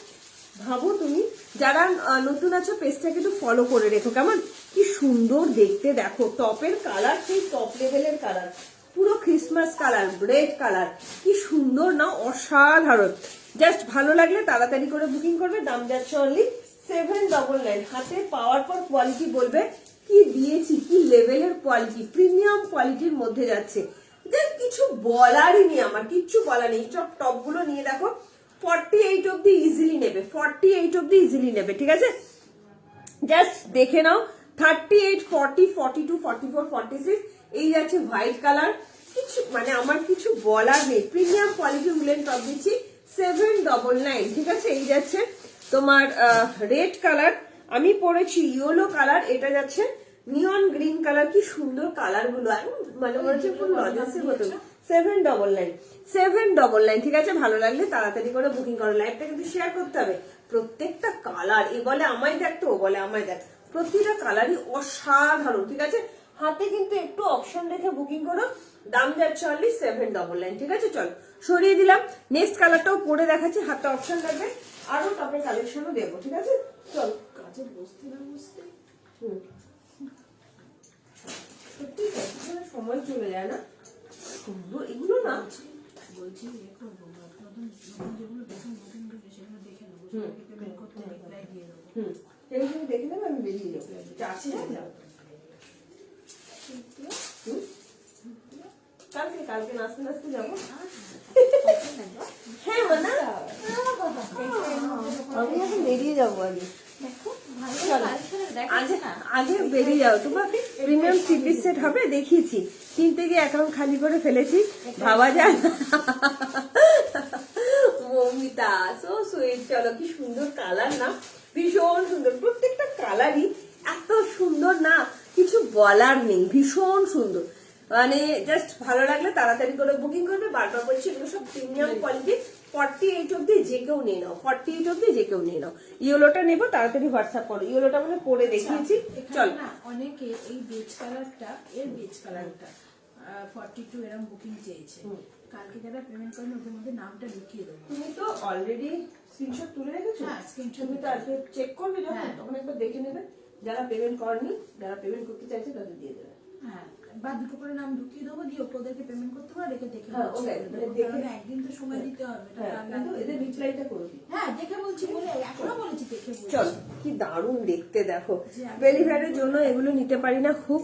ভাবো তুমি যারা নতুন আছো পেজটাকে একটু ফলো করে রেখো, কেমন? কি সুন্দর দেখতে দেখো, টপের কালার সেই টপ লেভেলের কালার, পুরো ক্রিসমাস কালার, রেড কালার, কি সুন্দর না, অসাধারণ। জাস্ট ভালো লাগলে তাড়াতাড়ি করে বুকিং করবে। দাম যাচ্ছে অনলি 799। হাতে পাওয়ার পর কোয়ালিটি বলবে কি দিয়েছি, কি লেভেলের কোয়ালিটি, প্রিমিয়াম কোয়ালিটির মধ্যে যাচ্ছে। কিছু বলারই নেই, আমার কিচ্ছু বলার নেই। টপ গুলো নিয়ে দেখো, 48 অব্দি ইজিলি নেবে, 48 অব্দি ইজিলি নেবে, ঠিক আছে? জাস্ট দেখে নাও। 38, 40, 42, 44, 46 এই যাচ্ছে হোয়াইট কালার। কিছু মানে আমার কিছু বলার নেই। প্রিমিয়াম কোয়ালিটির উলেন টপ দিচ্ছি 799, ঠিক আছে? এই যাচ্ছে তোমার রেড কালার, আমি পরেছি ইয়েলো কালার, এটা যাচ্ছে নিয়ন গ্রিন কালার। কি সুন্দর কালার গুলো, মানে মনে হচ্ছে পুরো লজেন্সের মতো। 799, ঠিক আছে? ভালো লাগলে তাড়াতাড়ি করে বুকিং করো। লাইভটা কিন্তু শেয়ার করতে হবে। প্রত্যেকটা কালার, এ বলে আমায় দেখ, তো ও বলে আমায় দেখ, প্রতিটা কালারই অসাধারণ, ঠিক আছে? হাতে কিন্তু একটু অপশন রেখে বুকিং করো। দাম যাচ্ছে অনলি 799, ঠিক আছে? চলো সরিয়ে দিলাম। নেক্সট কালারটাও পরে দেখাচ্ছি, হাতে অপশন লাগবে, আরো টপের কালেকশনও দেবো, ঠিক আছে? চলো, কাজে বসতে না বসতে সত্যি সময় চলে যায় না, সুন্দর এগুলো না। বলছি যেগুলো দেখুন সেগুলো দেখে নেবো, পেমেন্ট করতে রিপ্লাই দিয়ে দেবো। এগুলো দেখে নেবে, আমি বেরিয়ে যাবো। আছে কালকে, কালকে নাচতে নাচতে যাবো। হ্যাঁ মানা, আমি এখন বেরিয়ে যাবো আগে। আগে বেরিয়ে যাও, তোমার প্রিমিয়াম 3 পিস সেট হবে দেখিয়েছি, কিনতে গিয়ে অ্যাকাউন্ট খালি করে ফেলেছি, ভাবা যায় না। Moumita so sweet. চলো, কি সুন্দর কালার না, ভীষণ সুন্দর, প্রত্যেকটা কালারই এত সুন্দর না, কিছু বলার নেই, ভীষণ সুন্দর। মানে জাস্ট ভালো লাগলে তাড়াতাড়ি করে বুকিং করবে। বারবার বলছি এগুলো সব প্রিমিয়াম কোয়ালিটি। 48 অব্দি যে কেউ নিয়ে নাও, 48 অব্দি যে কেউ নিয়ে নাও। ইয়েলোটা নেবো, তাড়াতাড়ি হোয়াটসঅ্যাপ করো। ইয়েলোটা মানে পরে দেখিয়েছি। এখানে চল না অনেকে এই বেজ কালারটা, এর বেজ কালারটা 42 এরকম বুকিং চেয়েছে। কালকে যারা পেমেন্ট করেন ওদের মধ্যে নামটা লিখিয়ে দেবো। তুমি তো অলরেডি স্ক্রিনশট তুলে রেখেছো। হ্যাঁ, screenshot তুমি তো আজকে চেক করবে যখন, হ্যাঁ। তখন একবার দেখে নেবে। যারা পেমেন্ট করেনি, যারা পেমেন্ট করতে চাইছে তাদের দিয়ে দেবে। হ্যাঁ, বা দুটো করে নাম ঢুকিয়ে দেবো, দিয়ে ওদেরকে পেমেন্ট করতে পারো, রেখে দেখে হ্যাঁ, বলছি ওকে, বলে দেবো। দেখে- কারণ একদিন তো সময় দিতে হবে, এটা হ্যাঁ, তো আর কিন্তু লাগবে এদের না। রিপ্লাইটা করে দিই। হ্যাঁ, দেখে বলছি বলে এখনো বলেছি দেখে বলছি। চল, কি দারুণ দেখতে দেখো। যে আমি- বেলি ফ্যাটের জন্য এগুলো নিতে পারি না, খুব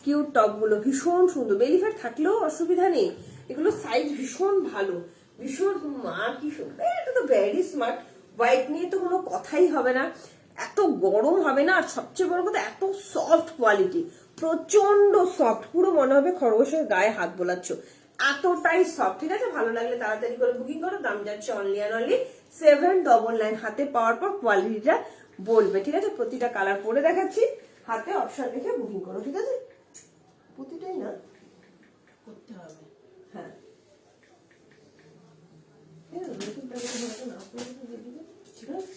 কিউট টপ গুলো, ভীষণ সুন্দর। বেলি ফ্যাট থাকলেও অসুবিধা নেই, এগুলো সাইজ ভীষণ ভালো, ভীষণ। মা কি সুন্দর, এটা তো ভেরি স্মার্ট। হোয়াইট নিয়ে তো কোনো কথাই হবে না, এত গরম হবে না। আর সবচেয়ে বড় কথা, এত সফট কোয়ালিটি, প্রচন্ড সফট, পুরো মনে হবে খরগোশের গায়ে হাত বোলাচ্ছ, এতটাই সফট। ঠিক আছে, ভালো লাগলে তাড়াতাড়ি করে বুকিং করো। দাম যাচ্ছে অনলি অ্যান্ড অনলি 799। হাতে পাওয়ার পর কোয়ালিটিটা বলবে। ঠিক আছে, প্রতিটা কালার পরে দেখাচ্ছি, হাতে অপশন রেখে বুকিং করো। ঠিক আছে, প্রতিটাই না করতে হবে। হ্যাঁ, ঠিক আছে, নতুন প্যাকেটে হয়তো না পড়ে দিয়ে দিবে। ঠিক আছে,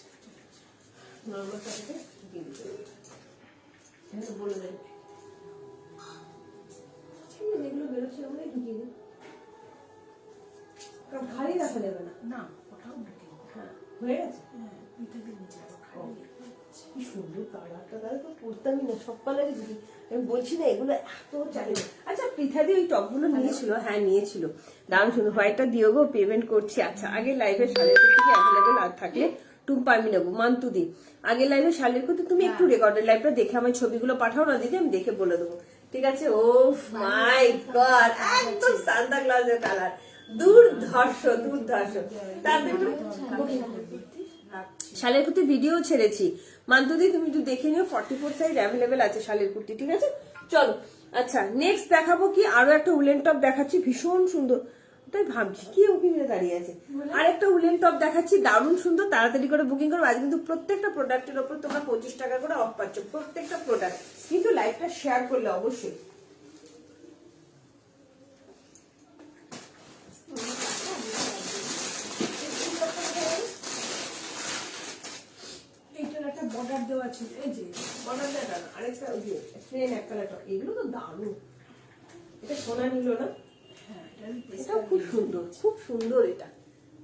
নর্মাল প্যাকেটে দিয়ে দিতে হবে। এখানে বলে দেয় যেগুলো বেরোচ্ছে আমরা ঢুকিয়ে দিই, কারণ ভারী রাখা যাবে না। না, ওটাও বুকিং। হ্যাঁ, হয়ে গেছে। হ্যাঁ, পিঠাতে নিচে আরো খালি। কি সুন্দর কালারটা, তাহলে তো পড়তামই না, সব কালারই দিদি। আমি বলছি না এগুলো এত চালিয়ে। আচ্ছা, পৃথাদি ওই টপগুলো নিয়েছিল? হ্যাঁ, নিয়েছিল, দারুণ সুন্দর। হোয়াইটটা দিও গো, পেমেন্ট করছি। আচ্ছা, আগে লাইভে শালের কুর্তি কি অ্যাভেলেবেল আর থাকলে টুম্পা আমি নেবো। মান্তুদি, আগে লাইভে শালের কুর্তি তুমি একটু রেকর্ডের লাইভটা দেখে আমার ছবিগুলো পাঠাও না দিদি, আমি দেখে বলে দেবো। ঠিক আছে। ও মাই গড, একদম সান্তা ক্লজের কালার, দুর্ধর্ষ দুর্ধর্ষ। তারপরে শালের কুর্তি ভিডিও ছেড়েছি, মান্তুদি তুমি একটু দেখে নিও। 44 সাইজ অ্যাভেলেবেল আছে শালের কুর্তি। ঠিক আছে, চলো। আচ্ছা, নেক্সট দেখাবো কি, আরো একটা উলেন টপ দেখাচ্ছি, ভীষণ সুন্দর। তাই ভাবছি কি ওখানে দাঁড়িয়ে আছে, আরেকটা উলেন টপ দেখাচ্ছি, দারুণ সুন্দর। তাড়াতাড়ি করে বুকিং করো। আজ কিন্তু প্রত্যেকটা প্রোডাক্টের উপর তোমরা 25 টাকা করে অফ পাচ্ছ, প্রত্যেকটা প্রোডাক্ট। কিন্তু লাইভটা শেয়ার করলে অবশ্যই। এইটার একটা বর্ডার দেওয়া ছিল, এই যে বর্ডার দেখা না, আরেকটা ওই যে প্লেন এক কালার টপ, এগুলো তো দারুণ। এটা সোনা নিল না, হ্যাঁ, এটার এটাও খুব সুন্দর, খুব সুন্দর। এটা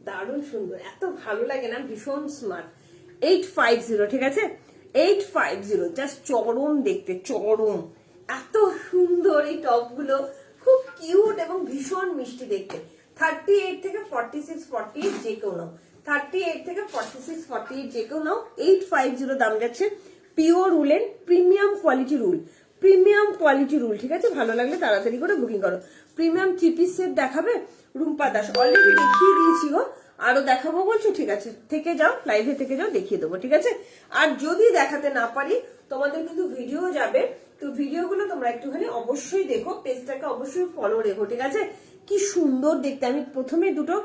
দারুণ সুন্দর, এত ভালো লাগে না, ভীষণ স্মার্ট। 850, ঠিক আছে, 850, জাস্ট চরম দেখতে, চরম। এত সুন্দর এই টপগুলো, খুব কিউট এবং ভীষণ মিষ্টি দেখতে। 38 থেকে 46, 48 যে কেউ নাও, 38 থেকে 46, 48 যে কেউ নাও। 850 দাম যাচ্ছে। Pure woollen, premium quality rule, premium quality rule. ঠিক আছে, ভালো লাগলে তাড়াতাড়ি করে বুকিং করো। প্রিমিয়াম 3 পিস সেট দেখাবে রুম্পা দাস, অলরেডি দেখিয়ে দিয়েছি গো, আরো দেখাবো বলছো? ঠিক আছে, থেকে যাও, লাইভে থেকে যাও, দেখিয়ে দেবো। ঠিক আছে, আর যদি দেখাতে না পারি, তোমাদের কিন্তু ভিডিও যাবে, তো ভিডিওগুলো তোমরা একটুখানি অবশ্যই দেখো, পেজটাকে অবশ্যই ফলো রেখো। ঠিক আছে, কি সুন্দর দেখতে। আমি প্রথমে দুটো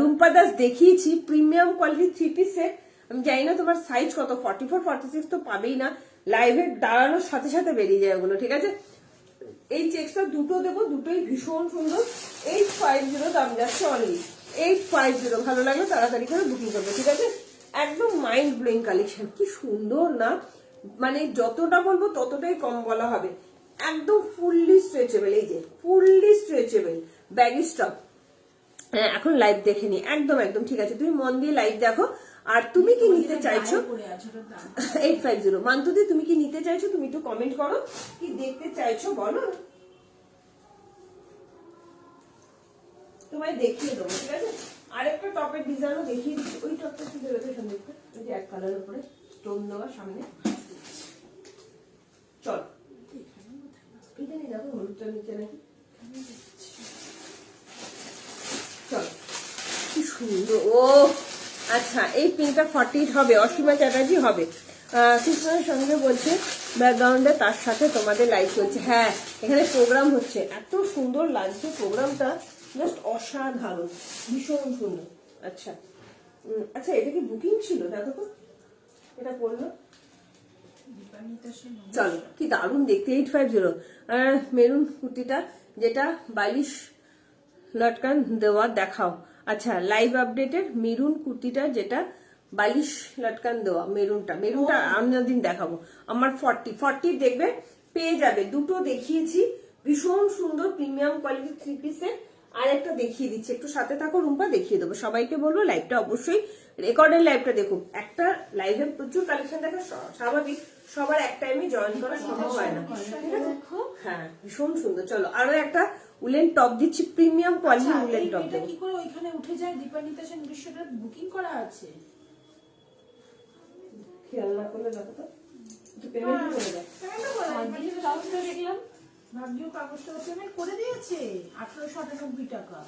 রুম্পা দাস দেখিয়েছি, প্রিমিয়াম কোয়ালিটি 3 পিস সেট। আমি জানি না তোমার সাইজ কত, 44, 46 তো পাবেই না, লাইভে দাঁড়ানোর সাথে সাথে বেরিয়ে যায় ওগুলো। ঠিক আছে, এই চেকসটা দুটো দেবো, দুটোই ভীষণ সুন্দর। 850 দাম যাচ্ছে অনলি, 850। ভালো লাগলো তাড়াতাড়ি করে বুকিং করবে। ঠিক আছে, একদম মাইন্ড ব্লোয়িং কালেকশন, কি সুন্দর না, মানে যতটা বলবো ততটাই কম বলা হবে। একদম ফুললি স্ট্রেচেবল, এই যে ফুললি স্ট্রেচেবল ব্যাগি স্টপ। হ্যাঁ, এখন লাইভ দেখে নি, একদম একদম ঠিক আছে, তুমি মন দিয়ে লাইভ দেখো। আর তুমি কি নিতে চাইছো? 850 মান্তুদি, তুমি কি নিতে চাইছো? তুমি একটু কমেন্ট করো, কি দেখতে চাইছো বলো, তোমায় দেখিয়ে দেবো। ঠিক আছে, আরেকটা টপের ডিজাইনও দেখিয়ে দিচ্ছি। ওই টপটা কি বেরোতে দেখতে, ওই যে এক কালারের উপরে স্টোন দেওয়া সামনে। চল, এটা নিয়ে দেখো, হলুদটা নিচে নাকি। চল, কি সুন্দর। ও আচ্ছা, এই পিনটা 48 হবে, অসীমা চ্যাটার্জি হবে। কৃষ্ণের সঙ্গে বলছে ব্যাকগ্রাউন্ডে, তার সাথে তোমাদের লাইভ চলছে। হ্যাঁ, এখানে প্রোগ্রাম হচ্ছে, এত সুন্দর লাগছে প্রোগ্রামটা, জাস্ট অসাধারণ, ভীষণ সুন্দর। আচ্ছা আচ্ছা, এটা কি বুকিং ছিল? দেখো তো, এটা করলো দীপান্বিতা সেন চলো কি দারুণ দেখতে 850 মেরুন কুর্তিটা যেটা 22 লটকান দেওয়া দেখাও। আচ্ছা লাইভ আপডেটের মেরুন কুর্তিটা যেটা 22 লটকান দেওয়া মেরুনটা অন্যদিন দেখাবো। আমার 40 দেখবে পেয়ে যাবে, দুটো দেখিয়েছি ভীষণ সুন্দর প্রিমিয়াম কোয়ালিটি 3 পিসের। আর একটা দেখিয়ে দিচ্ছি, একটু সাথে থাকো রুম্পা, দেখিয়ে দেবো। সবাইকে বলবো লাইভটা অবশ্যই রেকর্ডের লাইভটা দেখুন। একটা লাইভে প্রচুর কালেকশন দেখা স্বাভাবিক, সবার এক টাইমে জয়েন করা সম্ভব হয় না, ঠিক আছে? হ্যাঁ ভীষণ সুন্দর। চলো আরো একটা উলেন টপ দিচ্ছি, প্রিমিয়াম কোয়ালিটি উলেন টপ এটা দেবো। কি করে ওইখানে উঠে যায়? দীপান্বিতা সেন দৃশ্যটা বুকিং করা আছে। খেয়াল না করলে দেখো তো, একটু পেমেন্ট করে দাও। ভাগ্য কাগজটা হচ্ছে আমি করে দিয়েছে 1898 টাকা।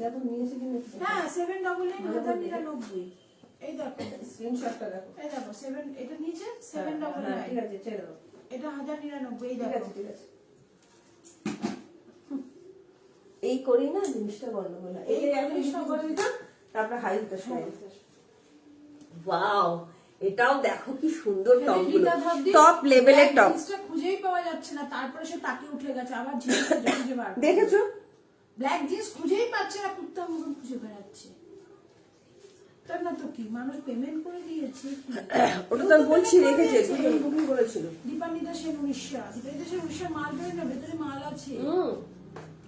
দেখো নিয়েছে কি নিয়েছে, হ্যাঁ 799 এই দেখো স্ক্রিনশটটা দেখো। এই দেখো 7 এটা নিচে হ্যাঁ, 799 ঠিক আছে ছেড়ে দাও, এটা 1099 এই ঠিক দেখো। আছে ঠিক আছে। এই করি না জিনিসটা গন্ডগোল হয়। এই আগে সব করে দিতাম, তারপর হাই দিতে সময় দিতে। ওয়াও, এটাও দেখো কি সুন্দর টপ গুলো, টপ লেভেলের টপ। জিনিসটা খুঁজেই পাওয়া যাচ্ছে না, তারপরে সে তাকে উঠে গেছে আবার জিনিসটা খুঁজে বার করছে। দেখেছো ব্ল্যাক জিন্স খুঁজেই পাচ্ছে না, কুর্তা মুখ খুঁজে বেড়াচ্ছে। তার না তো কি, মানুষ পেমেন্ট করে দিয়েছে। ওটা তো বলছি রেখেছে, দুজন বুকিং করেছিল। দীপান্বিতা সেন উড়িষ্যা, দীপান্বিতা সেন উড়িষ্যা মাল বেরোয় না, ভেতরে মাল আছে।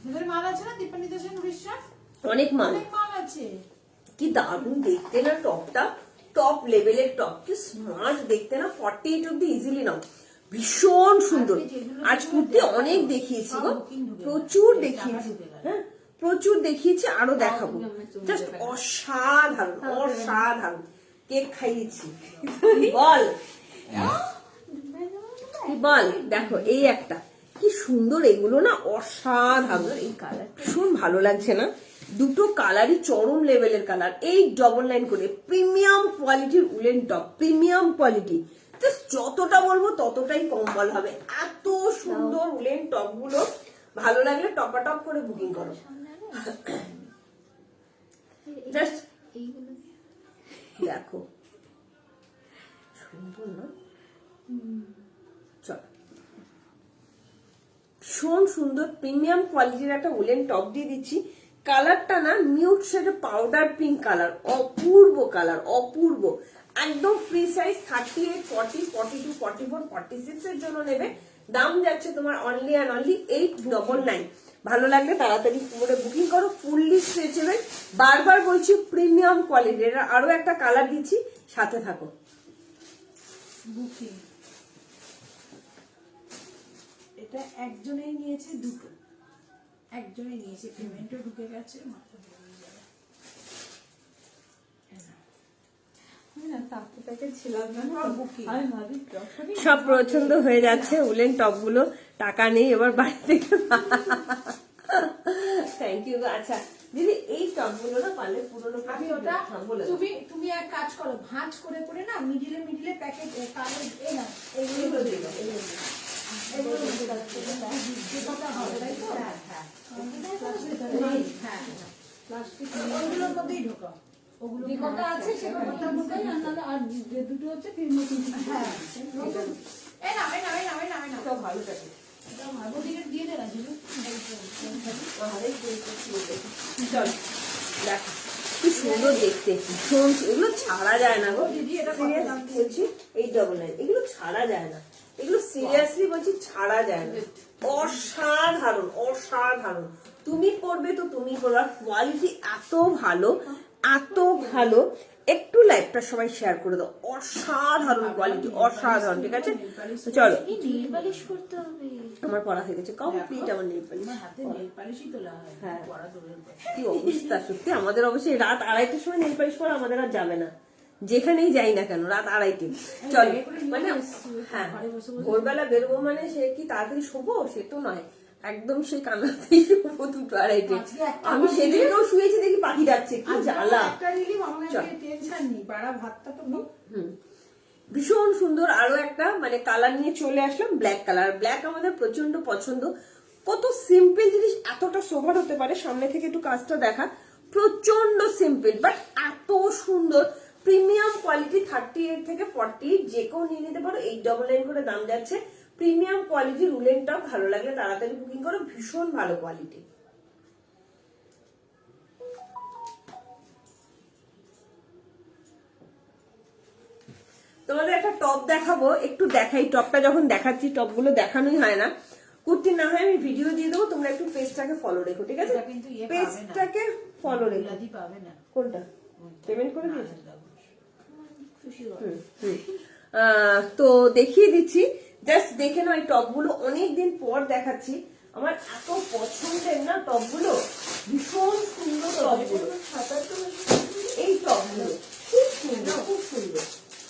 ভেতরে মাল আছে না দীপান্বিতা সেন উড়িষ্যা, অনেক মাল, অনেক মাল আছে। কি দারুণ দেখতে না টপটা, টপ লেভেলের টপ, কি স্মার্ট দেখতে না। 48 অব্দি ইজিলি নাও, ভীষণ সুন্দর। আজ কুর্তি অনেক দেখিয়েছি গো, প্রচুর দেখিয়েছি, হ্যাঁ প্রচুর দেখিয়েছি, আরো দেখাবো। জাস্ট অসাধারণ অসাধারণ। কেক খাইয়েছি বল কি বল, দেখো এই একটা কি সুন্দর, এগুলো না অসাধারণ। এই কালার ভীষণ ভালো লাগছে না, দুটো কালারই চরম লেভেলের কালার। 899 করে প্রিমিয়াম কোয়ালিটির উলেন টপ, প্রিমিয়াম কোয়ালিটি। যতটা বলবো ততটাই কম বল হবে, এত সুন্দর উলেন টপ গুলো। ভালো লাগলে টপাটপ করে বুকিং করো। জাস্ট দেখো সুন্দর না, চল ভীষণ সুন্দর প্রিমিয়াম কোয়ালিটির একটা উলেন টপ দিয়ে দিচ্ছি। কালারটা না mute shade powder pink colour, অপূর্ব কালার, অপূর্ব। একদম ফ্রি সাইজ 38, 40, 42, 44, 46 এর জন্য নেবে। দাম যাচ্ছে তোমার অনলি অ্যান্ড অনলি 899। ভালো লাগলে তাড়াতাড়ি করে বুকিং করো, ফুললি স্ট্রেচেবল। বারবার বলছি প্রিমিয়াম কোয়ালিটির। আরো একটা কালার দিচ্ছি, সাথে থাকো। বুকিং এটা একজনেই নিয়েছে, দুটো একজনেই নিয়েছে, পেমেন্টও ঢুকে গেছে, মাত্র বেরিয়ে যাবে। সব পছন্দ হয়ে যাচ্ছে উলেন টপ গুলো, টাকা নেই এবার বাড়ি থেকে। Thank you. আচ্ছা দিদি এই টপ গুলো না পারলে পুরোনো আমি ওটা তুমি এক কাজ করো, ভাঁজ করে করে না মিডিলে প্যাকেট কালো এই না এইগুলো দিয়ে দাও, এগুলো হবে তাই তো? হ্যাঁ প্লাস্টিক ওগুলোর মধ্যেই ঢোকাও, ওগুলো কটা আছে সেগুলো ঢোকাই, আর যে দুটো হচ্ছে হ্যাঁ এই না সব ভালো থাকে। দিয়ে দে না জিজু। চল দেখো কি সুন্দর দেখতে, ভীষণ। এগুলো ছাড়া যায় না গো, বলছি 899 এগুলো ছাড়া যায় না, এগুলো সিরিয়াসলি বলছি ছাড়া যায় না। অসাধারণ অসাধারণ, তুমি পড়বে তো তুমি পড়বে, কোয়ালিটি এত ভালো এত ভালো। একটু লাইভটা সবাই শেয়ার করে দাও, অসাধারণ কোয়ালিটি, অসাধারণ। ঠিক আছে চলো, আমার পড়া হয়ে গেছে কমপ্লিট। আমার নেল পালিশ, হাতে নেল পালিশই তোলা হয়, হ্যাঁ পড়া দূরের কথা। কি অবস্থা সত্যি। আমাদের অবশ্যই রাত 2:30টার সময় নেল পালিশ করা আমাদের আর যাবে না, যেখানেই যাই না কেন রাত 2:30। চল মানে হ্যাঁ ভোরবেলা বেরোবো মানে সে কি তাড়াতাড়ি শোবো সে তো নয়, একদম সেই কান্নাতেই শোবো 2টো 2:30। আমি সেদিনকেও শুয়েছি দেখি পাখি ডাকছে, কি জ্বালা। টেনশন নেই, পাড়া ভাতটা তো ভীষণ সুন্দর। আরো একটা মানে কালার নিয়ে চলে আসলাম, ব্ল্যাক কালার। ব্ল্যাক আমাদের প্রচন্ড পছন্দ। কত সিম্পল জিনিস এতটা সোভার হতে পারে। সামনে থেকে একটু কাজটা দেখা, প্রচন্ড সিম্পল বাট এত সুন্দর। প্রিমিয়াম কোয়ালিটি 38 থেকে 48 যে কেউ নিয়ে নিতে পারো। 899 করে দাম যাচ্ছে। প্রিমিয়াম কোয়ালিটি উলেন টপ, ভালো লাগলে তাড়াতাড়ি বুকিং করো, ভীষণ ভালো কোয়ালিটি। তোমাদের একটা টপ দেখাবো, একটু দেখাই। টপটা যখন দেখাচ্ছি, টপগুলো দেখানোই হয় না, কুর্তি না হয় আমি ভিডিও দিয়ে দেবো, তোমরা একটু পেজটাকে ফলো রেখো, ঠিক আছে? এটা কিন্তু ইয়ে পাবে না। পেজটাকে ফলো রেখো। বিলাতি পাবে না। কোনটা পেমেন্ট করে দিয়েছো? খুশি হও। তো দেখিয়ে দিচ্ছি, জাস্ট দেখে নাও। এই টপগুলো অনেকদিন পর দেখাচ্ছি, আমার এত পছন্দের না টপগুলো, ভীষণ সুন্দর টপগুলো। এই টপগুলো খুব সুন্দর, খুব সুন্দর।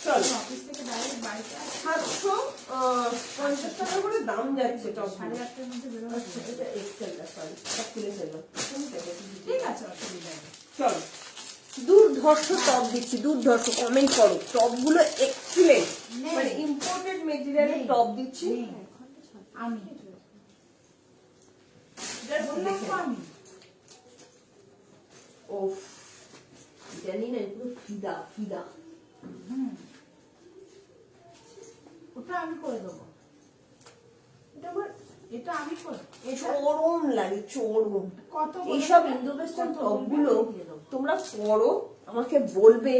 চলো, অফিস থেকে ডাইরেক্ট বাড়িতে আসে। 750 টাকা করে দাম যাচ্ছে টপ। 8:30টার মধ্যে বেরোবে। আচ্ছা, এটা এক্সেলটা, সরি, সব খুলে ফেললাম। ঠিক আছে, অসুবিধা নেই। চলো, দুর্ধর্ষ টপ দিচ্ছি, দুর্ধর্ষ। কমেন্ট করো, টপগুলো এক্সিলেন্ট, মানে ইম্পোর্টেড মেটেরিয়ালের টপ দিচ্ছি। নেই। আমি বললাম তো আমি। ওফ, জানি না, পুরো ফিদা ফিদা। ওটা আমি করে দেবো। এটা আমার এটা আমি করে চরম লাগে, চরম। কত এইসব ইন্দো ওয়েস্টার্ন টপগুলো তোমরা পরো, আমাকে বলবে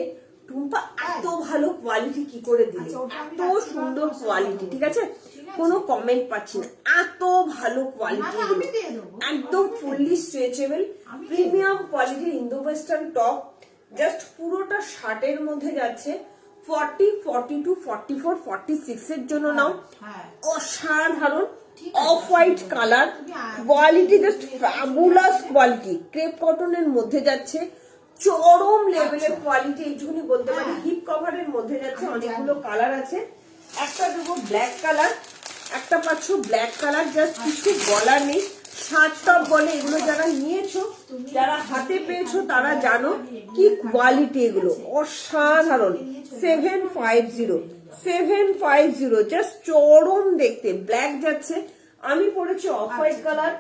টুম্পা এত ভালো কোয়ালিটি কি করে দিলে, আচ্ছা, ওটা আমি এত সুন্দর কোয়ালিটি, ঠিক আছে? কোনো কমেন্ট পাচ্ছি না, এত ভালো কোয়ালিটি, আমি দিয়ে দেবো। একদম ফুললি স্ট্রেচেবল, প্রিমিয়াম কোয়ালিটির ইন্দো ওয়েস্টার্ন টপ। জাস্ট পুরোটা শার্টের মধ্যে যাচ্ছে। 40, 42, 44, 46 এর জন্য নাও। হ্যাঁ। অসাধারণ off white colour, quality just fabulous quality. Crepe কটনের মধ্যে যাচ্ছে, চরম লেভেলের কোয়ালিটি, এইটুকুনি বলতে পারি। হিপ কভারের মধ্যে যাচ্ছে, অনেকগুলো কালার আছে। একটা দেবো ব্ল্যাক কালার, একটা পাচ্ছ ব্ল্যাক কালার, জাস্ট কিছু বলার নেই। শার্ট টপ বলে এগুলো, যারা নিয়েছো, যারা হাতে পেয়েছো, তারা জানো কি কোয়ালিটি এগুলো, অসাধারণ। 750, 750, জাস্ট চরম দেখতে। ব্ল্যাক যাচ্ছে, আমি পরেছি অফ হোয়াইট কালার,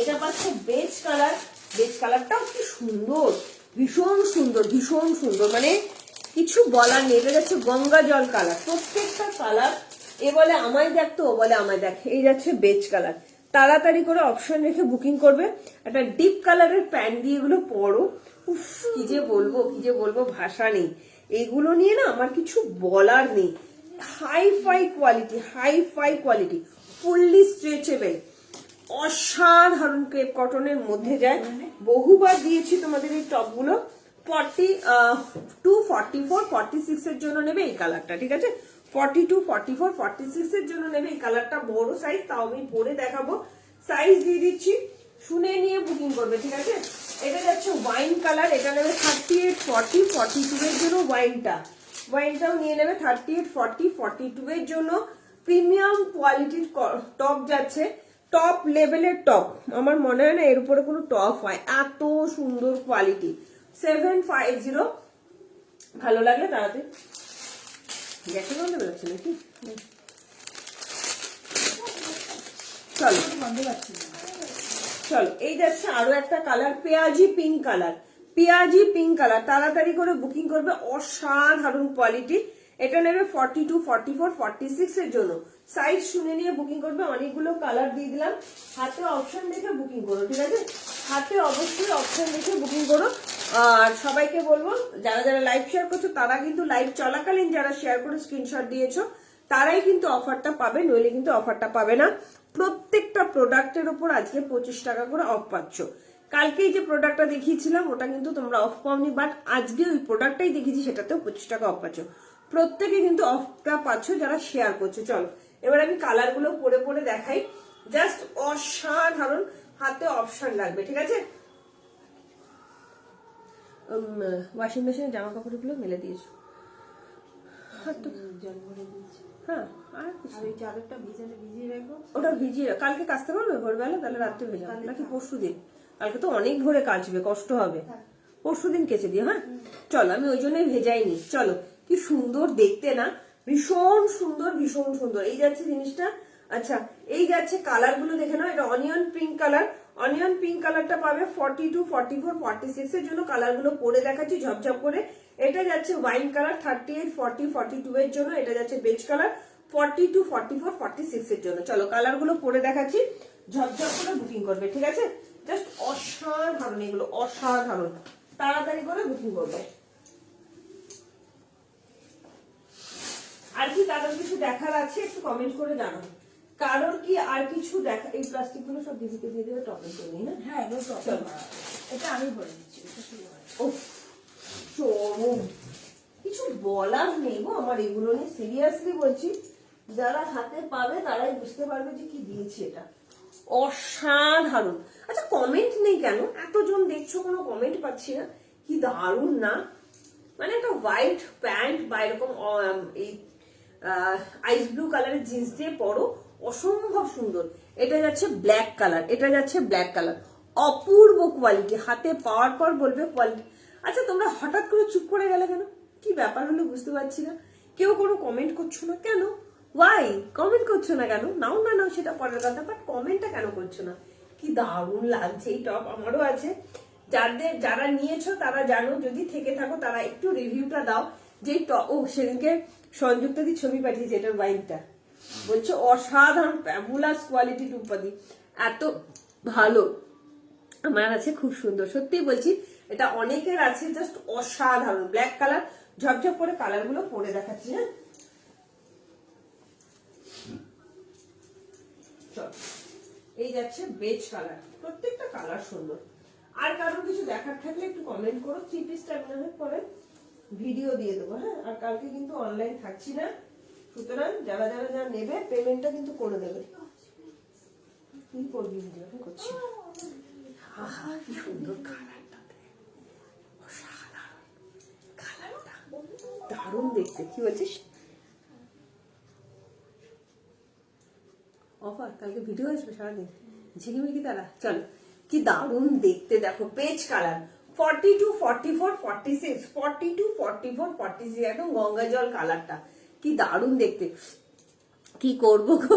এটা পাচ্ছে বেজ কালার। বেজ কালারটাও কি সুন্দর, ভীষণ সুন্দর, ভীষণ সুন্দর, মানে কিছু বলার নেই। এটা যাচ্ছে গঙ্গা জল কালার, প্রত্যেকটা কালার। এ বলে আমায় দেখ, তো ও বলে আমায় দেখ। এই যাচ্ছে বেজ কালার, তাড়াতাড়ি করে অপশন রেখে বুকিং করবে। একটা ডিপ কালারের প্যান্ট দিয়ে এগুলো পরো, উফ, কি যে বলবো, কি যে বলবো, ভাষা নেই। এইগুলো নিয়ে না আমার কিছু বলার নেই। Hi fi quality, hi fi quality, fully stretchable, অসাধারণ ক্রেপ কটনের মধ্যে যায়। বহুবার দিয়েছি তোমাদের এই টপগুলো। 42, 44, 46 এর জন্য নেবে এই কালারটা, ঠিক আছে? 42, 44, 46 এর জন্য নেবে এই কালারটা। বড় সাইজ, তাও আমি পরে দেখাবো। সাইজ দিয়ে দিচ্ছি, শুনে নিয়ে বুকিং করবে, ঠিক আছে? এটা যাচ্ছে ওয়াইন কালার, এটা নেবে 38, 40, 42 এর জন্য। ওয়াইনটাও নিয়ে নেবে 38, 40, 42 এর জন্য। প্রিমিয়াম কোয়ালিটির টপ যাচ্ছে, টপ লেভেলের টপ। আমার মনে হয় না এর উপরে কোনো টপ হয়, এত সুন্দর কোয়ালিটি। 750, ভালো লাগলে তাড়াতাড়ি। গ্যাসে গন্ধ বেরোচ্ছে নাকি? চলো চলো, এই যাচ্ছে আরো একটা কালার, পেঁয়াজি পিঙ্ক কালার। পেঁয়াজি পিঙ্ক কালার, তাড়াতাড়ি করে বুকিং করবে, অসাধারণ কোয়ালিটি। এটা নেবে 42, 44, 46 এর জন্য। সাইজ শুনে নিয়ে বুকিং করবে। অনেকগুলো কালার দিয়ে দিলাম, হাতে অপশন দেখে বুকিং করো, ঠিক আছে? হাতে অবশ্যই অপশন দেখে বুকিং করো। আর সবাইকে বলবো, যারা যারা লাইভ শেয়ার করছো, তারা কিন্তু লাইভ চলাকালীন যারা শেয়ার করে স্ক্রিনশট দিয়েছো, তারাই কিন্তু অফারটা পাবে, নইলে কিন্তু অফারটা পাবে না। প্রত্যেকটা প্রোডাক্টের উপর আজকে 25 টাকা করে অফ পাচ্ছ। কালকেই যে প্রোডাক্টটা দেখিয়েছিলাম ওটা কিন্তু তোমরা অফ পাওনি, বাট আজকে ওই প্রোডাক্টটাই দেখিয়েছি, সেটাতেও 25 টাকা অফ পাচ্ছ। প্রত্যেকে কিন্তু অফটা পাচ্ছ যারা শেয়ার করছো। চলো, এবার আমি কালার গুলো পরে পরে দেখাই। জাস্ট অসাধারণ, হাতে অপশন লাগবে, ঠিক আছে? ওয়াশিং মেশিনে জামা কাপড়গুলো মেলে দিয়েছো? হ্যাঁ, আর চাদরটা ভিজিয়ে রাখবো। ওটা ভিজিয়ে কালকে কাচতে পারবে ভোরবেলা, তাহলে রাত্রে ভেজা, নাকি পরশু দিন? কালকে তো অনেক ভোরে কাচবে, কষ্ট হবে। পরশু দিন কেচে দিয়ে, হ্যাঁ? চলো, আমি ওই জন্যই ভেজাইনি। চলো, কি সুন্দর দেখতে না, ভীষণ সুন্দর, ভীষণ সুন্দর। এই যাচ্ছে জিনিসটা। আচ্ছা, এই যাচ্ছে কালার গুলো দেখে নাও। এটা onion pink colour, onion pink কালারটা পাবে 42, 44, 46 এর জন্য। কালার গুলো পরে দেখাচ্ছি ঝপঝপ করে। এটা যাচ্ছে ওয়াইন কালার 38, 40, 42 এর জন্য, এটা যাচ্ছে বেজ কালার 42, 44, 46 এর জন্য। চলো কালার গুলো পরে দেখাচ্ছি, ঝপঝপ করে বুকিং করবে, ঠিক আছে? জাস্ট অসাধারণ, এগুলো অসাধারণ, তাড়াতাড়ি করে বুকিং করবে। আর কি কারোর কিছু দেখার আছে একটু কমেন্ট করে জানাবো। কারোর কি আর কিছু দেখা, এই প্লাস্টিক গুলো সব দিদিকে দিয়ে দেবে টপের জন্য, না? হ্যাঁ এগুলো প্রবলেম এটা আমি বলে দিচ্ছি, এটা শুরু হয়। ও চরম, কিছু বলার নেই গো আমার এগুলো নিয়ে, সিরিয়াসলি বলছি, যারা হাতে পাবে তারাই বুঝতে পারবে যে কি দিয়েছে এটা, অসাধারণ। আচ্ছা কমেন্ট নেই কেন? এতজন দেখছো, কোনো কমেন্ট পাচ্ছি না, কি দারুণ না? মানে একটা হোয়াইট প্যান্ট বা এরকম এই আইস ব্লু কালারের জিন্স দিয়ে পরো, অসম্ভব সুন্দর। এটা যাচ্ছে ব্ল্যাক কালার, এটা যাচ্ছে ব্ল্যাক কালার, অপূর্ব কোয়ালিটি, হাতে পাওয়ার পর বলবে কোয়ালিটি। আচ্ছা তোমরা হঠাৎ করে চুপ করে গেলে কেন? কি ব্যাপার হলো বুঝতে পারছি না। কেউ কোনো কমেন্ট করছো না কেন? ওয়াই কমেন্ট করছো না কেন? নাও না নাও সেটা পরের কথা, বাট কমেন্টটা কেন করছো না? কি দারুণ লাগছে এই টপ, আমারও আছে। যারা নিয়েছো তারা জানো, যদি থেকে থাকো তারা একটু রিভিউটা দাও যে টপ। ও সেদিনকে সংযুক্ত দি ছবি পাঠিয়েছে এটার ওয়াইনটা, বলছে অসাধারণ ফ্যাবুলাস কোয়ালিটি টুপাদি, এত ভালো। আমার আছে খুব সুন্দর, সত্যি বলছি, এটা অনেকের আছে, জাস্ট অসাধারণ। ব্ল্যাক কালার, ঝপঝপ করে কালার গুলো পরে দেখাচ্ছি। হ্যাঁ চল, এই যাচ্ছে বেজ কালার, প্রত্যেকটা কালার সুন্দর। আর কারোর কিছু দেখার থাকলে একটু কমেন্ট করো। 3 পিসটা আমি পরে ভিডিও দিয়ে দেবো। হ্যাঁ, আর কালকে কিন্তু অনলাইন থাকছি না, সুতরাং যারা যারা যা নেবে পেমেন্টটা কিন্তু করে দেবে। কি করবি ভিডিও করছি, আহা কি সুন্দর কালারটা, অসাধারণ কালারটা, দারুণ দেখতে। কি বলছিস? অফার কালকে ভিডিও আসবে সারাদিন, ঝিকিমিকি তারা। চলো কি দারুণ দেখতে, দেখো পেজ কালার 42, 44, 46, 42, 44, 46, একদম গঙ্গা জল কালারটা, কি দারুণ দেখতে। কি করবো গো,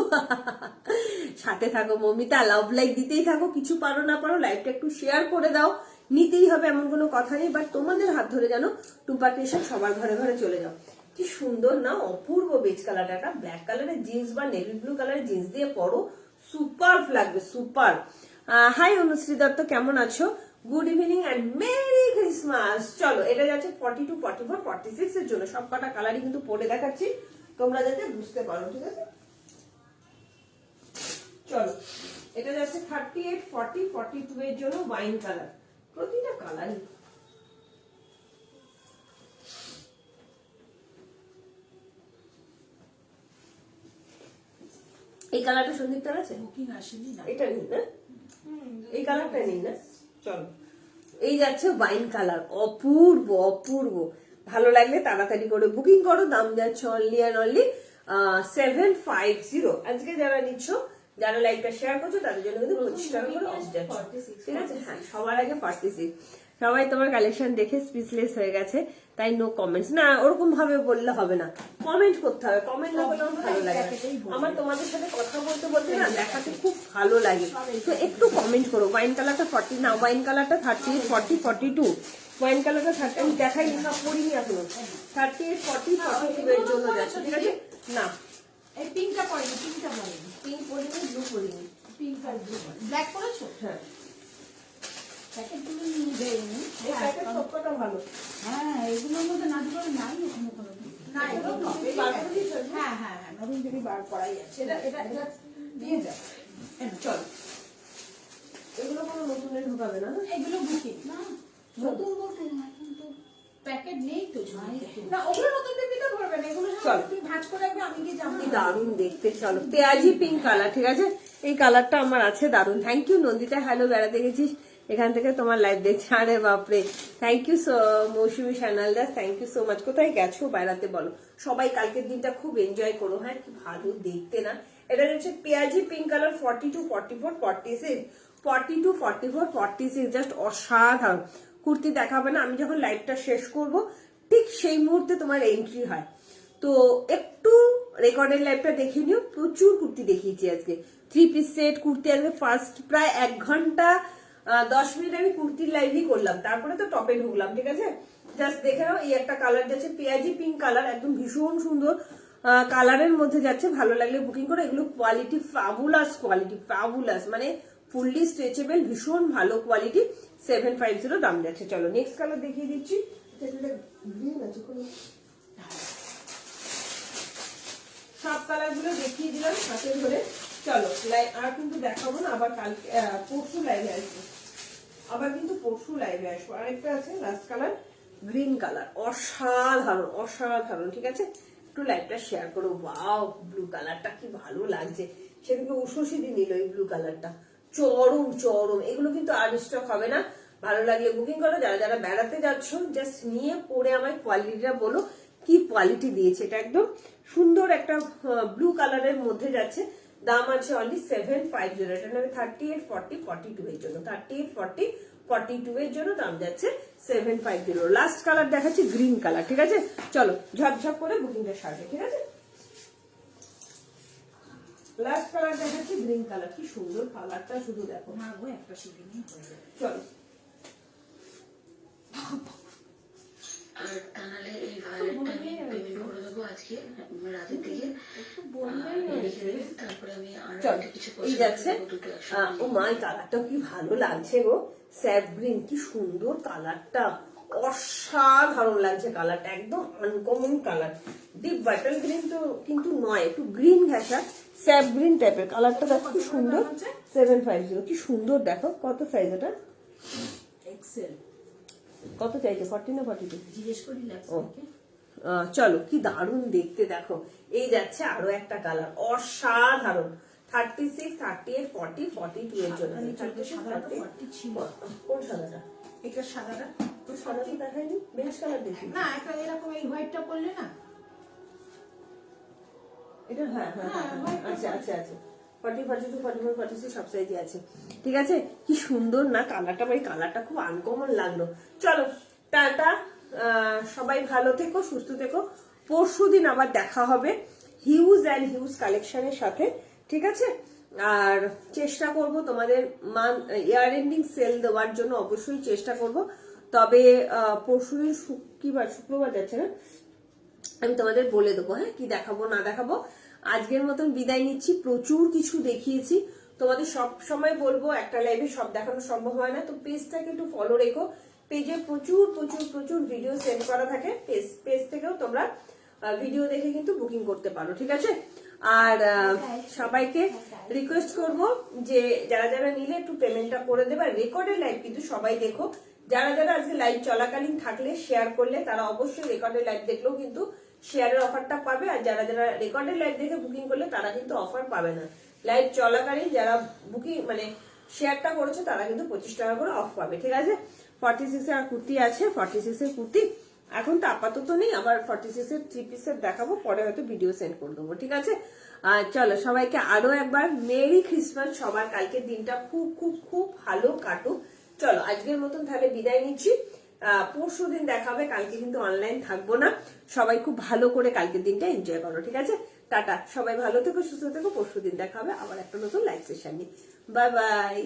সাথে থাকো মমিতা, লাভ লাইক দিতেই থাকো, কিছু পারো না পারো লাইভটা একটু শেয়ার করে দাও, নিতেই হবে এমন কোনো কথা নেই, বাট তোমাদের হাত ধরে যেন টুম্পা ক্রিয়েশন সবার ঘরে ঘরে চলে যাও। কি সুন্দর না, অপূর্ব বেজ কালারটা, একটা ব্ল্যাক কালারের জিন্স বা নেভি ব্লু কালারের জিন্স দিয়ে পরো, সুপার লাগবে, সুপার। হাই অনুশ্রী দত্ত, কেমন আছো? Good evening and merry Christmas. চলো এটা যাচ্ছে 42, 44, 46 এর জন্য, সব কটা কালারই কিন্তু পরে দেখাচ্ছি তোমরা যাতে বুঝতে পারো, ঠিক আছে? চলো এটা যাচ্ছে 38, 40, 42 এর জন্য ওয়াইন কালার, প্রতিটা কালারই এই কালারটা সন্দীপটার আছে, বুকিং আসেনি না, এটা নেই না, এই কালারটা নেই না। চলো এই যাচ্ছে ওয়াইন কালার, অপূর্ব অপূর্ব, ভালো লাগলে তাড়াতাড়ি করে বুকিং করো। দাম যাচ্ছে অনলি অ্যান্ড অনলি 750। আজকে যারা নিচ্ছ, যারা লাইভটা শেয়ার করছো তাদের জন্য কিন্তু 25 টাকা করে অফ যাচ্ছে, ঠিক আছে? হ্যাঁ সবার আগে 46। সবাই তোমার কালেকশন দেখে স্পিচলেস হয়ে গেছে, তাই নো কমেন্টস। না ওরকম ভাবে বললে হবে না, কমেন্ট করতে হবে, কমেন্ট না করলে আমার ভালো লাগে না। আমার তোমাদের সাথে কথা বলতে বলতে না দেখাতে খুব ভালো লাগে, তো একটু কমেন্ট করো। ওয়াইন কালারটা 40 না, ওয়াইন কালারটা 38, 40, 42, ওয়াইন কালারটা 30 আমি দেখাই সব পড়িনি এখনো, 38, 40, 42 এর জন্য যাচ্ছে, ঠিক আছে? না এই পিঙ্কটা পরেনি, পিঙ্কটা পরেনি, পিঙ্ক পড়িনি, ব্লু পড়িনি, পিঙ্ক আর ব্লু পরেনি, ব্ল্যাক পরেছো? হ্যাঁ প্যাকেট গুলো নিয়ে দেয়নি, এই প্যাকেট সবকটা ভালো। হ্যাঁ এগুলোর মধ্যে না দিলে নাই এখনো কোনো না, এগুলো এই টপে বারবার দিয়েছো? হ্যাঁ হ্যাঁ হ্যাঁ, নতুন থেকে বার করাই আছে, এটা এটা এটা দিয়ে যাও। চল এগুলো কোনো নতুনে ঢোকাবে না, এগুলো বুকিং না, নতুন বলতে না, কিন্তু প্যাকেট নেই তো ঝুড়িতে। না ওগুলো নতুন পেপিতে ভরবে না, এগুলো সব চল। তুমি ভাঁজ করে রাখবে, আমি কি জানি কি দারুণ দেখতে। চলো পেঁয়াজি পিঙ্ক কালার, ঠিক আছে? এই কালারটা আমার আছে, দারুণ। থ্যাংক ইউ নন্দিতা, হ্যালো, বেড়াতে গেছিস এখান থেকে তোমার লাইভ দেখছি, আরে বাপরে, thank you so Mousumi Sanal Das, thank you so much. কোথায় গেছো বেড়াতে বলো? সবাই কালকের দিনটা খুব এনজয় করো। হ্যাঁ কি ভালো দেখতে না, এটা হচ্ছে পেঁয়াজি পিঙ্ক কালার 42, 44, 46, 42, 44, 46, জাস্ট অসাধারণ। কুর্তি দেখাবে না, আমি যখন লাইভটা শেষ করব ঠিক সেই মুহূর্তে তোমার এন্ট্রি হয়, তো একটু রেকর্ডের লাইভটা দেখে নিও। প্রচুর কুর্তি দেখিয়েছি আজকে, 3 পিস সেট কুর্তি। আজকে ফার্স্ট প্রায় 1 ঘন্টা 10 মিনিট আমি কুর্তির লাইভই করলাম, তারপরে তো টপে ঢুকলাম, ঠিক আছে? জাস্ট দেখে নাও, এই একটা কালার যাচ্ছে পেঁয়াজি পিঙ্ক কালার, একদম ভীষণ সুন্দর কালারের মধ্যে যাচ্ছে। ভালো লাগলে বুকিং করো। এগুলো কোয়ালিটি ফ্যাবুলাস, মানে ফুললি স্ট্রেচেবল, ভীষণ ভালো কোয়ালিটি। 750 দাম যাচ্ছে। চলো নেক্সট কালার দেখিয়ে দিচ্ছি। সব কালার গুলো দেখিয়ে দিলাম হাতে ধরে। চলো আর কিন্তু দেখাবো না, আবার কালকে পরশু লাইভে আসবো, আরেকটা আছে লাস্ট কালার গ্রিন কালার, অসাধারণ। ঠিক আছে, একটু লাইভটা শেয়ার করো। ওয়াও, ব্লু কালারটা কি ভালো লাগছে। সেদিকে উষসিদি নিল এই ব্লু কালারটা, চরম। এগুলো কিন্তু আর স্টক হবে না। ভালো লাগলে বুকিং করো। যারা যারা বেড়াতে যাচ্ছ জাস্ট নিয়ে পরে আমায় কোয়ালিটিটা বলো, কি কোয়ালিটি দিয়েছে। এটা একদম সুন্দর একটা ব্লু কালারের মধ্যে যাচ্ছে। দাম আছে অনলি 750। এটা নেবে 38, 40, 42 এর জন্য, 38, 40, 42 এর জন্য দাম যাচ্ছে 750। লাস্ট কালার দেখাচ্ছি গ্রিন কালার। ঠিক আছে, চলো ঝপঝপ করে বুকিংটা সারবে। ঠিক আছে, লাস্ট কালার দেখাচ্ছি গ্রিন কালার। কি সুন্দর কালারটা, শুধু দেখো। একটা শুধু নিয়ে হয়ে যাবে। চলো তাহলে এই ভায়োলেটটা আমি পেমেন্ট করে দেবো আজকে রাতের দিকে, তারপরে আমি আর কিছু এই যাচ্ছে। ও মা, কালারটাও কি ভালো লাগছে গো। স্যাপ গ্রিন, কি সুন্দর কালারটা, অসাধারণ লাগছে কালারটা, একদম uncommon colour. Deep bottle green তো কিন্তু নয়, একটু গ্রিন ঘাসা স্যাপ গ্রিন টাইপের কালারটা। দেখো কি সুন্দর। 750, কি সুন্দর। দেখো কত সাইজ এটা, এক্সেল কত চাইছে? 40 না 42? জিজ্ঞেস করি লাগছে। চলো, কি দারুণ দেখতে। দেখো এই যাচ্ছে আরো একটা কালার, অসাধারণ। 36, 38, 40, 42 এর জন্য। কোন সাদাটা? এটা সাদাটা তো সাদাটা দেখায়নি, বেশ কালার দেখি না, একটা এরকম এই হোয়াইটটা পরলে না এটা। হ্যাঁ, আচ্ছা 40, 42, 44, 46 সব সাইজে আছে। ঠিক আছে, কি সুন্দর না কালারটা, ভাই কালারটা খুব আনকমন লাগলো। চলো টাটা, সবাই ভালো থেকো, সুস্থ থেকো। পরশুদিন আবার দেখা হবে হিউজ অ্যান্ড হিউজ কালেকশনের সাথে। ঠিক আছে, আর চেষ্টা করব তোমাদের ইয়ার এন্ডিং সেল দেওয়ার জন্য, অবশ্যই চেষ্টা করব। তবে পরশুদিন শুক্রবার যাচ্ছে না, আমি তোমাদের বলে দেবো হ্যাঁ কি দেখাবো না দেখাবো। আজকের মতন বিদায় নিচ্ছি। প্রচুর কিছু দেখিয়েছি, তোমাদের সব সময় বলবো একটা লাইভে সব দেখানো সম্ভব হয় না, তো পেজটাকে একটু ফলো রেখো। পেজে প্রচুর ভিডিও সেন্ড করা থাকে। পেজ থেকেও তোমরা ভিডিও দেখে কিন্তু বুকিং করতে পারো। ঠিক আছে, আর সবাইকে রিকোয়েস্ট করব যে যারা যারা নিলে একটু পেমেন্টটা করে দেবে। আর রেকর্ডের লাইভ কিন্তু সবাই দেখো। যারা যারা আজকে লাইভ চলাকালীন থাকলে শেয়ার করলে তারা অবশ্যই রেকর্ডের লাইভ দেখলেও কিন্তু শেয়ারের অফারটা পাবে। আর যারা যারা রেকর্ডের লাইভ দেখে বুকিং করলে তারা কিন্তু অফার পাবে না। লাইভ চলাকালীন যারা বুকিং মানে শেয়ারটা করেছে তারা কিন্তু 25 টাকা করে অফ পাবে। ঠিক আছে, 46 এর কুর্তি আছে, 46 এর কুর্তি এখন তো আপাতত নেই, আবার 46 এর 3 পিসের দেখাবো, পরে হয়তো ভিডিও সেন্ড করে দেবো। ঠিক আছে, আর চলো সবাইকে আরো একবার মেরি ক্রিসমাস। সবার কালকের দিনটা খুব খুব খুব ভালো কাটুক। চলো আজকের মতন তাহলে বিদায় নিচ্ছি। পরশু দিন দেখাবে, কালকে কিন্তু অনলাইন থাকবো না। সবাই খুব ভালো করে কালকের দিনটা এনজয় করো। ঠিক আছে, টাটা, সবাই ভালো থেকো, সুস্থ থেকো। পরশু দিন দেখা হবে আবার একটা নতুন লাইভ সেশন নিয়ে। Bye bye.